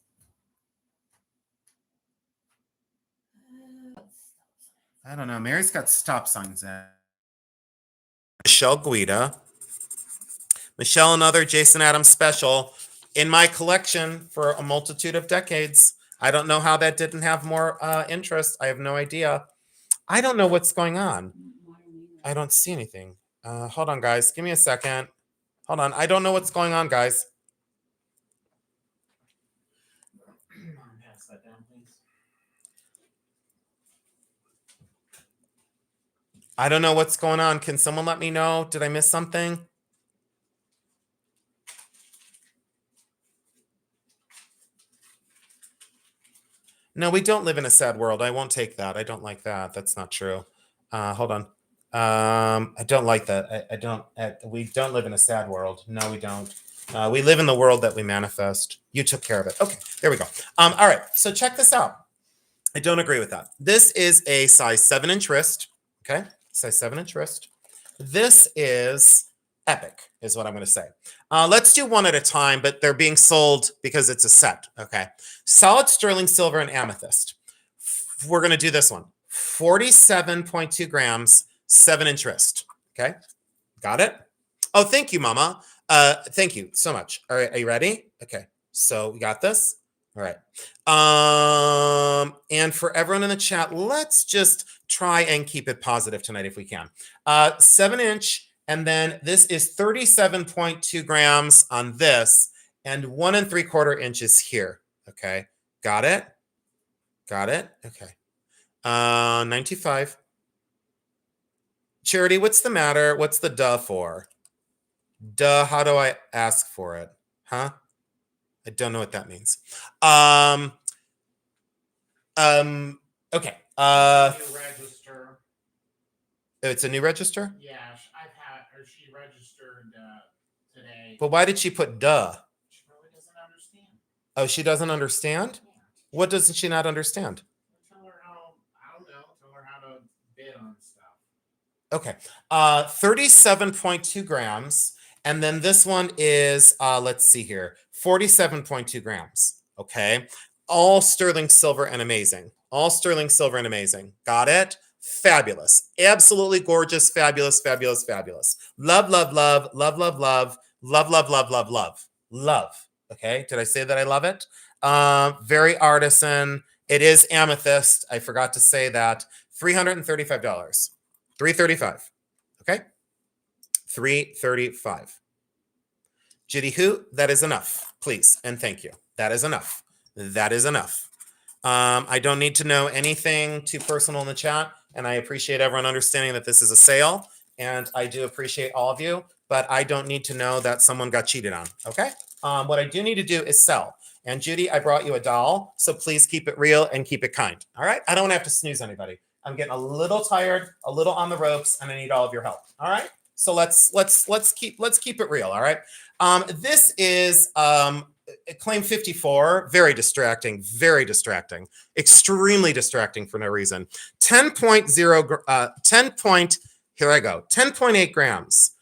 I don't know. Mary's got stop signs in. Michelle Guida. Michelle, another Jason Adams special in my collection for a multitude of decades. I don't know how that didn't have more interest. I have no idea. I don't know what's going on. I don't see anything. Hold on, guys. Give me a second. Hold on. I don't know what's going on, guys. Pass that down, please. I don't know what's going on. Can someone let me know? Did I miss something? No, we don't live in a sad world. I won't take that. I don't like that. That's not true. Hold on. I don't like that. I don't. We don't live in a sad world. No, we don't. We live in the world that we manifest. You took care of it. Okay, there we go. All right. So check this out. I don't agree with that. This is a size 7-inch wrist. Okay, size 7-inch wrist. This is epic, is what I'm going to say. Let's do one at a time, but they're being sold because it's a set. Okay, solid sterling silver and amethyst. We're going to do this one. 47.2 grams, 7-inch wrist. Okay, got it? Oh, thank you, Mama. Thank you so much. All right, are you ready? Okay, so we got this. All right. And for everyone in the chat, let's just try and keep it positive tonight if we can. 7-inch, and then this is 37.2 grams on this, and 1 3/4 inches here. Okay, got it? Got it? Okay. 95. Charity, what's the matter? What's the duh for? Duh, how do I ask for it? Huh? I don't know what that means. Okay. New register. It's a new register? Yeah, she registered today. But why did she put duh? She probably doesn't understand. Oh, she doesn't understand? Yeah. What doesn't she not understand? Tell her how to bid on stuff. Okay. 37.2 grams. And then this one is, let's see here, 47.2 grams. Okay. All sterling silver and amazing. All sterling silver and amazing. Got it? Fabulous. Absolutely gorgeous. Fabulous, fabulous, fabulous. Love, love, love, love, love, love, love, love, love, love, love, love. Okay. Did I say that I love it? Very artisan. It is amethyst. I forgot to say that. $335. $335. Okay. $335. Jitty Hoo, that is enough, please, and thank you. That is enough. That is enough. I don't need to know anything too personal in the chat, and I appreciate everyone understanding that this is a sale, and I do appreciate all of you, but I don't need to know that someone got cheated on, okay? What I do need to do is sell. And Judy, I brought you a doll, so please keep it real and keep it kind, all right? I don't want to have to snooze anybody. I'm getting a little tired, a little on the ropes, and I need all of your help, all right? So let's keep it real, all right? This is claim 54, very distracting, extremely distracting for no reason. 10.8 grams,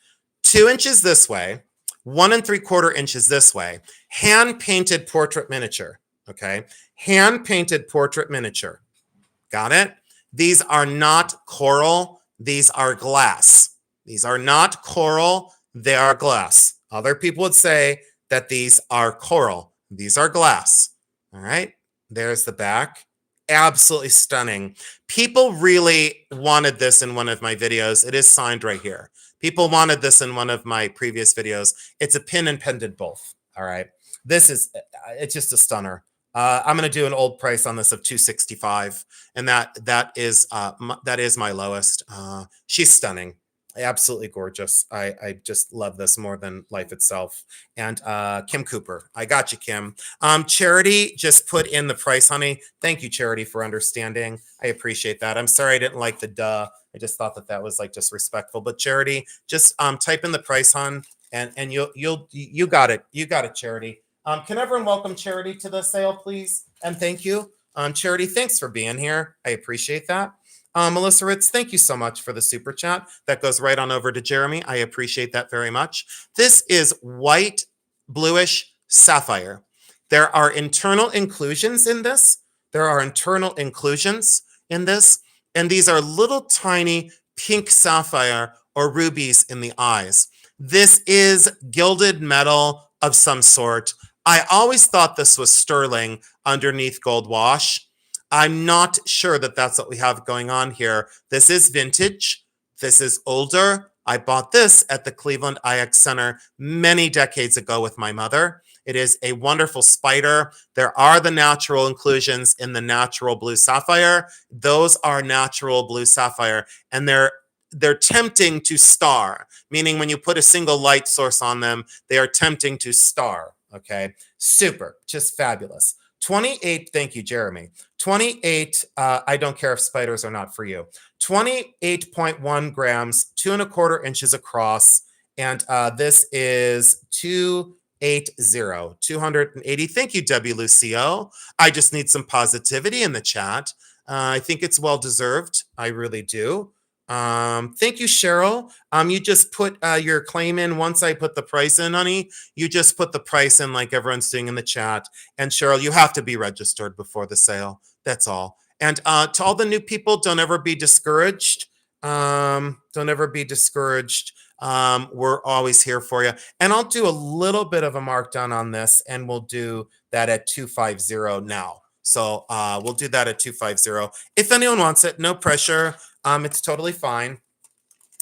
2 inches this way, 1 3/4 inches this way, hand painted portrait miniature. Okay, hand painted portrait miniature. Got it? These are not coral, these are glass. These are not coral, they are glass. Other people would say that these are coral. These are glass. All right. There's the back. Absolutely stunning. People really wanted this in one of my videos. It is signed right here. People wanted this in one of my previous videos. It's a pin and pendant both. All right. It's just a stunner. I'm going to do an old price on this of $265, and that is my lowest. She's stunning. Absolutely gorgeous. I just love this more than life itself. And Kim Cooper, I got you, Kim. Charity just put in the price, honey. Thank you, Charity, for understanding. I appreciate that. I'm sorry I didn't like the duh. I just thought that was like disrespectful. But Charity, just type in the price, hon, and you got it. You got it, Charity. Can everyone welcome Charity to the sale, please? And thank you. Charity, thanks for being here. I appreciate that. Melissa Ritz, thank you so much for the super chat. That goes right on over to Jeremy. I appreciate that very much. This is white, bluish sapphire. There are internal inclusions in this. And these are little tiny pink sapphire or rubies in the eyes. This is gilded metal of some sort. I always thought this was sterling underneath gold wash. I'm not sure that that's what we have going on here. This is vintage. This is older. I bought this at the Cleveland IX Center many decades ago with my mother. It is a wonderful spider. There are the natural inclusions in the natural blue sapphire. Those are natural blue sapphire, and they're tempting to star, meaning when you put a single light source on them, they are tempting to star. Okay, super, just fabulous. 28, thank you, Jeremy. 28, I don't care if spiders are not for you. 28.1 grams, 2 1/4 inches across, and this is 280. Thank you, WLucio. I just need some positivity in the chat. I think it's well deserved. I really do. Thank you, Cheryl. You just put your claim in once I put the price in, honey. You just put the price in like everyone's doing in the chat. And Cheryl, you have to be registered before the sale. That's all. And to all the new people, don't ever be discouraged. We're always here for you. And I'll do a little bit of a markdown on this, and we'll do that at 250 now. So we'll do that at 250. If anyone wants it, no pressure. It's totally fine.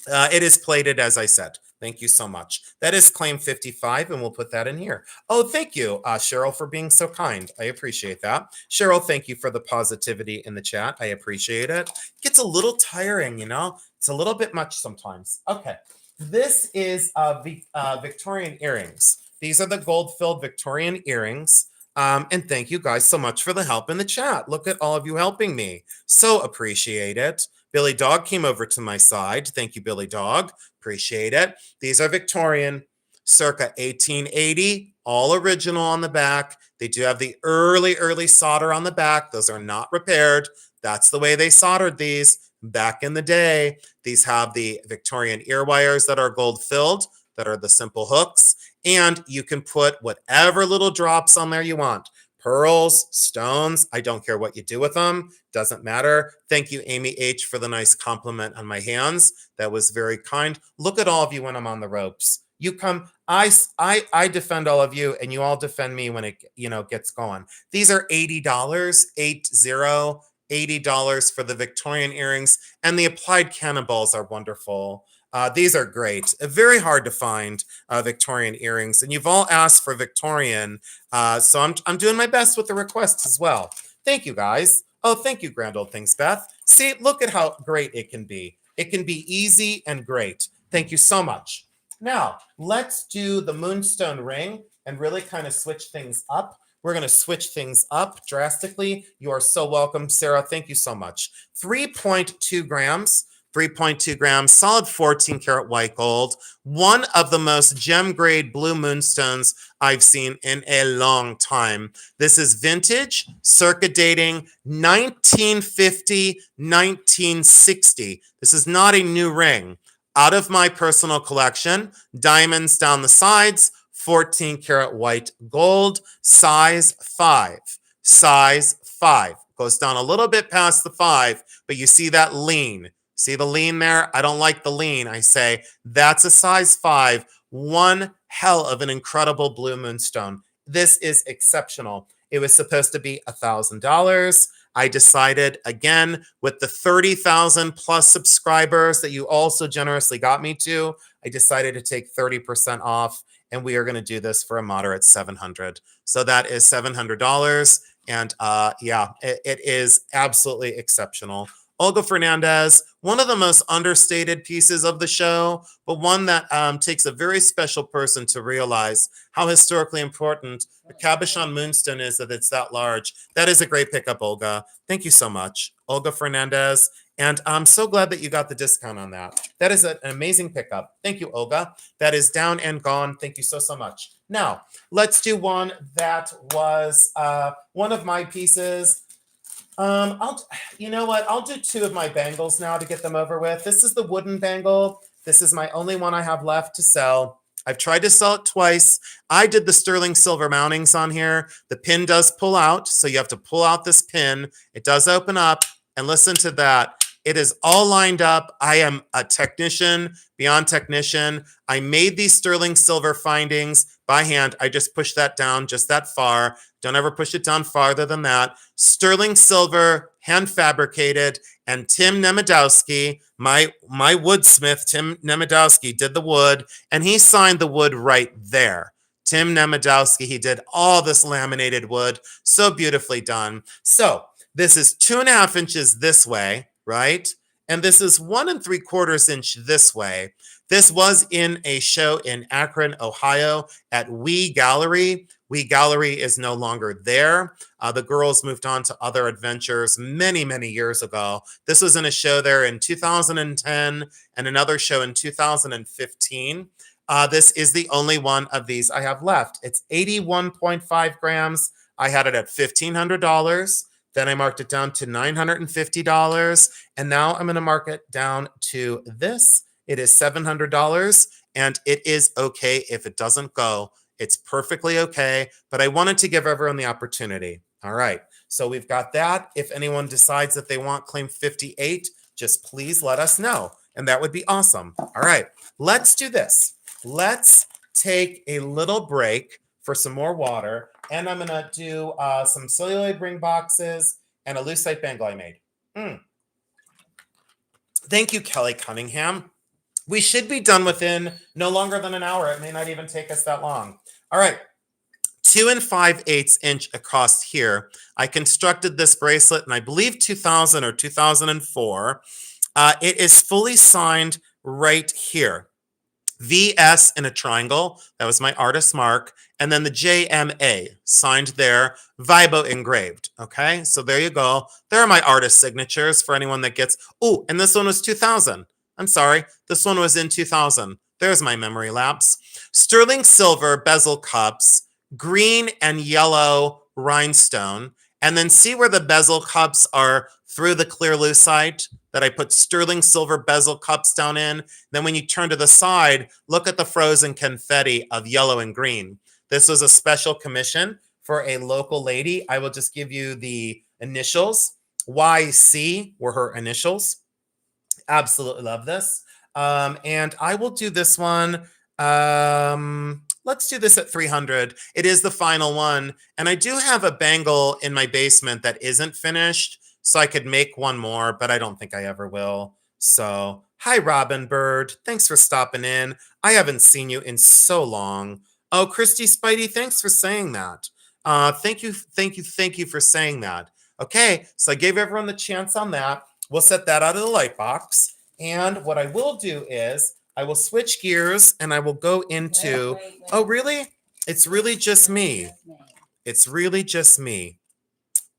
It is plated, as I said. Thank you so much. That is claim 55, and we'll put that in here. Oh, thank you, Cheryl, for being so kind. I appreciate that. Cheryl, thank you for the positivity in the chat. I appreciate it. It gets a little tiring, you know? It's a little bit much sometimes. Okay. This is Victorian earrings. These are the gold-filled Victorian earrings. And thank you guys so much for the help in the chat. Look at all of you helping me. So appreciate it. Billy Dog came over to my side. Thank you, Billy Dog. Appreciate it. These are Victorian, circa 1880, all original on the back. They do have the early solder on the back. Those are not repaired. That's the way they soldered these back in the day. These have the Victorian ear wires that are gold filled, that are the simple hooks. And you can put whatever little drops on there you want. Pearls, stones, I don't care what you do with them. Doesn't matter. Thank you, Amy H., for the nice compliment on my hands. That was very kind. Look at all of you when I'm on the ropes. You come, I defend all of you, and you all defend me when it gets going. These are $80, $80 for the Victorian earrings, and the applied cannonballs are wonderful. These are great. Very hard to find Victorian earrings, and you've all asked for Victorian, so I'm doing my best with the requests as well. Thank you, guys. Oh, thank you, Grand Old Things, Beth. See, look at how great it can be. It can be easy and great. Thank you so much. Now, let's do the moonstone ring and really kind of switch things up. We're going to switch things up drastically. You are so welcome, Sarah. Thank you so much. 3.2 grams. 3.2 grams, solid 14 karat white gold. One of the most gem grade blue moonstones I've seen in a long time. This is vintage, circa dating 1950, 1960. This is not a new ring. Out of my personal collection, diamonds down the sides, 14 karat white gold, size 5. Size 5. Goes down a little bit past the 5, but you see that lean. See the lean there? I don't like the lean. I say that's a size 5. One hell of an incredible blue moonstone. This is exceptional. It was supposed to be $1,000. I decided, again, with the 30,000 plus subscribers that you also generously got me to, I decided to take 30% off, and we are going to do this for a moderate $700. So that is $700. And yeah, it is absolutely exceptional. Olga Fernandez, one of the most understated pieces of the show, but one that takes a very special person to realize how historically important the cabochon moonstone is, that it's that large. That is a great pickup, Olga. Thank you so much, Olga Fernandez. And I'm so glad that you got the discount on that. That is an amazing pickup. Thank you, Olga. That is down and gone. Thank you so, so much. Now, let's do one that was one of my pieces. You know what? I'll do two of my bangles now to get them over with. This is the wooden bangle. This is my only one I have left to sell. I've tried to sell it twice. I did the sterling silver mountings on here. The pin does pull out, so you have to pull out this pin. It does open up, and listen to that. It is all lined up. I am a technician, beyond technician. I made these sterling silver findings by hand. I just pushed that down just that far. Don't ever push it down farther than that. Sterling silver, hand fabricated, and Tim Nemedowski, my woodsmith, Tim Nemedowski, did the wood, and he signed the wood right there. Tim Nemedowski, he did all this laminated wood, so beautifully done. So this is 2.5 inches this way, right? And this is 1 3/4 inch this way. This was in a show in Akron, Ohio at We Gallery. We Gallery is no longer there. The girls moved on to other adventures many, many years ago. This was in a show there in 2010 and another show in 2015. This is the only one of these I have left. It's 81.5 grams. I had it at $1,500. Then I marked it down to $950. And now I'm going to mark it down to this. It is $700. And it is okay if it doesn't go. It's perfectly okay. But I wanted to give everyone the opportunity. All right. So we've got that. If anyone decides that they want claim 58, just please let us know. And that would be awesome. All right. Let's do this. Let's take a little break for some more water. And I'm going to do some celluloid ring boxes and a lucite bangle I made. Thank you, Kelly Cunningham. We should be done within no longer than an hour. It may not even take us that long. All right. 2 5/8 inch across here. I constructed this bracelet in, I believe, 2000 or 2004. It is fully signed right here. VS in a triangle. That was my artist's mark. And then the JMA signed there, Vibo engraved. Okay, so there you go. There are my artist signatures for anyone that gets. Oh, and this one was 2000. I'm sorry. This one was in 2000. There's my memory lapse. Sterling silver bezel cups, green and yellow rhinestone. And then see where the bezel cups are through the clear lucite that I put sterling silver bezel cups down in. Then when you turn to the side, look at the frozen confetti of yellow and green. This was a special commission for a local lady. I will just give you the initials. YC were her initials. Absolutely love this. And I will do this one. Let's do this at 300. It is the final one. And I do have a bangle in my basement that isn't finished. So I could make one more, but I don't think I ever will. So, hi, Robin Bird. Thanks for stopping in. I haven't seen you in so long. Oh, Christy Spidey, thanks for saying that. Thank you for saying that. Okay, so I gave everyone the chance on that. We'll set that out of the light box. And what I will do is I will switch gears and I will go into, oh, really? It's really just me. It's really just me.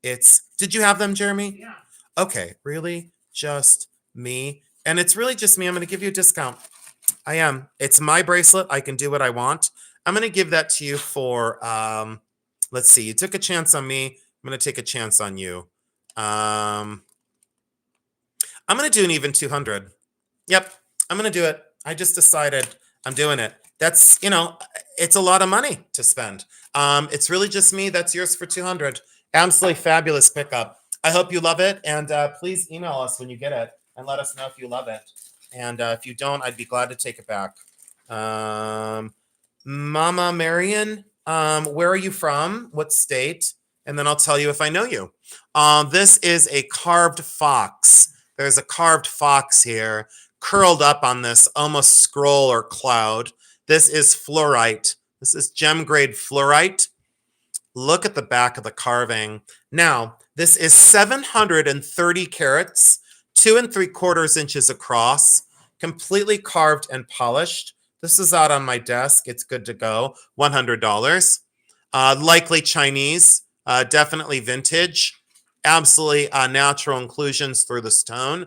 Did you have them, Jeremy? Yeah. Okay, really just me. And it's really just me. I'm going to give you a discount. I am. It's my bracelet. I can do what I want. I'm going to give that to you for, let's see. You took a chance on me. I'm going to take a chance on you. I'm going to do an even 200. Yep, I'm going to do it. I just decided I'm doing it. That's, it's a lot of money to spend. It's really just me. That's yours for 200. Absolutely fabulous pickup. I hope you love it. And please email us when you get it and let us know if you love it. And if you don't, I'd be glad to take it back. Mama Marion, where are you from? What state? And then I'll tell you if I know you. This is a carved fox. There's a carved fox here, curled up on this almost scroll or cloud. This is fluorite. This is gem grade fluorite. Look at the back of the carving. Now, this is 730 carats, 2 3/4 inches across, completely carved and polished. This is out on my desk. It's good to go. $100. Likely Chinese, definitely vintage. Absolutely natural inclusions through the stone.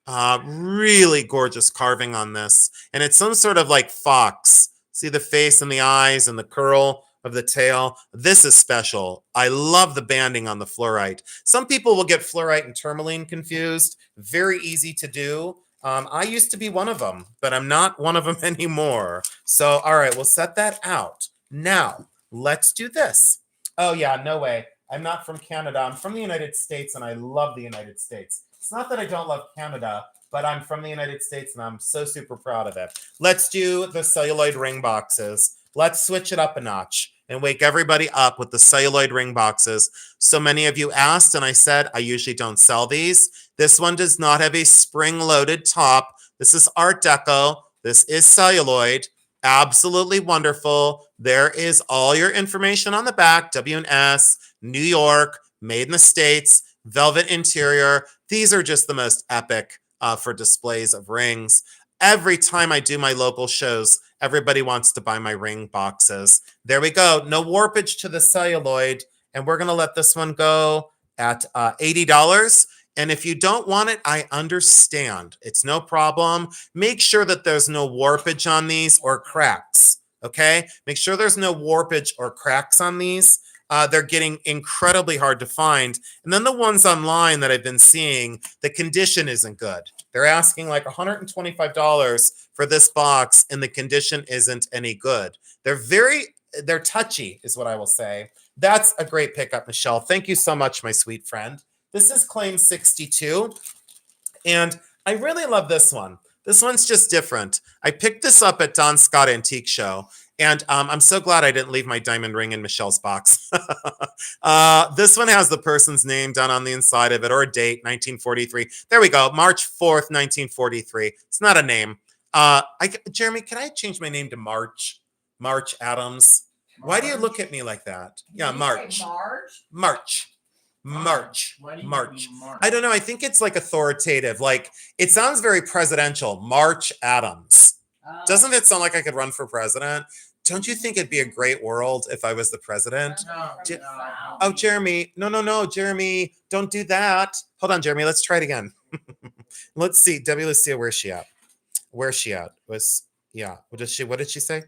Really gorgeous carving on this. And it's some sort of like fox. See the face and the eyes and the curl of the tail. This is special. I love the banding on the fluorite. Some people will get fluorite and tourmaline confused. Very easy to do. I used to be one of them, but I'm not one of them anymore. So, all right, we'll set that out. Now, let's do this. Oh, yeah, no way. I'm not from Canada. I'm from the United States, and I love the United States. It's not that I don't love Canada, but I'm from the United States, and I'm so super proud of it. Let's do the celluloid ring boxes. Let's switch it up a notch and wake everybody up with the celluloid ring boxes. So many of you asked, and I said, I usually don't sell these. This one does not have a spring-loaded top. This is Art Deco. This is celluloid. Absolutely wonderful. There is all your information on the back. W&S, New York, made in the States, velvet interior. These are just the most epic for displays of rings. Every time I do my local shows, everybody wants to buy my ring boxes. There we go. No warpage to the celluloid. And we're going to let this one go at $80. And if you don't want it, I understand. It's no problem. Make sure that there's no warpage on these or cracks. Okay? Make sure there's no warpage or cracks on these. They're getting incredibly hard to find. And then the ones online that I've been seeing, the condition isn't good. They're asking like $125 for this box, and the condition isn't any good. They're touchy, is what I will say. That's a great pickup, Michelle. Thank you so much, my sweet friend. This is claim 62, and I really love this one. This one's just different. I picked this up at Don Scott Antique Show, and I'm so glad I didn't leave my diamond ring in Michelle's box. This one has the person's name done on the inside of it, or a date, 1943. There we go, March 4th, 1943. It's not a name. Jeremy, can I change my name to March? March Adams. Why do you look at me like that? Yeah, March. March. I don't know. I think it's like authoritative. Like, it sounds very presidential. March Adams. Doesn't it sound like I could run for president? Don't you think it'd be a great world if I was the president? No. Oh, Jeremy. No, Jeremy. Don't do that. Hold on, Jeremy. Let's try it again. Let's see. Debbie Lucia, where's she at? Where's she at? What did she say?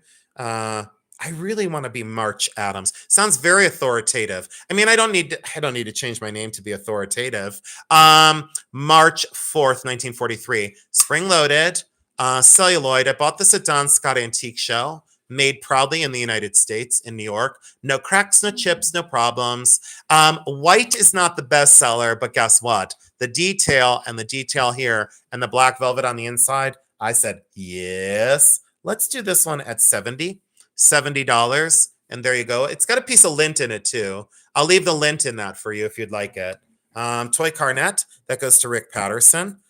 I really want to be March Adams. Sounds very authoritative. I mean, I don't need to change my name to be authoritative. March 4th, 1943. Spring loaded, celluloid. I bought this at Don Scott Antique Show. Made proudly in the United States, in New York. No cracks, no chips, no problems. White is not the best seller, but guess what? The detail here and the black velvet on the inside, I said, yes. Let's do this one at $70. And there you go. It's got a piece of lint in it too. I'll leave the lint in that for you if you'd like it. Toy Garnet, that goes to Rick Patterson.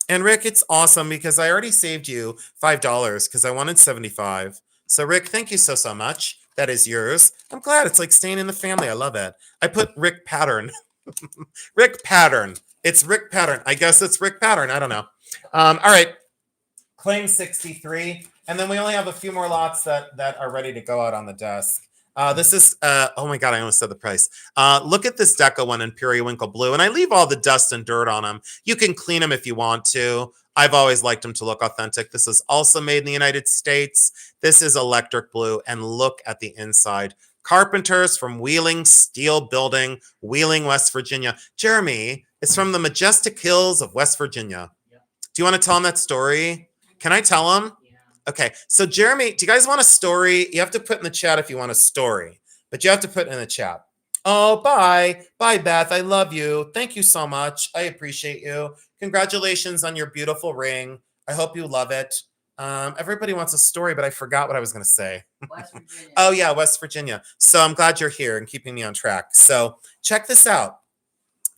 And Rick, it's awesome because I already saved you $5 because I wanted $75. So Rick, thank you so much. That is yours. I'm glad it's like staying in the family. I love it. I put Rick Pattern. Rick Pattern. It's Rick Pattern. I guess it's Rick Pattern. I don't know. All right. Claim 63. And then we only have a few more lots that are ready to go out on the desk. This is, oh my God, I almost said the price. Look at this Deco one in Periwinkle Blue. And I leave all the dust and dirt on them. You can clean them if you want to. I've always liked them to look authentic. This is also made in the United States. This is electric blue. And look at the inside. Carpenters from Wheeling Steel Building, Wheeling, West Virginia. Jeremy is from the majestic hills of West Virginia. Yeah. Do you want to tell him that story? Can I tell him? Yeah. Okay. So Jeremy, do you guys want a story? You have to put in the chat if you want a story, but you have to put in the chat. Oh, bye. Bye, Beth. I love you. Thank you so much. I appreciate you. Congratulations on your beautiful ring. I hope you love it. Everybody wants a story, but I forgot what I was going to say. West Virginia. Oh, yeah, West Virginia. So I'm glad you're here and keeping me on track. So check this out.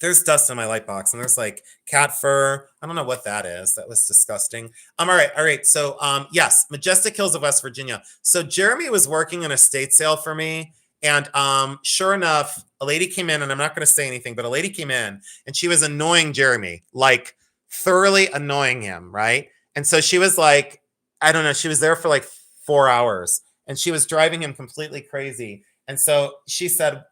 There's dust in my light box, and there's like cat fur. I don't know what that is. That was disgusting. All right. So yes, Majestic Hills of West Virginia. So Jeremy was working an estate sale for me. And sure enough, a lady came in, and I'm not going to say anything, but a lady came in, and she was annoying Jeremy, like thoroughly annoying him, right? And so she was like, I don't know, she was there for like 4 hours, and she was driving him completely crazy. And so she said,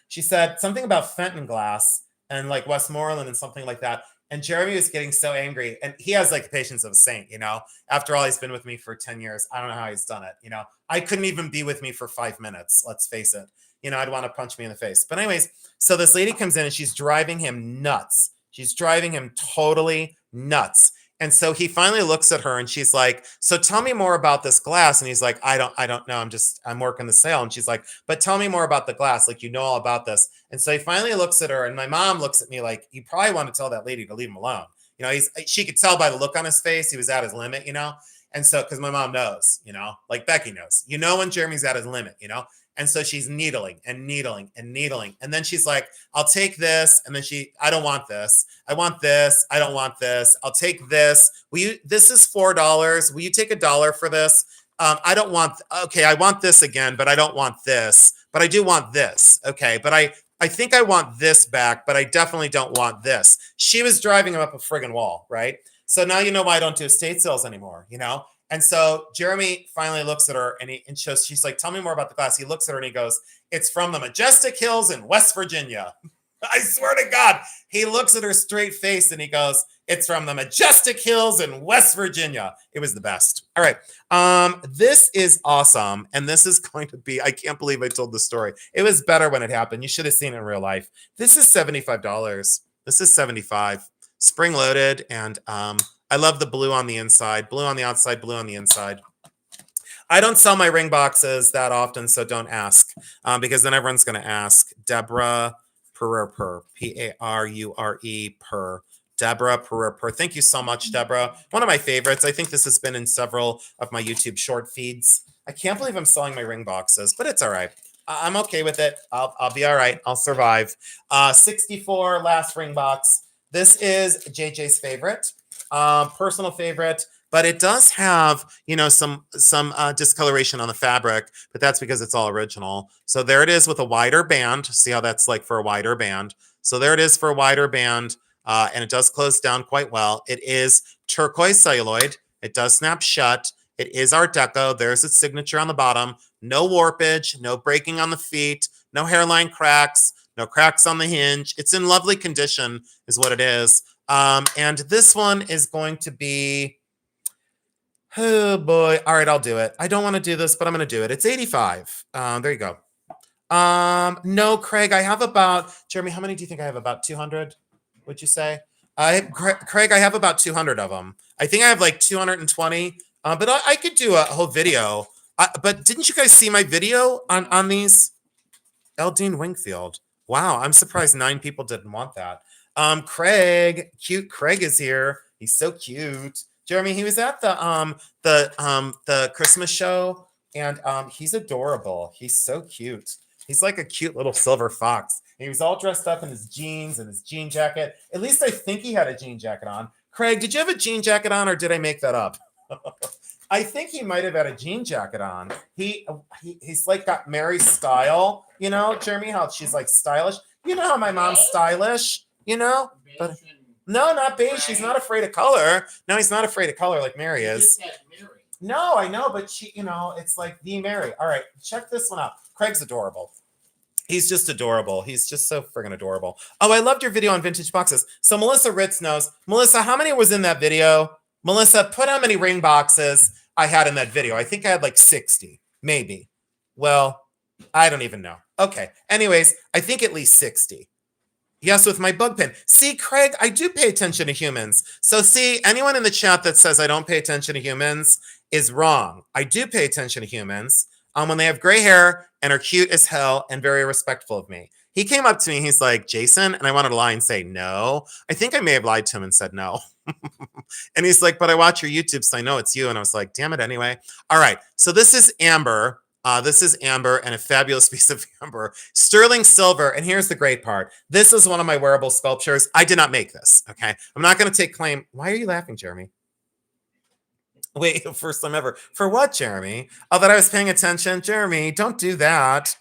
she said something about Fenton glass and like Westmoreland and something like that. And Jeremy was getting so angry, and he has like the patience of a saint, you know, after all, he's been with me for 10 years. I don't know how he's done it. You know, I couldn't even be with me for 5 minutes. Let's face it. You know, I'd want to punch me in the face. But anyways, so this lady comes in and she's driving him nuts. She's driving him totally nuts. And so he finally looks at her and she's like, so tell me more about this glass. And he's like, I don't know. I'm working the sale. And she's like, but tell me more about the glass. Like, you know all about this. And so he finally looks at her, and my mom looks at me like, you probably want to tell that lady to leave him alone. You know, she could tell by the look on his face, he was at his limit, you know? And so, cause my mom knows, you know, like Becky knows, you know, when Jeremy's at his limit, you know? And so she's needling and needling and needling. And then she's like, I'll take this. And then I don't want this. I want this. I don't want this. I'll take this. This is $4. Will you take $1 for this? I don't want, okay, I want this again, but I don't want this, but I do want this. Okay. But I think I want this back, but I definitely don't want this. She was driving him up a friggin' wall, right? So now you know why I don't do estate sales anymore, you know? And so Jeremy finally looks at her, and she's like, tell me more about the glass. He looks at her and he goes, it's from the Majestic Hills in West Virginia. I swear to God, he looks at her straight face and he goes, it's from the Majestic Hills in West Virginia. It was the best. All right. This is awesome. And this is going to be, I can't believe I told the story. It was better when it happened. You should have seen it in real life. This is $75. This is $75. Spring loaded. And I love the blue on the inside, blue on the outside, blue on the inside. I don't sell my ring boxes that often, so don't ask, because then everyone's going to ask. Deborah Perur, P-A-R-U-R-E, Per. Deborah Perur. Thank you so much, Deborah. One of my favorites. I think this has been in several of my YouTube short feeds. I can't believe I'm selling my ring boxes, but it's all right. I'm okay with it. I'll be all right. I'll survive. 64, last ring box. This is JJ's favorite. Personal favorite, but it does have, you know, some discoloration on the fabric, but that's because it's all original. So there it is with a wider band. See how that's like for a wider band. So there it is for a wider band, and it does close down quite well. It is turquoise celluloid. It does snap shut. It is Art Deco. There's its signature on the bottom. No warpage, no breaking on the feet, no hairline cracks, no cracks on the hinge. It's in lovely condition is what it is. And this one is going to be, oh boy. All right, I'll do it. I don't want to do this, but I'm going to do it. It's 85. There you go. No, Craig, I have about, Jeremy, how many do you think I have? About 200, would you say? Craig, I have about 200 of them. I think I have like 220, but I could do a whole video. But didn't you guys see my video on these? Eldine Wingfield. Wow, I'm surprised 9 people didn't want that. Craig, cute Craig is here. He's so cute. Jeremy, he was at the Christmas show, and he's adorable. He's so cute. He's like a cute little silver fox. He was all dressed up in his jeans and his jean jacket. At least I think he had a jean jacket on. Craig, did you have a jean jacket on, or did I make that up? I think he might have had a jean jacket on. He's like got Mary style, you know, Jeremy, how she's like stylish. You know how my mom's stylish, you know? But Beige and no, not beige. She's not afraid of color. No, he's not afraid of color like Mary you is. just said Mary. No, I know, but she, you know, it's like the Mary. All right, check this one out. Craig's adorable. He's just adorable. He's just so friggin' adorable. Oh, I loved your video on vintage boxes. So Melissa Ritz knows. Melissa, how many was in that video? Melissa, put how many ring boxes I had in that video. I think I had like 60, maybe. Well, I don't even know. Okay. Anyways, I think at least 60. Yes, with my bug pin. See, Craig, I do pay attention to humans. So see, anyone in the chat that says I don't pay attention to humans is wrong. I do pay attention to humans. When they have gray hair and are cute as hell and very respectful of me. He came up to me, he's like, Jason, and I wanted to lie and say no. I think I may have lied to him and said no. And he's like, but I watch your YouTube, so I know it's you. And I was like, damn it anyway. All right, so this is amber. This is amber and a fabulous piece of amber. Sterling silver, and here's the great part. This is one of my wearable sculptures. I did not make this, okay? I'm not going to take claim. Why are you laughing, Jeremy? Wait, first time ever. For what, Jeremy? Oh, that I was paying attention? Jeremy, don't do that.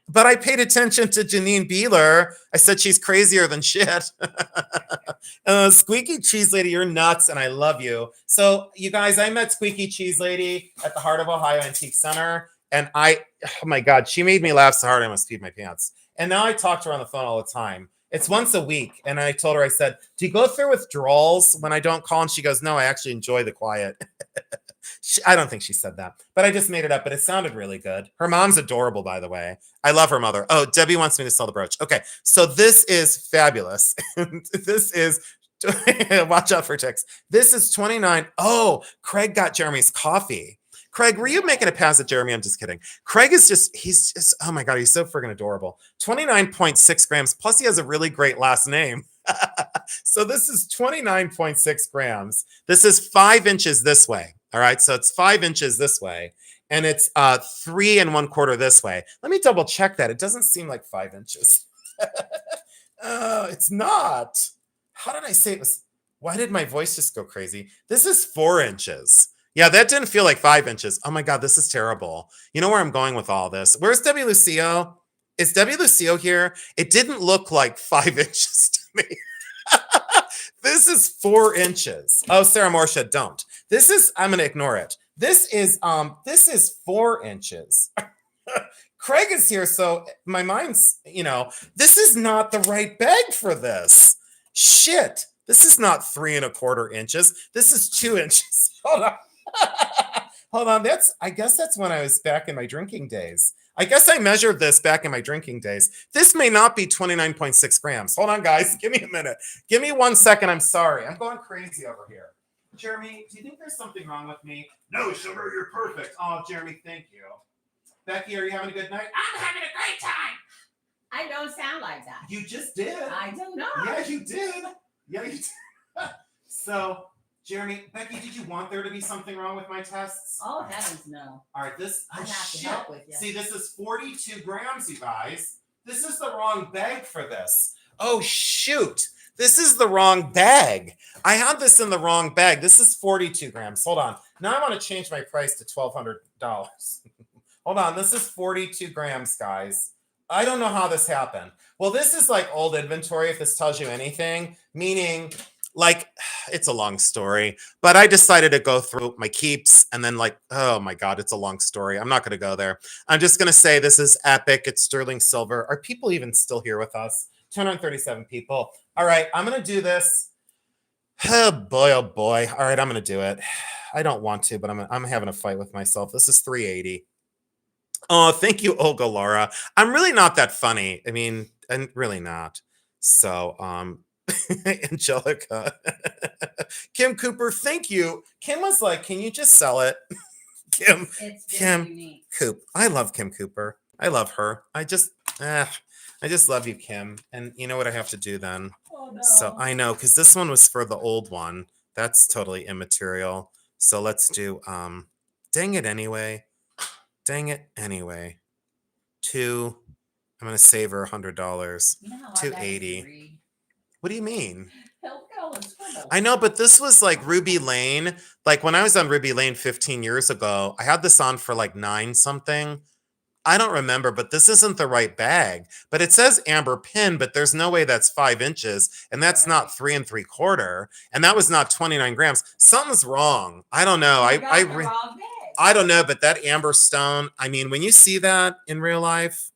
But I paid attention to Janine Beeler. I said she's crazier than shit. Squeaky Cheese Lady, you're nuts, and I love you. So, you guys, I met Squeaky Cheese Lady at the Heart of Ohio Antique Center, and oh my God, she made me laugh so hard I must pee my pants. And now I talk to her on the phone all the time. It's once a week, and I told her, I said, do you go through withdrawals when I don't call? And she goes, no, I actually enjoy the quiet. I don't think she said that, but I just made it up, but it sounded really good. Her mom's adorable, by the way. I love her mother. Oh, Debbie wants me to sell the brooch. Okay, so this is fabulous. This is, watch out for ticks. This is 29. Oh, Craig got Jeremy's coffee. Craig, were you making a pass at Jeremy? I'm just kidding. Craig is he's just, oh my God, he's so friggin' adorable. 29.6 grams, plus he has a really great last name. So this is 29.6 grams. This is 5 inches this way. All right, so it's 5 inches this way, and it's 3 1/4 this way. Let me double check that. It doesn't seem like 5 inches. It's not. How did I say it was? Why did my voice just go crazy? This is 4 inches. Yeah, that didn't feel like 5 inches. Oh my God, this is terrible. You know where I'm going with all this? Where's Debbie Lucio? Is Debbie Lucio here? It didn't look like 5 inches to me. This is 4 inches. Oh, Sarah Morsha, don't. This is, I'm gonna ignore it. This is 4 inches. Craig is here, so my mind's, you know, this is not the right bag for this. Shit. This is not 3 1/4 inches. This is 2 inches. Hold on. Hold on. I guess that's when I was back in my drinking days. I guess I measured this back in my drinking days. This may not be 29.6 grams. Hold on, guys. Give me a minute. Give me 1 second. I'm sorry. I'm going crazy over here. Jeremy, do you think there's something wrong with me? No, sugar, you're perfect. Oh, Jeremy, thank you. Becky, are you having a good night? I'm having a great time. I don't sound like that. You just did. I don't know. Yeah, you did. Yeah, you did. So, Jeremy, Becky, did you want there to be something wrong with my tests? Oh, heavens no. All right, this. I have to help with you. See, this is 42 grams, you guys. This is the wrong bag for this. Oh, shoot. This is the wrong bag. I had this in the wrong bag. This is 42 grams. Hold on. Now I want to change my price to $1,200. Hold on. This is 42 grams, guys. I don't know how this happened. Well, this is like old inventory, if this tells you anything, meaning like it's a long story, but I decided to go through my keeps and then like, oh my God, it's a long story. I'm not going to go there. I'm just going to say this is epic. It's sterling silver. Are people even still here with us? 237 people. All right, I'm going to do this. Oh boy, oh boy. All right, I'm going to do it. I don't want to, but I'm having a fight with myself. This is 380. Oh, thank you, Olga Laura. I'm really not that funny. I mean, I'm really not. So, Angelica. Kim Cooper, thank you. Kim was like, can you just sell it? Kim unique. Coop. I love Kim Cooper. I love her. I just love you, Kim. And you know what I have to do then? Oh, no. So I know, because this one was for the old one. That's totally immaterial. So let's do, dang it anyway. Dang it anyway. I'm going to save her $100. You know how 280. What do you mean? He'll go all the scribbles. I know, but this was like Ruby Lane. Like when I was on Ruby Lane 15 years ago, I had this on for like 9 something. I don't remember, but this isn't the right bag. But it says amber pin, but there's no way that's 5 inches, and that's not 3 3/4, and that was not 29 grams. Something's wrong. I don't know. You got the wrong bag. I don't know, but that amber stone. I mean, when you see that in real life,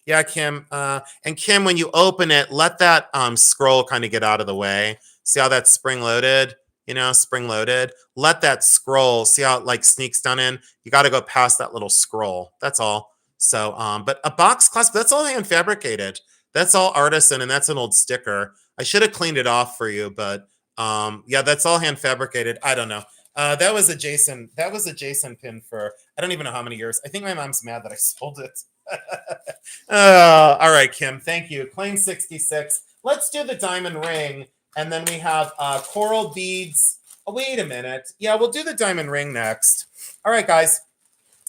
yeah, Kim. And Kim, when you open it, let that scroll kind of get out of the way. See how that's spring loaded? You know, spring loaded. Let that scroll. See how it like sneaks down in. You got to go past that little scroll. That's all. So, but a box clasp, that's all hand fabricated. That's all artisan, and that's an old sticker. I should have cleaned it off for you, but yeah, that's all hand fabricated. I don't know. That was a Jason pin for I don't even know how many years. I think my mom's mad that I sold it. All right, Kim. Thank you. Claim 66. Let's do the diamond ring. And then we have coral beads. Oh, wait a minute. Yeah, we'll do the diamond ring next. All right, guys.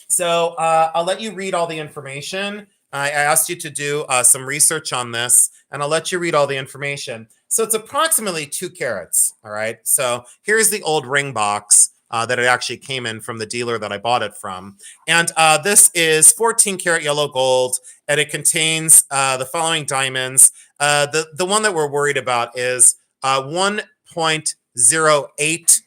So I'll let you read all the information. I asked you to do some research on this, and I'll let you read all the information. So it's approximately 2 carats. All right. So here's the old ring box that it actually came in from the dealer that I bought it from. And this is 14 karat yellow gold, and it contains the following diamonds. The one that we're worried about is 1.08,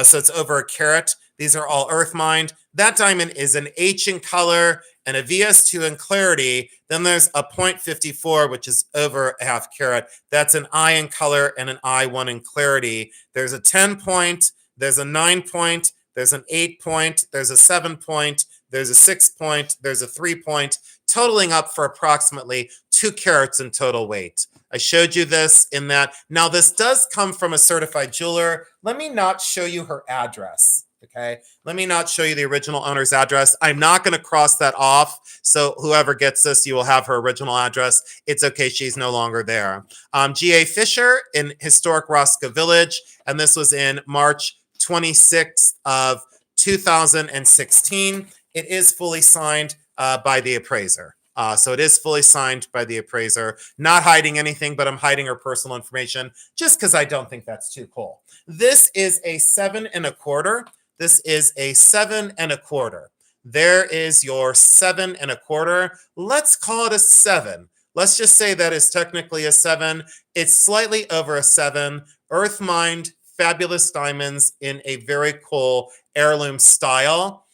so it's over a carat. These are all earth mined. That diamond is an H in color and a VS2 in clarity. Then there's a 0.54, which is over a half carat. That's an I in color and an I1 in clarity. There's a 10 point, there's a 9 point, there's an 8 point, there's a 7 point, there's a 6 point, there's a 3 point, totaling up for approximately 2 carats in total weight. I showed you this in that. Now, this does come from a certified jeweler. Let me not show you her address, okay? Let me not show you the original owner's address. I'm not going to cross that off, so whoever gets this, you will have her original address. It's okay, she's no longer there. G.A. Fisher in historic Roscoe Village, and this was in March 26th of 2016. It is fully signed by the appraiser. So it is fully signed by the appraiser, not hiding anything, but I'm hiding her personal information just because I don't think that's too cool. This is a 7 1/4. This is a 7 1/4. There is your 7 1/4. Let's call it a 7. Let's just say that is technically a 7. It's slightly over a 7. Earth mined, fabulous diamonds in a very cool heirloom style.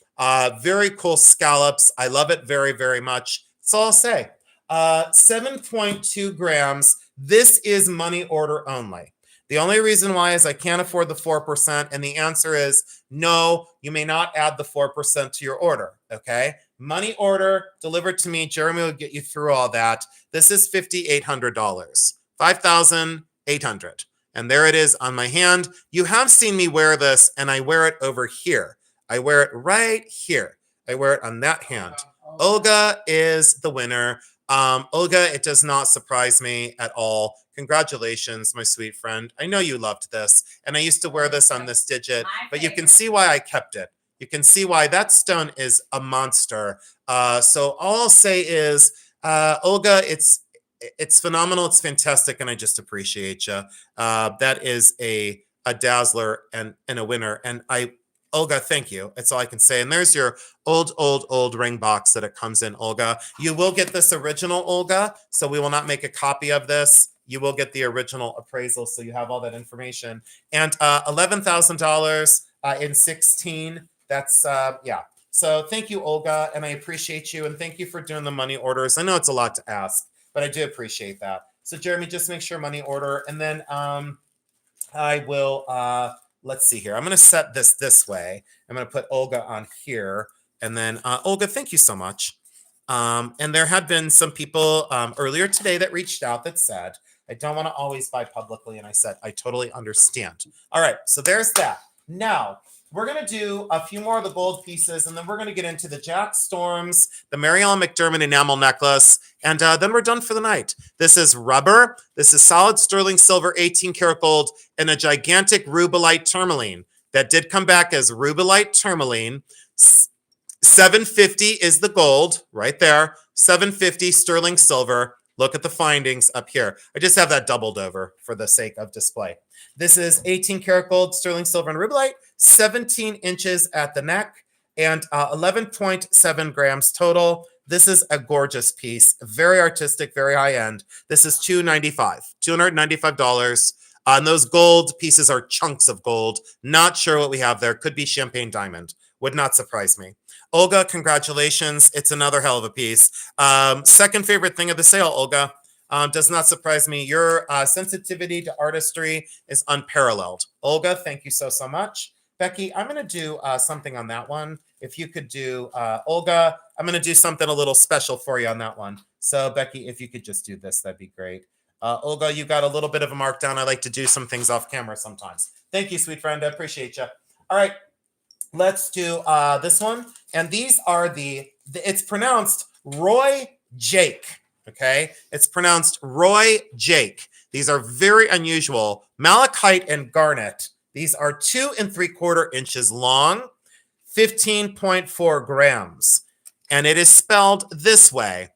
Very cool scallops. I love it very, very much. That's all I'll say. 7.2 grams. This is money order only. The only reason why is I can't afford the 4%. And the answer is no, you may not add the 4% to your order. Okay. Money order delivered to me. Jeremy will get you through all that. This is $5,800. $5,800. And there it is on my hand. You have seen me wear this, and I wear it over here. I wear it right here. I wear it on that hand. Olga is the winner. Olga, it does not surprise me at all. Congratulations, my sweet friend. I know you loved this, and I used to wear this on this digit, but you can see why I kept it. You can see why that stone is a monster. So all I'll say is, Olga, it's phenomenal. It's fantastic, and I just appreciate you. That is a dazzler and a winner, and Olga, thank you. That's all I can say. And there's your old ring box that it comes in, Olga. You will get this original, Olga, so we will not make a copy of this. You will get the original appraisal, so you have all that information. And $11,000 in 16. That's, yeah. So thank you, Olga, and I appreciate you, and thank you for doing the money orders. I know it's a lot to ask, but I do appreciate that. So, Jeremy, just make sure money order, and then I will... let's see here. I'm going to set this way. I'm going to put Olga on here. And then, Olga, thank you so much. And there had been some people earlier today that reached out that said, I don't want to always buy publicly. And I said, I totally understand. All right. So there's that. Now, we're going to do a few more of the gold pieces, and then we're going to get into the Jack Storms, the Marielle McDermott enamel necklace, and then we're done for the night. This is rubber. This is solid sterling silver, 18 karat gold, and a gigantic rubellite tourmaline that did come back as rubellite tourmaline. 750 is the gold right there. 750 sterling silver. Look at the findings up here. I just have that doubled over for the sake of display. This is 18 karat gold, sterling silver, and rubellite, 17 inches at the neck, and 11.7 grams total. This is a gorgeous piece, very artistic, very high end. This is $295. And those gold pieces are chunks of gold. Not sure what we have there. Could be champagne diamond. Would not surprise me. Olga, congratulations. It's another hell of a piece. Second favorite thing of the sale, Olga. Does not surprise me. Your sensitivity to artistry is unparalleled. Olga, thank you so much. Becky, I'm going to do something on that one. If you could do, Olga, I'm going to do something a little special for you on that one. So, Becky, if you could just do this, that'd be great. Olga, you got a little bit of a markdown. I like to do some things off camera sometimes. Thank you, sweet friend. I appreciate you. All right, let's do this one. And these are it's pronounced Roy Jake, okay? It's pronounced Roy Jake. These are very unusual. Malachite and garnet. These are 2 3/4 inches long, 15.4 grams. And it is spelled this way,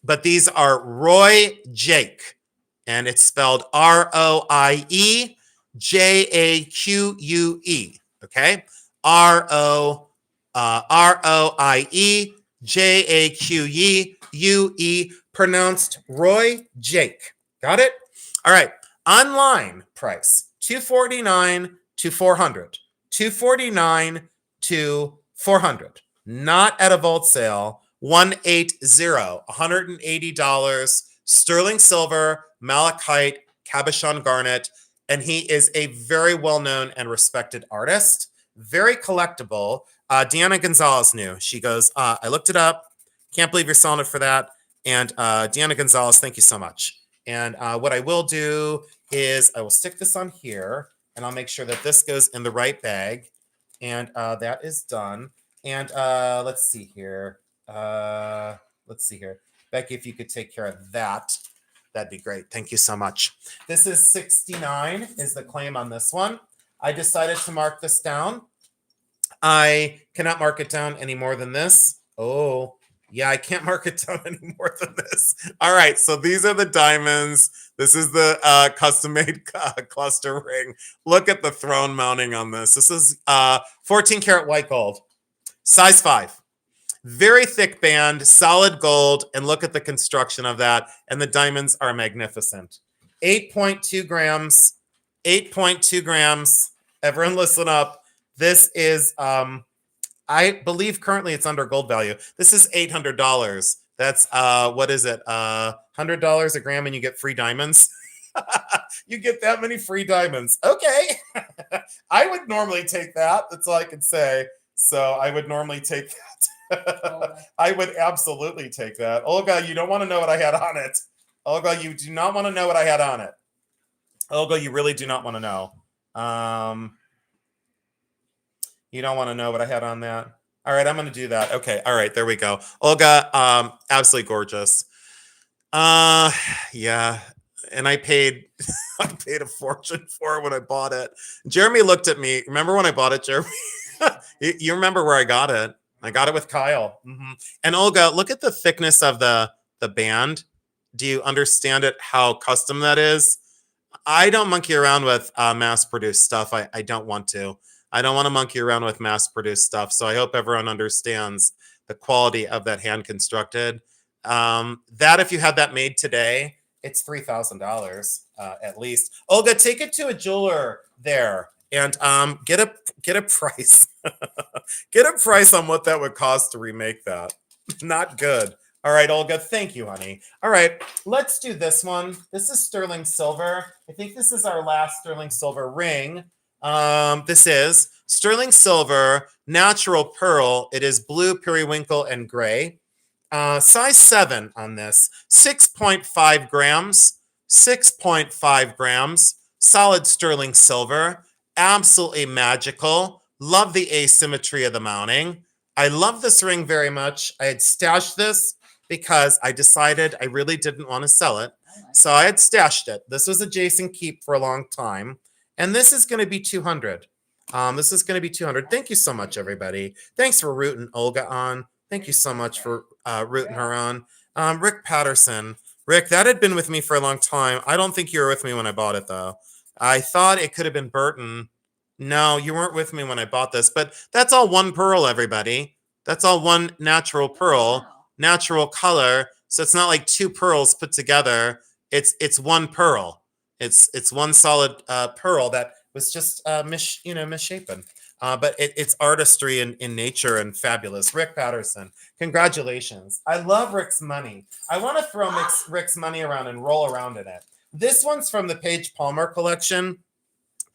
but these are Roy Jake. And it's spelled RoieJaque, okay? RoieJaque, pronounced Roy Jake. Got it? All right. Online price, $249 to $400. $249 to $400. Not at a vault sale. $180. Sterling silver, malachite, cabochon garnet, and he is a very well-known and respected artist. Very collectible. Deanna Gonzalez knew. She goes, I looked it up. Can't believe you're selling it for that. And Deanna Gonzalez, thank you so much. And what I will do is I will stick this on here, and I'll make sure that this goes in the right bag. And that is done. And let's see here. Becky, if you could take care of that, that'd be great. Thank you so much. This is 69 is the claim on this one. I decided to mark this down. I cannot mark it down any more than this. Oh, yeah, I can't mark it down any more than this. All right, so these are the diamonds. This is the custom-made cluster ring. Look at the throne mounting on this. This is 14 karat white gold, size 5. Very thick band, solid gold, and look at the construction of that. And the diamonds are magnificent. 8.2 grams, 8.2 grams. Everyone listen up. This is, I believe currently it's under gold value. This is $800. That's, what is it? $100 a gram and you get free diamonds. You get that many free diamonds. Okay. I would normally take that. That's all I can say. So I would normally take that. I would absolutely take that. Olga, you don't want to know what I had on it. Olga, you do not want to know what I had on it. Olga, you really do not want to know. You don't want to know what I had on that. All right, I'm going to do that. Okay, all right, there we go. Olga, absolutely gorgeous. Yeah, and I paid a fortune for it when I bought it. Jeremy looked at me. Remember when I bought it, Jeremy? You remember where I got it. I got it with Kyle. Mm-hmm. And Olga, look at the thickness of the band. Do you understand it, how custom that is? I don't monkey around with mass-produced stuff. I don't want to. I don't want to monkey around with mass-produced stuff. So I hope everyone understands the quality of that hand-constructed. That, if you had that made today, it's $3,000 at least. Olga, take it to a jeweler there and get a price. Get a price on what that would cost to remake that. Not good. All right, Olga, thank you, honey. All right, let's do this one. This is sterling silver. I think this is our last sterling silver ring. This is sterling silver, natural pearl. It is blue, periwinkle, and gray. Size 7 on this. 6.5 grams. 6.5 grams. Solid sterling silver. Absolutely magical. Love the asymmetry of the mounting. I love this ring very much. I had stashed this because I decided I really didn't want to sell it. So I had stashed it. This was a Jason keep for a long time. And this is going to be 200. This is going to be 200. Thank you so much, everybody. Thanks for rooting Olga on. Thank you so much for rooting her on. Rick Patterson. Rick, that had been with me for a long time. I don't think you were with me when I bought it, though. I thought it could have been Burton. No, you weren't with me when I bought this, but that's all one pearl, everybody. That's all one natural pearl, Wow. natural color. So it's not like two pearls put together. It's one pearl. It's one solid pearl that was just misshapen. But it's artistry in nature and fabulous. Rick Patterson, congratulations. I love Rick's money. I want to throw Rick's money around and roll around in it. This one's from the Paige Palmer collection.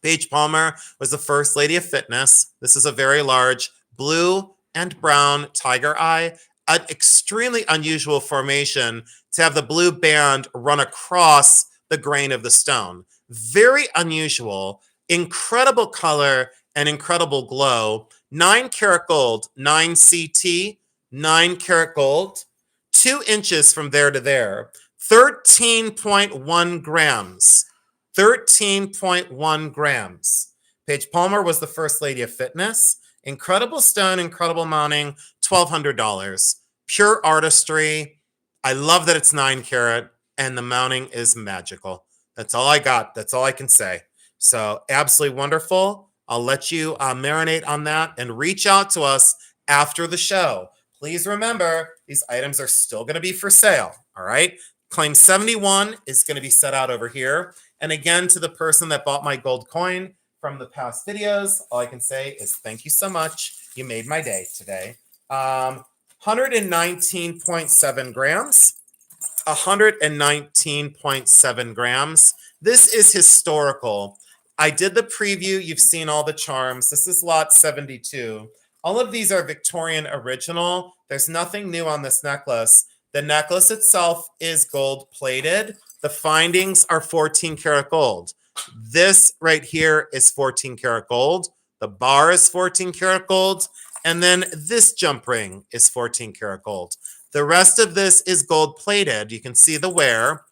Paige Palmer was the first lady of fitness. This is a very large blue and brown tiger eye, an extremely unusual formation to have the blue band run across the grain of the stone. Very unusual, incredible color and incredible glow. 9 karat gold, 9 CT, 9 karat gold, 2 inches from there to there, 13.1 grams. 13.1 grams. Paige Palmer was the first lady of fitness. Incredible stone, incredible mounting, $1,200. Pure artistry. I love that it's 9 karat and the mounting is magical. That's all I got. That's all I can say. So absolutely wonderful. I'll let you marinate on that and reach out to us after the show. Please remember, these items are still going to be for sale. All right. Claim 71 is going to be set out over here. And again, to the person that bought my gold coin from the past videos, all I can say is thank you so much. You made my day today. 119.7 grams. 119.7 grams. This is historical. I did the preview. You've seen all the charms. This is lot 72. All of these are Victorian original. There's nothing new on this necklace. The necklace itself is gold plated. The findings are 14 karat gold. This right here is 14 karat gold. The bar is 14 karat gold. And then this jump ring is 14 karat gold. The rest of this is gold plated. You can see the wear.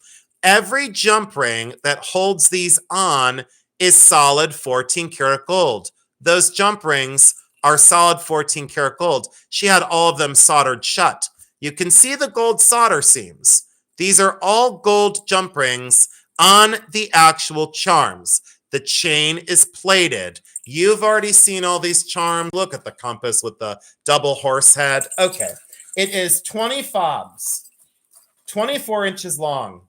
Every jump ring that holds these on is solid 14 karat gold. Those jump rings are solid 14 karat gold. She had all of them soldered shut. You can see the gold solder seams. These are all gold jump rings on the actual charms. The chain is plated. You've already seen all these charms. Look at the compass with the double horse head. Okay. It is 20 fobs, 24 inches long,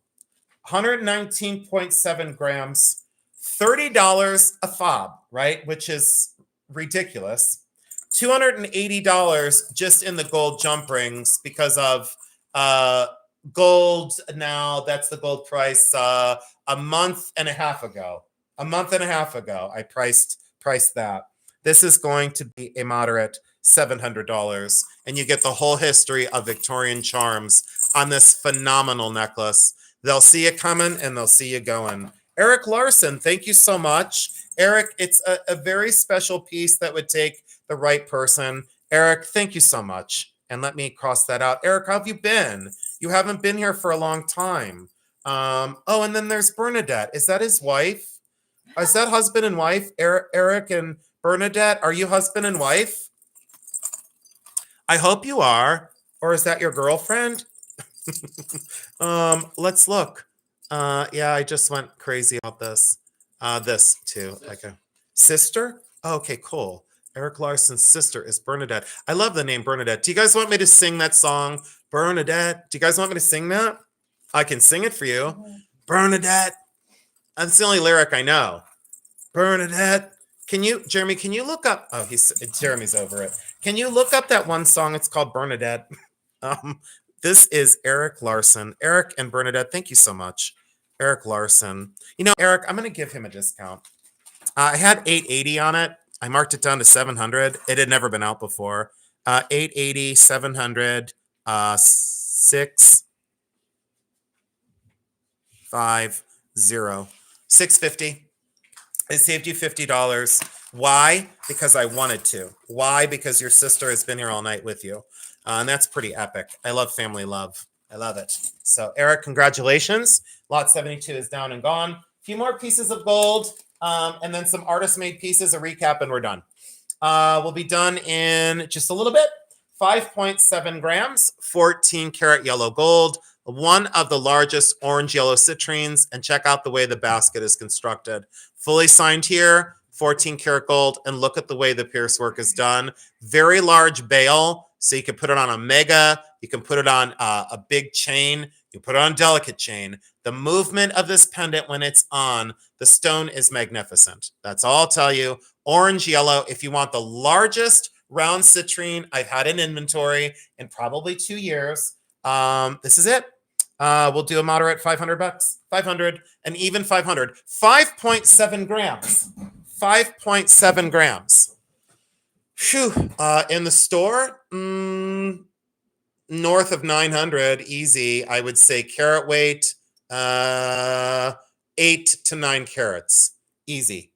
119.7 grams, $30 a fob, right? Which is ridiculous. $280 just in the gold jump rings because of gold now. That's the gold price a month and a half ago. I priced that. This is going to be a moderate $700, and you get the whole history of Victorian charms on this phenomenal necklace. They'll see you coming and they'll see you going. Eric Larson, thank you so much. Eric, it's a very special piece that would take the right person. Eric, thank you so much. And let me cross that out. Eric, how have you been? You haven't been here for a long time. Oh, and then there's Bernadette. Is that his wife? Is that husband and wife? Eric and Bernadette, are you husband and wife? I hope you are. Or is that your girlfriend? Let's look. Yeah, I just went crazy about this. This too. Like a sister? Oh, okay, cool. Eric Larson's sister is Bernadette. I love the name Bernadette. Do you guys want me to sing that song? Bernadette. Do you guys want me to sing that? I can sing it for you. Bernadette. That's the only lyric I know. Bernadette. Jeremy, can you look up? Oh, Jeremy's over it. Can you look up that one song? It's called Bernadette. This is Eric Larson. Eric and Bernadette, thank you so much. Eric Larson. You know, Eric, I'm going to give him a discount. I had $880 on it. I marked it down to $700. It had never been out before. $880, $700, $650, $650. I saved you $50. Why? Because I wanted to. Why? Because your sister has been here all night with you. And that's pretty epic. I love family love. I love it. So, Eric, congratulations. Lot 72 is down and gone. A few more pieces of gold, and then some artist-made pieces, a recap, and we're done. We'll be done in just a little bit. 5.7 grams, 14 karat yellow gold, one of the largest orange yellow citrines, and check out the way the basket is constructed. Fully signed here, 14 karat gold, and look at the way the pierce work is done. Very large bail, so you can put it on a mega, you can put it on a big chain, you put it on a delicate chain. The movement of this pendant when it's on, the stone is magnificent. That's all I'll tell you. Orange, yellow, if you want the largest round citrine I've had in inventory in probably 2 years, this is it. We'll do a moderate $500, 500, and even 500. 5.7 grams. 5.7 grams. Phew. In the store, north of 900, easy. I would say carat weight, 8 to 9 carats. Easy.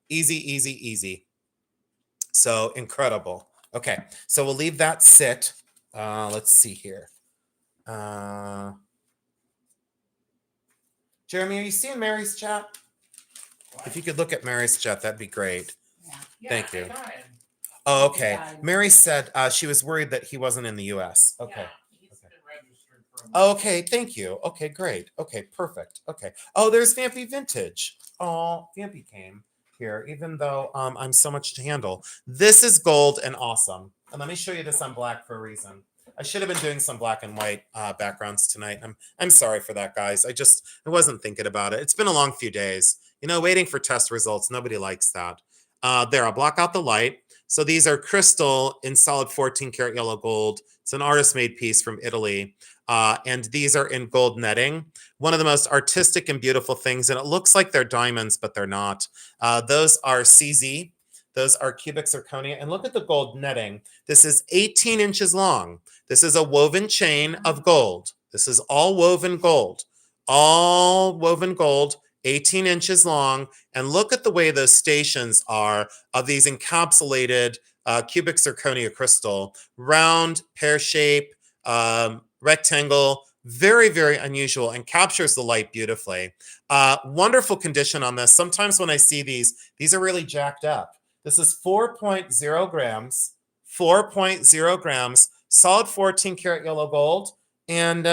Easy, easy, easy. So incredible. Okay, so we'll leave that sit. Let's see here. Jeremy, are you seeing Mary's chat? If you could look at Mary's chat, that'd be great. Yeah. Thank you. I got it. Oh, okay. Yeah. Mary said she was worried that he wasn't in the U.S. Okay. Yeah, he's been registered for a month. Okay, thank you. Okay, great. Okay, perfect. Okay. Oh, there's Vampy Vintage. Oh, Vampy came here, even though I'm so much to handle. This is gold and awesome. And let me show you this on black for a reason. I should have been doing some black and white backgrounds tonight. I'm sorry for that, guys. I wasn't thinking about it. It's been a long few days. You know, waiting for test results. Nobody likes that. There, I'll block out the light. So these are crystal in solid 14 karat yellow gold. It's an artist-made piece from Italy. And these are in gold netting. One of the most artistic and beautiful things. And it looks like they're diamonds, but they're not. Those are CZ. Those are cubic zirconia. And look at the gold netting. This is 18 inches long. This is a woven chain of gold. This is all woven gold. All woven gold, 18 inches long. And look at the way those stations are of these encapsulated cubic zirconia crystal. Round, pear shape, rectangle. Very, very unusual and captures the light beautifully. Wonderful condition on this. Sometimes when I see these are really jacked up. This is 4.0 grams, 4.0 grams, solid 14 karat yellow gold. And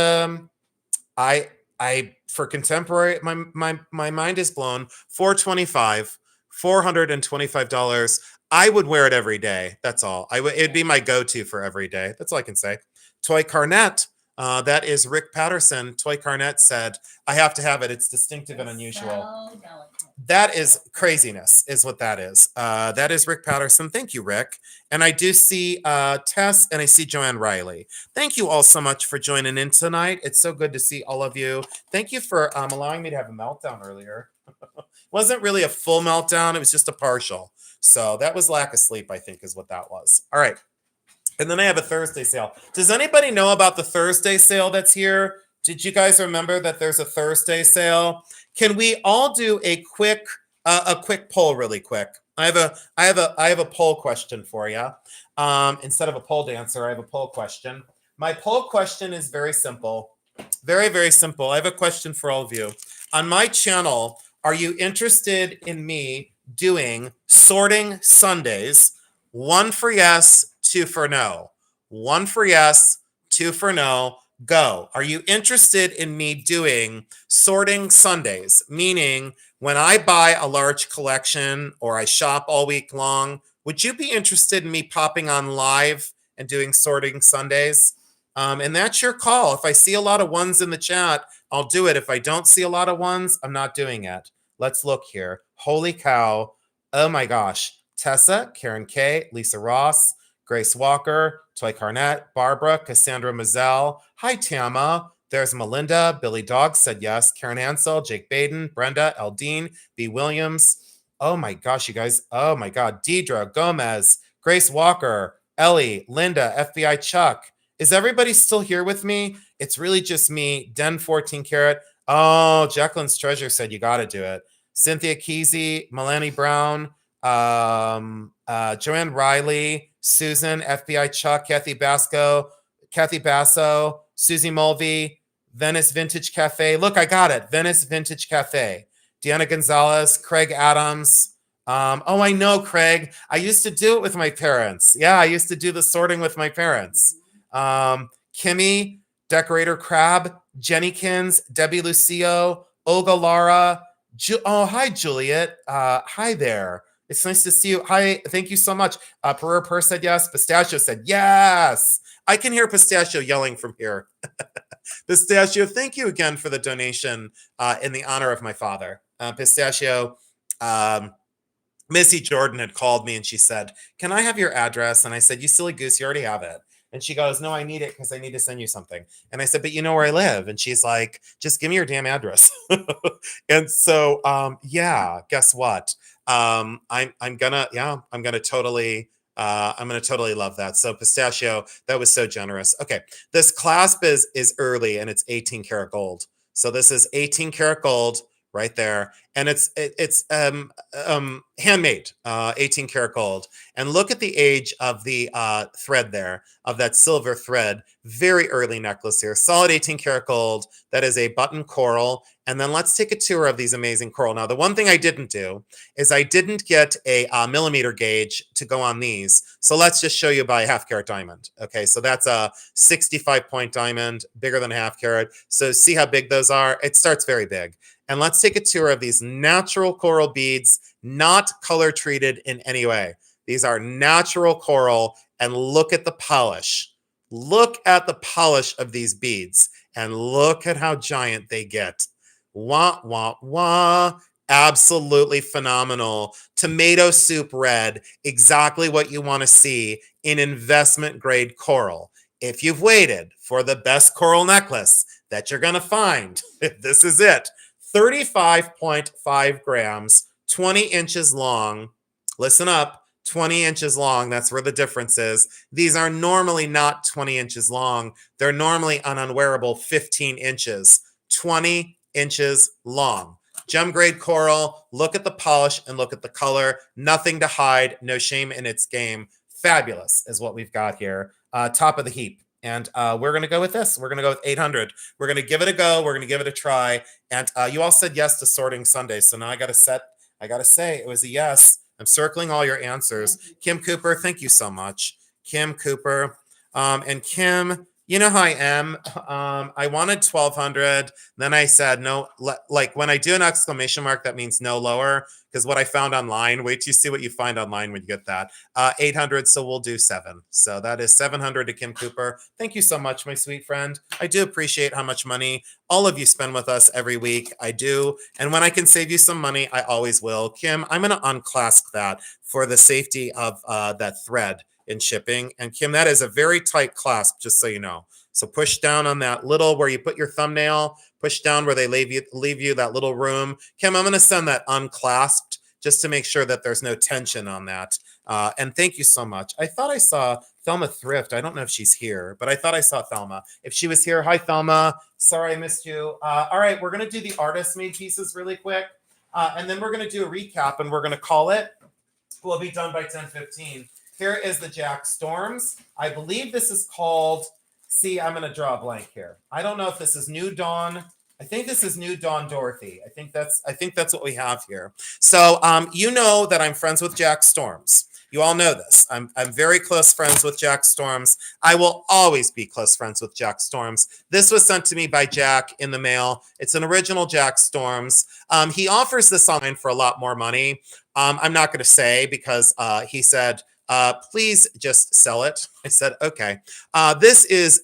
I for contemporary, my mind is blown. $425. I would wear it every day. That's all. It'd be my go-to for every day. That's all I can say. Toy Garnet. That is Rick Patterson. Toy Garnet said, I have to have it. It's distinctive and unusual. So delicate. That is craziness, is what that is. That is Rick Patterson. Thank you, Rick. And I do see Tess and I see Joanne Riley. Thank you all so much for joining in tonight. It's so good to see all of you. Thank you for allowing me to have a meltdown earlier. Wasn't really a full meltdown. It was just a partial. So that was lack of sleep, I think, is what that was. All right. And then I have a Thursday sale. Does anybody know about the Thursday sale that's here? Did you guys remember that there's a Thursday sale? Can we all do a quick poll really quick? I have a poll question for you. Instead of a pole dancer, I have a poll question. My poll question is very simple. Very, very simple. I have a question for all of you. On my channel, are you interested in me doing sorting Sundays? 1 for yes, 2 for no. 1 for yes, 2 for no. Go. Are you interested in me doing sorting Sundays? Meaning when I buy a large collection or I shop all week long, would you be interested in me popping on live and doing sorting Sundays? And that's your call. If I see a lot of ones in the chat, I'll do it. If I don't see a lot of ones, I'm not doing it. Let's look here. Holy cow. Oh my gosh. Tessa, Karen K, Lisa Ross, Grace Walker, Toy Garnet, Barbara, Cassandra Mazzell. Hi, Tama. There's Melinda. Billy Dog said yes. Karen Ansel, Jake Baden, Brenda, Eldine, B. Williams. Oh my gosh, you guys. Oh my God. Deidre, Gomez, Grace Walker, Ellie, Linda, FBI Chuck. Is everybody still here with me? It's really just me. Den 14 karat. Oh, Jacqueline's Treasure said you got to do it. Cynthia Kesey, Melanie Brown, Joanne Riley, Susan, FBI Chuck, Kathy Basso, Susie Mulvey, Venice Vintage Cafe. Look, I got it. Venice Vintage Cafe. Deanna Gonzalez, Craig Adams. Oh, I know, Craig. I used to do it with my parents. Yeah, I used to do the sorting with my parents. Kimmy, Decorator Crab, Jennykins, Debbie Lucio, Olga Lara. Oh, hi, Juliet. Hi there. It's nice to see you. Hi, thank you so much. Pereira Per said yes. Pistachio said yes. I can hear Pistachio yelling from here. Pistachio, thank you again for the donation in the honor of my father. Pistachio, Missy Jordan had called me and she said, "Can I have your address?" And I said, "You silly goose, you already have it." And she goes, "No, I need it because I need to send you something." And I said, "But you know where I live." And she's like, "Just give me your damn address." And so, yeah, guess what? I'm gonna totally love that. So Pistachio, that was so generous. Okay, this clasp is early and it's 18 karat gold. So this is 18 karat gold right there, and it's handmade, 18 karat gold. And look at the age of the thread there, of that silver thread. Very early necklace here, solid 18 karat gold. That is a button coral. And then let's take a tour of these amazing coral. Now, the one thing I didn't do is I didn't get a millimeter gauge to go on these. So let's just show you by a half carat diamond. Okay, so that's a 65 point diamond, bigger than a half carat. So see how big those are? It starts very big. And let's take a tour of these natural coral beads, not color treated in any way. These are natural coral, and look at the polish. Look at the polish of these beads, and look at how giant they get. Wah, wah, wah. Absolutely phenomenal. Tomato soup red, exactly what you want to see in investment grade coral. If you've waited for the best coral necklace that you're going to find, this is it. 35.5 grams, 20 inches long. Listen up, 20 inches long. That's where the difference is. These are normally not 20 inches long. They're normally an unwearable 15 inches, 20 inches long. Gem grade coral. Look at the polish and look at the color. Nothing to hide. No shame in its game. Fabulous is what we've got here. Top of the heap. And we're going to go with this. We're going to go with 800. We're going to give it a go. We're going to give it a try. And you all said yes to Sorting Sunday. So now I got to say it was a yes. I'm circling all your answers. Kim Cooper, thank you so much. Kim Cooper. And Kim, you know how I am. I wanted 1200. Then I said no. Like when I do an exclamation mark, that means no lower. Because what I found online, wait till you see what you find online when you get that. 800, so we'll do 7. So that is 700 to Kim Cooper. Thank you so much, my sweet friend. I do appreciate how much money all of you spend with us every week. I do. And when I can save you some money, I always will. Kim, I'm going to unclasp that for the safety of that thread in shipping. And Kim, that is a very tight clasp, just so you know. So push down on that little where you put your thumbnail, push down where they leave you that little room. Kim, I'm going to send that unclasped just to make sure that there's no tension on that. And thank you so much. I thought I saw Thelma Thrift. I don't know if she's here, but I thought I saw Thelma. If she was here, hi, Thelma. Sorry I missed you. All right, we're going to do the artist-made pieces really quick. And then we're going to do a recap, and we're going to call it. We'll be done by 10:15. Here is the Jack Storms. I believe this is called... See, I'm going to draw a blank here. I don't know if this is New Dawn. I think this is New Dawn Dorothy. I think that's what we have here. So you know that I'm friends with Jack Storms. You all know this. I'm very close friends with Jack Storms. I will always be close friends with Jack Storms. This was sent to me by Jack in the mail. It's an original Jack Storms. He offers this online for a lot more money. I'm not going to say because he said, please just sell it. I said, okay. This is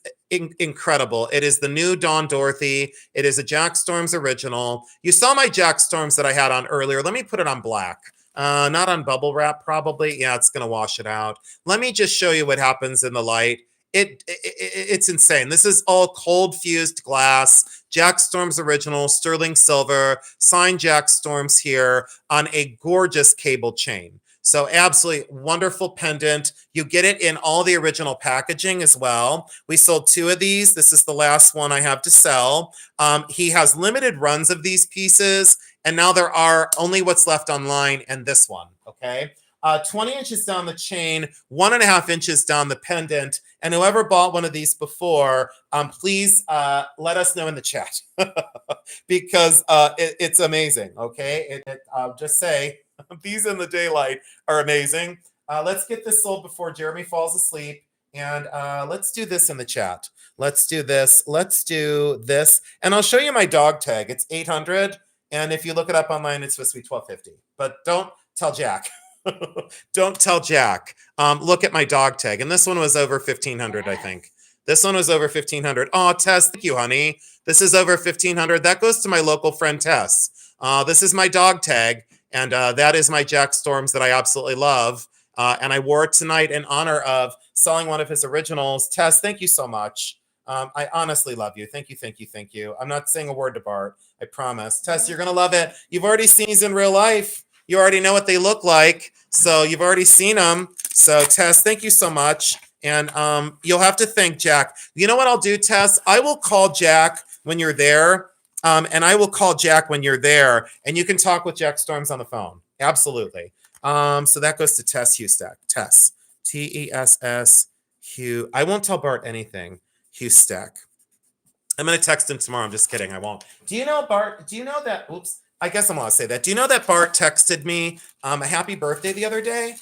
incredible. It is the New Dawn Dorothy. It is a Jack Storms original. You saw my Jack Storms that I had on earlier. Let me put it on black. Not on bubble wrap, probably. Yeah, it's going to wash it out. Let me just show you what happens in the light. It's insane. This is all cold fused glass, Jack Storms original, sterling silver, signed Jack Storms here on a gorgeous cable chain. So absolutely wonderful pendant. You get it in all the original packaging as well. We sold 2 of these. This is the last one I have to sell. He has limited runs of these pieces, and now there are only what's left online and this one, okay? 20 inches down the chain, 1.5 inches down the pendant. And whoever bought one of these before, please let us know in the chat because it's amazing, okay? I'll just say, these in the daylight are amazing. Let's get this sold before Jeremy falls asleep. And let's do this in the chat. Let's do this. Let's do this. And I'll show you my dog tag. It's 800. And if you look it up online, it's supposed to be 1250. But don't tell Jack. Don't tell Jack. Look at my dog tag. And this one was over 1500, I think. This one was over 1500. Oh, Tess, thank you, honey. This is over 1500. That goes to my local friend, Tess. This is my dog tag. And that is my Jack Storms that I absolutely love. And I wore it tonight in honor of selling one of his originals. Tess, thank you so much. I honestly love you. Thank you, thank you, thank you. I'm not saying a word to Bart. I promise. Tess, you're going to love it. You've already seen these in real life. You already know what they look like. So you've already seen them. So Tess, thank you so much. And you'll have to thank Jack. You know what I'll do, Tess? I will call Jack when you're there. And I will call Jack when you're there. And you can talk with Jack Storms on the phone. Absolutely. So that goes to Tess Hustack. Tess. Tess Hugh. I won't tell Bart anything. Hustack. I'm going to text him tomorrow. I'm just kidding. I won't. Do you know, Bart? Do you know that? Oops. I guess I'm going to say that. Do you know that Bart texted me a happy birthday the other day?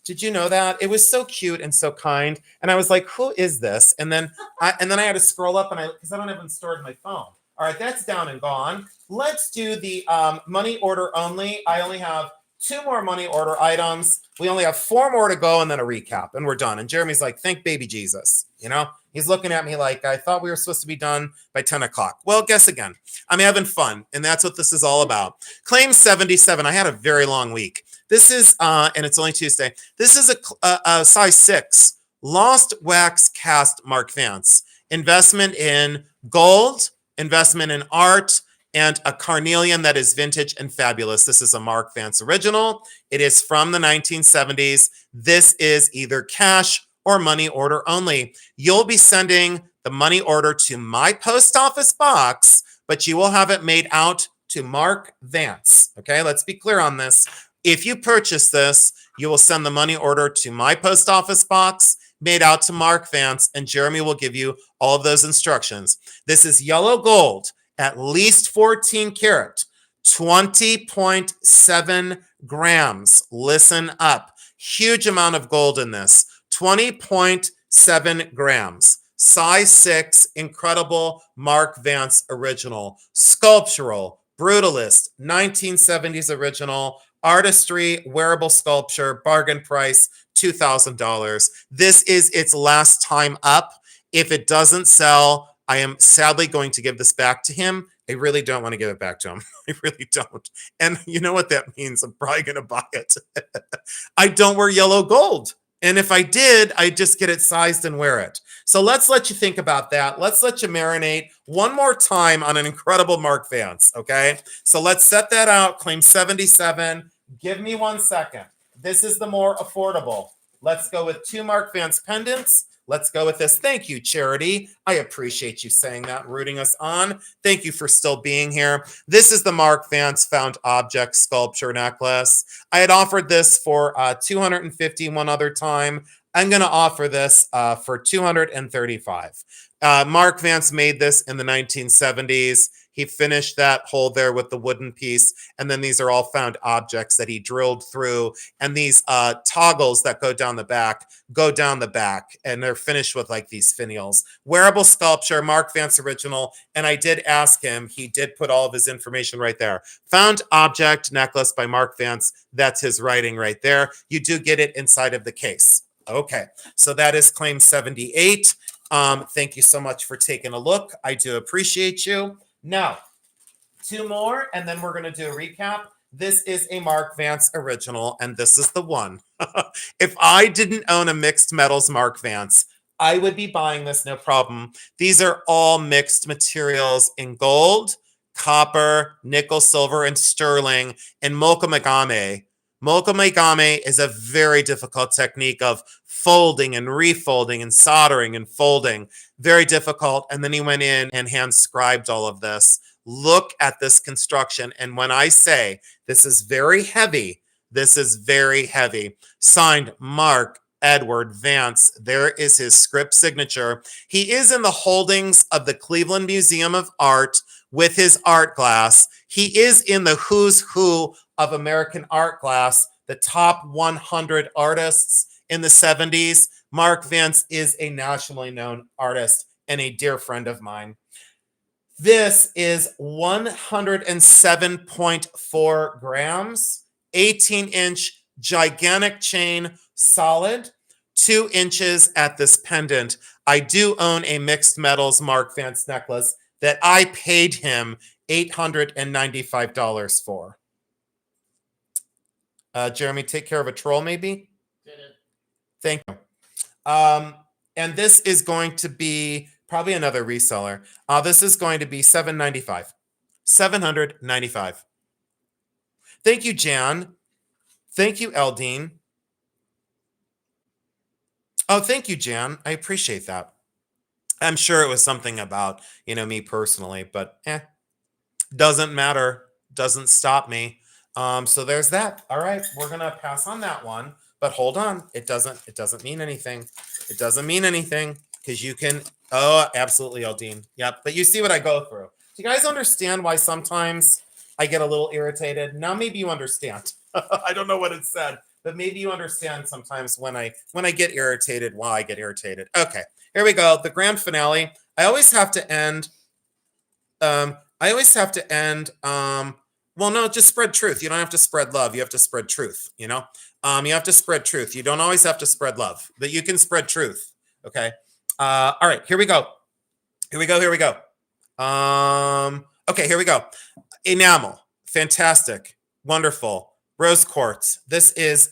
Did you know that? It was so cute and so kind. And I was like, who is this? And then I had to scroll up because I don't have them stored in my phone. All right, that's down and gone. Let's do the money order only. I only have 2 more money order items. We only have 4 more to go and then a recap and we're done. And Jeremy's like, thank baby Jesus. You know, he's looking at me like, I thought we were supposed to be done by 10 o'clock. Well, guess again. I'm having fun. And that's what this is all about. Claim 77. I had a very long week. This is, and it's only Tuesday. This is a size 6 lost wax cast Mark Vance. Investment in gold, investment in art, and a carnelian that is vintage and fabulous. This is a Mark Vance original. It is from the 1970s. This is either cash or money order only. You'll be sending the money order to my post office box, but you will have it made out to Mark Vance. Okay, let's be clear on this. If you purchase this, you will send the money order to my post office box, made out to Mark Vance, and Jeremy will give you all of those instructions. This is yellow gold, at least 14 karat, 20.7 grams. Listen up. Huge amount of gold in this. 20.7 grams. Size 6, incredible Mark Vance original. Sculptural, brutalist, 1970s original. Artistry, wearable sculpture, bargain price, $2,000. This is its last time up. If it doesn't sell, I am sadly going to give this back to him. I really don't want to give it back to him. I really don't. And you know what that means? I'm probably going to buy it. I don't wear yellow gold. And if I did, I'd just get it sized and wear it. So let's let you think about that. Let's let you marinate one more time on an incredible Mark Vance, okay? So let's set that out, claim 77. Give me 1 second. This is the more affordable. Let's go with 2 Mark Vance pendants. Let's go with this. Thank you, Charity. I appreciate you saying that, rooting us on. Thank you for still being here. This is the Mark Vance found object sculpture necklace. I had offered this for $250 one other time. I'm going to offer this for $235. Mark Vance made this in the 1970s. He finished that hole there with the wooden piece. And then these are all found objects that he drilled through. And these toggles that go down the back. And they're finished with like these finials. Wearable sculpture, Mark Vance original. And I did ask him, he did put all of his information right there. Found object necklace by Mark Vance. That's his writing right there. You do get it inside of the case. Okay, so that is claim 78. Thank you so much for taking a look. I do appreciate you. Now, 2 more, and then we're going to do a recap. This is a Mark Vance original, and this is the one. If I didn't own a mixed metals Mark Vance, I would be buying this, no problem. These are all mixed materials in gold, copper, nickel, silver, and sterling, and mokomagame. Mokomagame is a very difficult technique of folding and refolding and soldering and folding. Very difficult. And then he went in and hand scribed all of this. Look at this construction. And when I say this is very heavy, this is very heavy. Signed Mark Edward Vance. There is his script signature. He is in the holdings of the Cleveland Museum of Art with his art glass. He is in the who's who of American art glass, the top 100 artists in the 70s. Mark Vance is a nationally known artist and a dear friend of mine. This is 107.4 grams, 18-inch gigantic chain, solid, 2 inches at this pendant. I do own a mixed metals Mark Vance necklace that I paid him $895 for. Jeremy, take care of a troll, maybe? Did it. Thank you. And this is going to be probably another reseller. This is going to be $795. $795. Thank you, Jan. Thank you, Eldine. Oh, thank you, Jan. I appreciate that. I'm sure it was something about, me personally, but doesn't matter. Doesn't stop me. So there's that. All right, we're gonna pass on that one. But hold on, it doesn't mean anything. It doesn't mean anything because you can. Oh, absolutely, Eldine. Yep. But you see what I go through. Do you guys understand why sometimes I get a little irritated? Now maybe you understand. I don't know what it said, but maybe you understand sometimes when I get irritated, why I get irritated. Okay, here we go. The grand finale. I always have to end. Well, no, just spread truth. You don't have to spread love. You have to spread truth. You have to spread truth. You don't always have to spread love, but you can spread truth. Okay. All right, here we go. Okay, here we go. Enamel. Fantastic. Wonderful. Rose quartz. This is,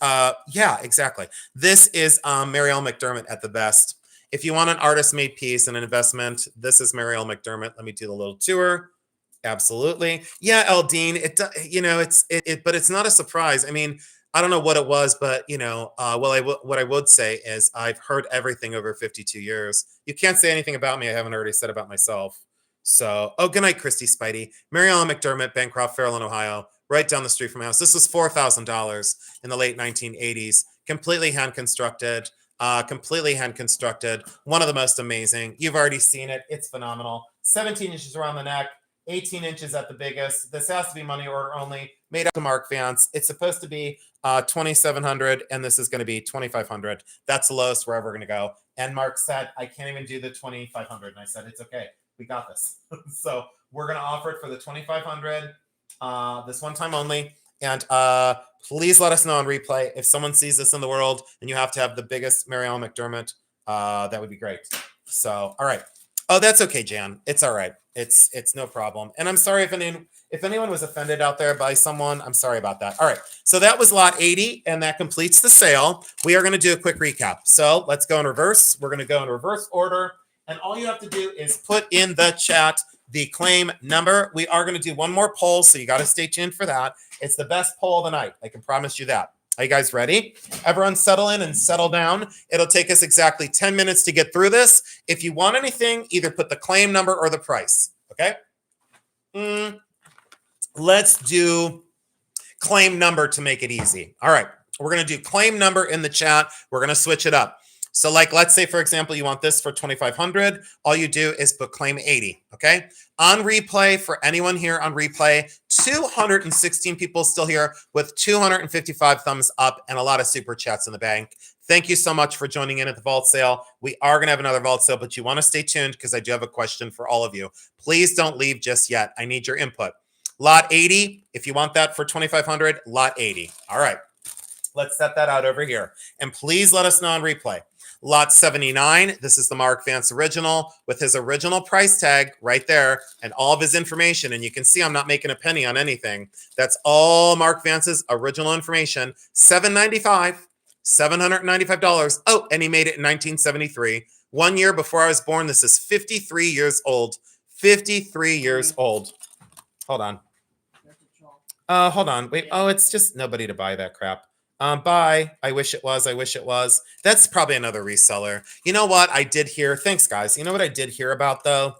exactly. This is Marielle McDermott at the best. If you want an artist-made piece and an investment, this is Marielle McDermott. Let me do the little tour. Absolutely. Yeah, Eldine, but it's not a surprise. I mean, I don't know what it was, but what I would say is I've heard everything over 52 years. You can't say anything about me I haven't already said about myself. So, good night, Christy Spidey. Marielle McDermott, Bancroft, Fairlawn, Ohio, right down the street from my house. This was $4,000 in the late 1980s. Completely hand constructed. One of the most amazing. You've already seen it. It's phenomenal. 17 inches around the neck. 18 inches at the biggest. This has to be money order only. Made up to Mark Vance. It's supposed to be $2,700, and this is going to be $2,500. That's the lowest we're ever going to go. And Mark said, I can't even do the $2,500. And I said, it's okay. We got this. So we're going to offer it for the $2,500 this one time only. And please let us know on replay if someone sees this in the world and you have to have the biggest Marielle McDermott. That would be great. So, all right. Oh, that's okay, Jan. It's all right. It's no problem. And I'm sorry if anyone was offended out there by someone. I'm sorry about that. All right. So that was lot 80, and that completes the sale. We are going to do a quick recap. So let's go in reverse. We're going to go in reverse order. And all you have to do is put in the chat the claim number. We are going to do one more poll, so you got to stay tuned for that. It's the best poll of the night. I can promise you that. Are you guys ready? Everyone settle in and settle down. It'll take us exactly 10 minutes to get through this. If you want anything, either put the claim number or the price. Okay? Let's do claim number to make it easy. All right. We're going to do claim number in the chat. We're going to switch it up. So let's say, for example, you want this for $2,500. All you do is put claim 80. Okay. On replay, for anyone here on replay, 216 people still here with 255 thumbs up and a lot of super chats in the bank. Thank you so much for joining in at the vault sale. We are going to have another vault sale, but you want to stay tuned because I do have a question for all of you. Please don't leave just yet. I need your input. Lot 80, if you want that for $2,500, lot 80. All right. Let's set that out over here. And please let us know on replay. Lot 79, this is the Mark Vance original with his original price tag right there and all of his information. And you can see I'm not making a penny on anything. That's all Mark Vance's original information. $795. Oh, and he made it in 1973. 1 year before I was born. This is 53 years old. 53 years old. Hold on. Hold on. Wait. Oh, it's just nobody to buy that crap. Bye. I wish it was. That's probably another reseller. You know what I did hear? Thanks, guys. You know what I did hear about, though?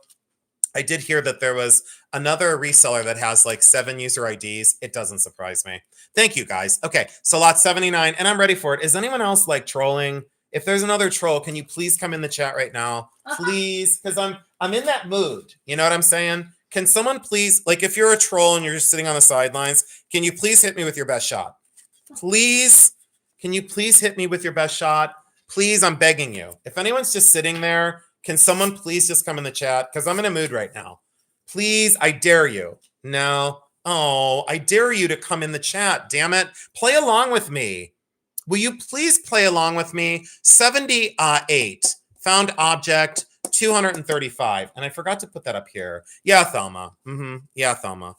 I did hear that there was another reseller that has like 7 user IDs. It doesn't surprise me. Thank you, guys. Okay, so lot 79, and I'm ready for it. Is anyone else like trolling? If there's another troll, can you please come in the chat right now? Please, because I'm in that mood. You know what I'm saying? Can someone please, like if you're a troll and you're just sitting on the sidelines, can you please hit me with your best shot? Please, Can you please hit me with your best shot? Please, I'm begging you. If anyone's just sitting there, can someone please just come in the chat? Because I'm in a mood right now. Please, I dare you. No. Oh, I dare you to come in the chat. Damn it. Play along with me. Will you please play along with me? 78. Found object 235. And I forgot to put that up here. Yeah, Thelma. Yeah, Thelma.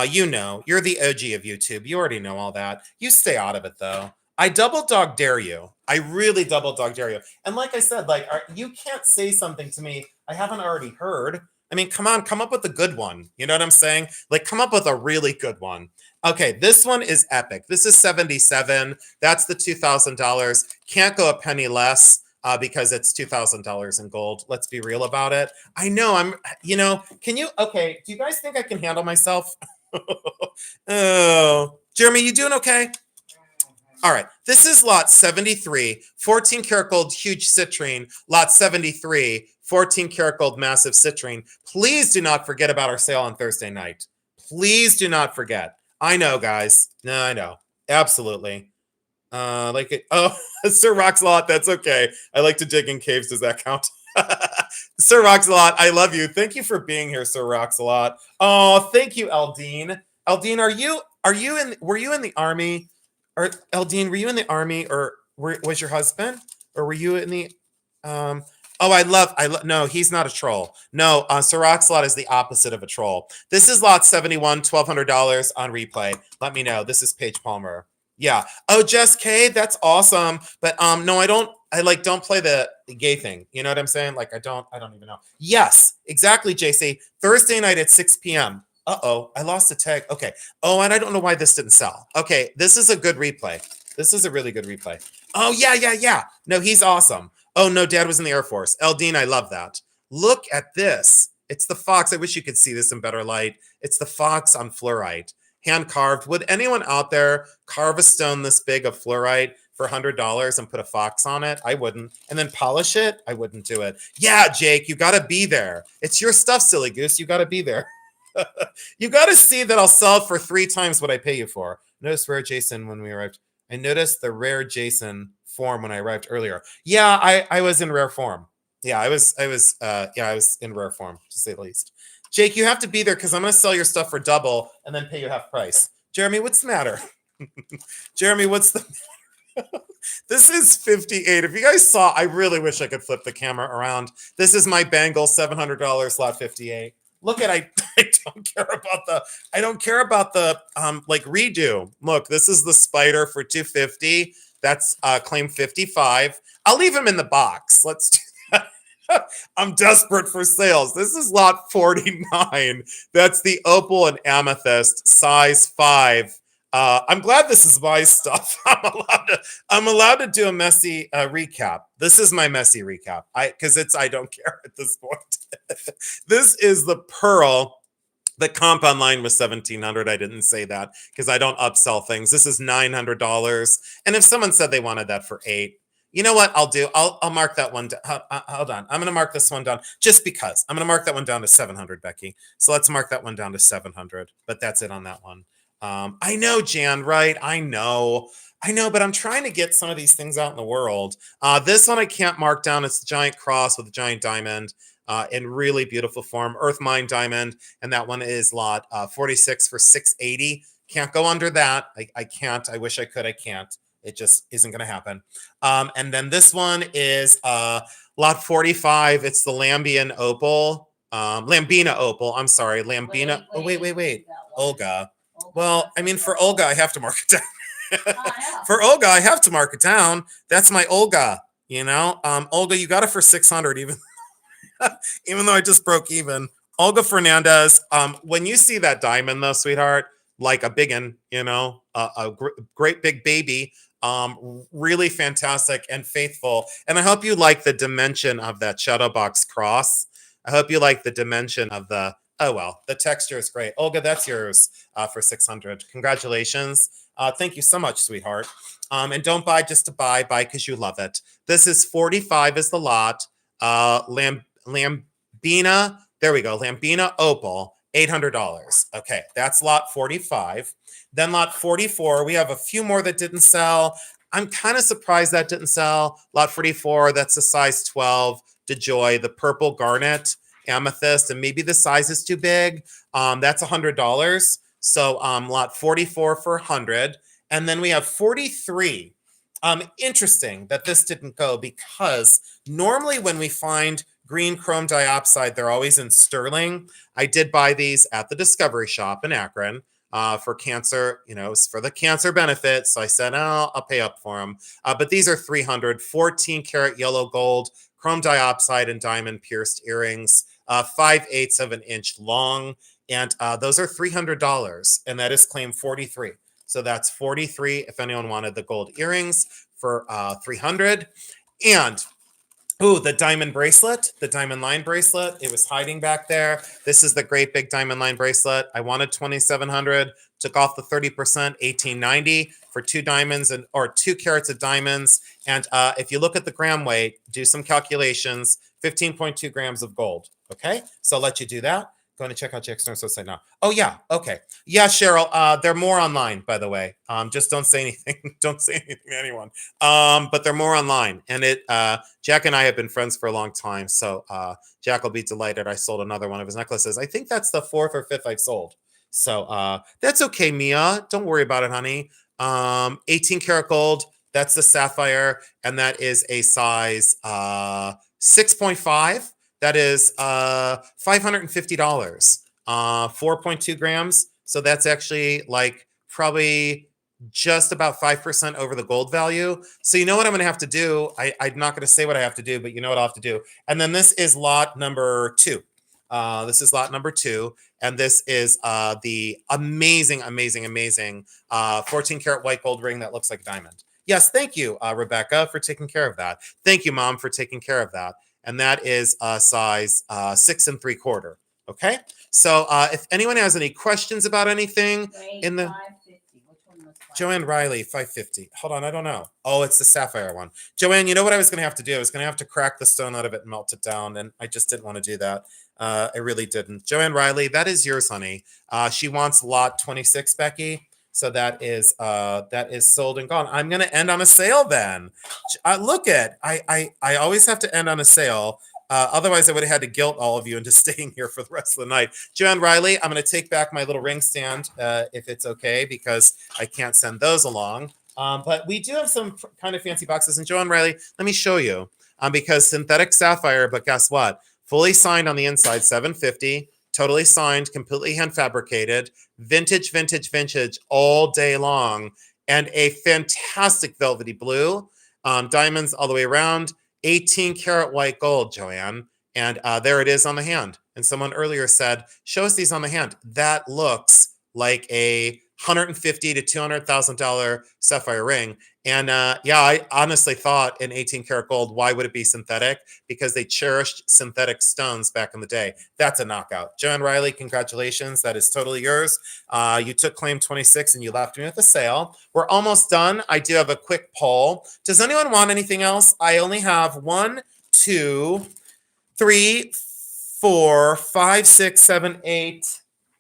You know, you're the OG of YouTube. You already know all that. You stay out of it, though. I double dog dare you. I really double dog dare you. And like I said, like you can't say something to me I haven't already heard. I mean, come on, come up with a good one. You know what I'm saying? Like, come up with a really good one. Okay, this one is epic. This is 77. That's the $2,000. Can't go a penny less because it's $2,000 in gold. Let's be real about it. I know can you, okay, do you guys think I can handle myself? Oh, Jeremy, you doing okay? All right, this is lot 73, 14 karat gold, huge citrine. Lot 73, 14 karat gold, massive citrine. Please do not forget about our sale on Thursday night. Please do not forget. I know, guys. No, I know. Absolutely. Like it. Oh, Sir Roxlot, that's okay. I like to dig in caves. Does that count? Sir Roxlot, I love you. Thank you for being here, Sir Roxlot. Oh, thank you, Eldine. Eldine, were you in the army? Or Eldine, were you in the army, or was your husband, or were you in the? Oh, I love. No, he's not a troll. No, Sir Roxlot is the opposite of a troll. This is lot 71, $1,200 on replay. Let me know. This is Paige Palmer. Yeah. Oh, Jess K, that's awesome. But no, I don't. I don't play the gay thing. You know what I'm saying? Like I don't even know. Yes, exactly, JC. Thursday night at 6 p.m. Uh-oh, I lost a tag. Okay. Oh, and I don't know why this didn't sell. Okay, this is a good replay. This is a really good replay. Oh, yeah. No, he's awesome. Oh, no, Dad was in the Air Force. Eldine, I love that. Look at this. It's the fox. I wish you could see this in better light. It's the fox on fluorite. Hand carved. Would anyone out there carve a stone this big of fluorite for $100 and put a fox on it? I wouldn't. And then polish it? I wouldn't do it. Yeah, Jake, you got to be there. It's your stuff, silly goose. You got to be there. You got to see that I'll sell it for 3 times what I pay you for. Notice rare Jason when we arrived. I noticed the rare Jason form when I arrived earlier. Yeah, I was in rare form. Yeah, I was in rare form, to say the least. Jake, you have to be there because I'm going to sell your stuff for double and then pay you half price. Jeremy, what's the matter? Jeremy, what's the This is 58. If you guys saw, I really wish I could flip the camera around. This is my bangle, $700, lot 58. Look at I don't care about the like redo. Look, this is the spider for 250. That's claim 55. I'll leave him in the box. Let's do that. I'm desperate for sales. This is lot 49. That's the opal and amethyst, size 5. I'm glad this is my stuff. I'm allowed to do a messy recap. This is my messy recap. Because I don't care at this point. This is the pearl. The comp online was $1,700. I didn't say that because I don't upsell things. This is $900. And if someone said they wanted that for $8, you know what I'll do? I'll mark that one down. Hold on. I'm going to mark this one down just because. I'm going to mark that one down to 700, Becky. So let's mark that one down to 700. But that's it on that one. I know, Jan, right? I know, but I'm trying to get some of these things out in the world. This one I can't mark down. It's the giant cross with a giant diamond in really beautiful form. Earth Mine diamond. And that one is lot 46 for 680. Can't go under that. I can't. I wish I could. I can't. It just isn't going to happen. And then this one is lot 45. It's the Lambina opal. Lambina opal. I'm sorry. Lambina. Oh, wait. Olga. Well, I mean, for Olga, I have to mark it down. For Olga, I have to mark it down. That's my Olga, you know? Olga, you got it for 600, even though I just broke even. Olga Fernandez, when you see that diamond, though, sweetheart, like a big one, you know, a great big baby, really fantastic and faithful. And I hope you like the dimension of that shadow box cross. I hope you like the dimension of the, oh, well, the texture is great. Olga, that's yours for 600. Congratulations. Thank you so much, sweetheart. And don't buy just to buy because you love it. This is 45 is the lot. Lambina, there we go. Lambina opal, $800. Okay, that's lot 45. Then lot 44, we have a few more that didn't sell. I'm kind of surprised that didn't sell. Lot 44, that's a size 12. DeJoy, the purple garnet, amethyst, and maybe the size is too big. That's $100. So lot 44 for 100. And then we have 43. Interesting that this didn't go because normally when we find green chrome diopside, they're always in sterling. I did buy these at the Discovery Shop in Akron for cancer, it's for the cancer benefit. So I said, oh, I'll pay up for them. But these are 300, 14 karat yellow gold, chrome diopside and diamond pierced earrings, 5/8 of an inch long. And those are $300. And that is claim 43. So that's 43 if anyone wanted the gold earrings for 300. And the diamond bracelet, the diamond line bracelet. It was hiding back there. This is the great big diamond line bracelet. I wanted 2,700, took off the 30%, 1,890 for 2 diamonds or 2 carats of diamonds. And if you look at the gram weight, do some calculations, 15.2 grams of gold. Okay, so I'll let you do that. Going to check out Jack's website now. Oh yeah, okay, yeah, Cheryl. They're more online, by the way. Just don't say anything. Don't say anything to anyone. But they're more online, and Jack and I have been friends for a long time, so Jack will be delighted. I sold another one of his necklaces. I think that's the 4th or 5th I've sold. So that's okay, Mia. Don't worry about it, honey. 18 karat gold. That's the sapphire, and that is a size 6.5. That is $550, 4.2 grams. So that's actually like probably just about 5% over the gold value. So you know what I'm going to have to do? I'm not going to say what I have to do, but you know what I'll have to do. And then this is lot number 2. This is lot number 2. And this is the amazing 14 karat white gold ring that looks like a diamond. Yes, thank you, Rebecca, for taking care of that. Thank you, Mom, for taking care of that. And that is a size 6 3/4. Okay. So if anyone has any questions about anything in the 550. Which one was Joanne Riley 550. Hold on, I don't know. Oh, it's the sapphire one. Joanne, you know what I was going to have to do? I was going to have to crack the stone out of it and melt it down, and I just didn't want to do that. I really didn't. Joanne Riley, that is yours, honey. She wants lot 26, Becky. So that is sold and gone. I'm going to end on a sale then. Look at, I always have to end on a sale. Otherwise, I would have had to guilt all of you into staying here for the rest of the night. Joanne Riley, I'm going to take back my little ring stand if it's okay, because I can't send those along. But we do have some kind of fancy boxes. And Joanne Riley, let me show you. Because synthetic sapphire, but guess what? Fully signed on the inside, $750. Totally signed, completely hand fabricated, vintage all day long, and a fantastic velvety blue, diamonds all the way around, 18 karat white gold, Joanne, and there it is on the hand. And someone earlier said, "Show us these on the hand." That looks like a $150,000 to $200,000 sapphire ring. And yeah, I honestly thought in 18 karat gold, why would it be synthetic? Because they cherished synthetic stones back in the day. That's a knockout. Joanne Riley, congratulations. That is totally yours. You took claim 26 and you left me with a sale. We're almost done. I do have a quick poll. Does anyone want anything else? I only have 1, 2, 3, 4, 5, 6, 7, 8,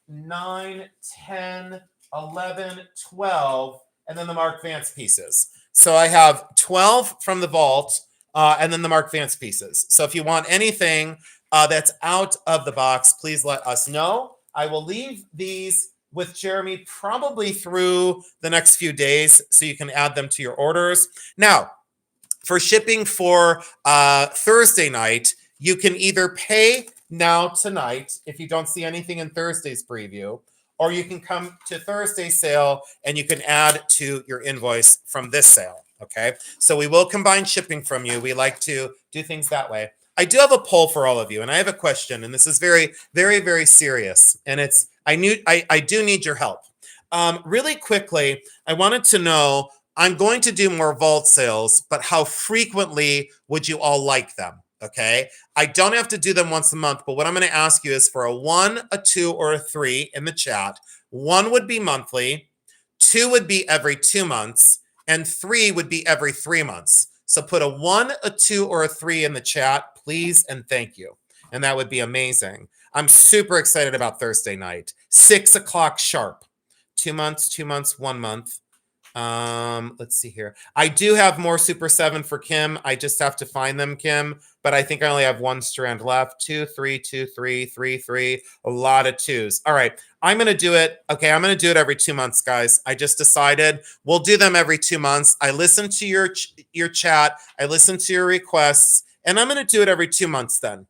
9, 10, 11, 12, and then the Mark Vance pieces. So I have 12 from the vault, and then the Mark Vance pieces. So if you want anything that's out of the box, please let us know. I will leave these with Jeremy probably through the next few days, so you can add them to your orders. Now, for shipping for Thursday night, you can either pay now tonight if you don't see anything in Thursday's preview, or you can come to Thursday's sale and you can add to your invoice from this sale, okay? So we will combine shipping from you. We like to do things that way. I do have a poll for all of you, and I have a question, and this is very, very, very serious, and it's, I do need your help. Really quickly, I wanted to know, I'm going to do more vault sales, but how frequently would you all like them? Okay, I don't have to do them once a month, but what I'm going to ask you is for a 1, a 2, or a 3 in the chat. 1 would be monthly, 2 would be every 2 months, and 3 would be every 3 months. So put a 1, a 2, or a 3 in the chat, please, and thank you. And that would be amazing. I'm super excited about Thursday night, 6 o'clock sharp. 2 months, 2 months, 1 month. Let's see here. I do have more Super 7 for Kim. I just have to find them, Kim. But I think I only have one strand left. 2, 3, 2, 3, 3, 3. A lot of twos. All right. I'm going to do it. Okay. I'm going to do it every 2 months, guys. I just decided we'll do them every 2 months. I listened to your chat. I listened to your requests. And I'm going to do it every 2 months then.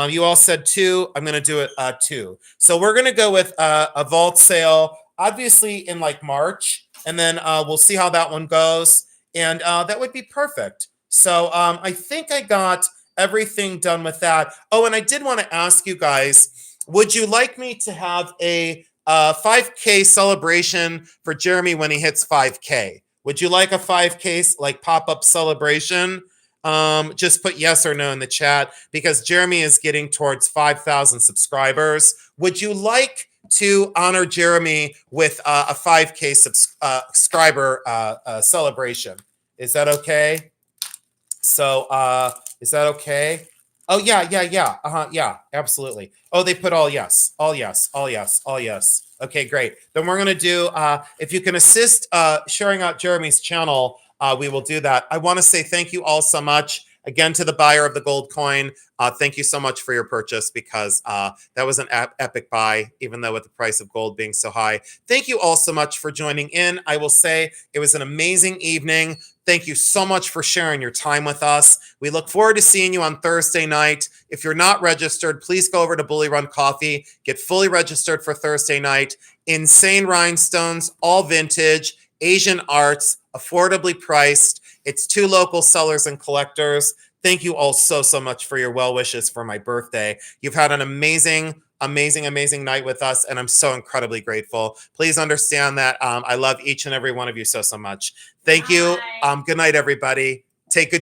You all said 2. I'm going to do it 2. So we're going to go with a vault sale, obviously in like March. And then we'll see how that one goes. And that would be perfect. So I think I got everything done with that. Oh, and I did want to ask you guys, would you like me to have a 5K celebration for Jeremy when he hits 5K? Would you like a 5K like pop-up celebration? Just put yes or no in the chat because Jeremy is getting towards 5,000 subscribers. Would you like to honor Jeremy with a 5K subscriber celebration? Is that okay? So is that okay? Oh yeah. Yeah, absolutely. Oh, they put all yes, all yes, all yes, all yes. Okay, great. Then we're gonna do if you can assist sharing out Jeremy's channel, we will do that. I want to say thank you all so much. Again, to the buyer of the gold coin, thank you so much for your purchase because that was an epic buy, even though with the price of gold being so high. Thank you all so much for joining in. I will say it was an amazing evening. Thank you so much for sharing your time with us. We look forward to seeing you on Thursday night. If you're not registered, please go over to BullyRunCoffee, get fully registered for Thursday night. Insane rhinestones, all vintage, Asian arts, affordably priced. It's 2 local sellers and collectors. Thank you all so much for your well wishes for my birthday. You've had an amazing night with us, and I'm so incredibly grateful. Please understand that I love each and every one of you so much. Thank you. Bye. Good night, everybody. Take good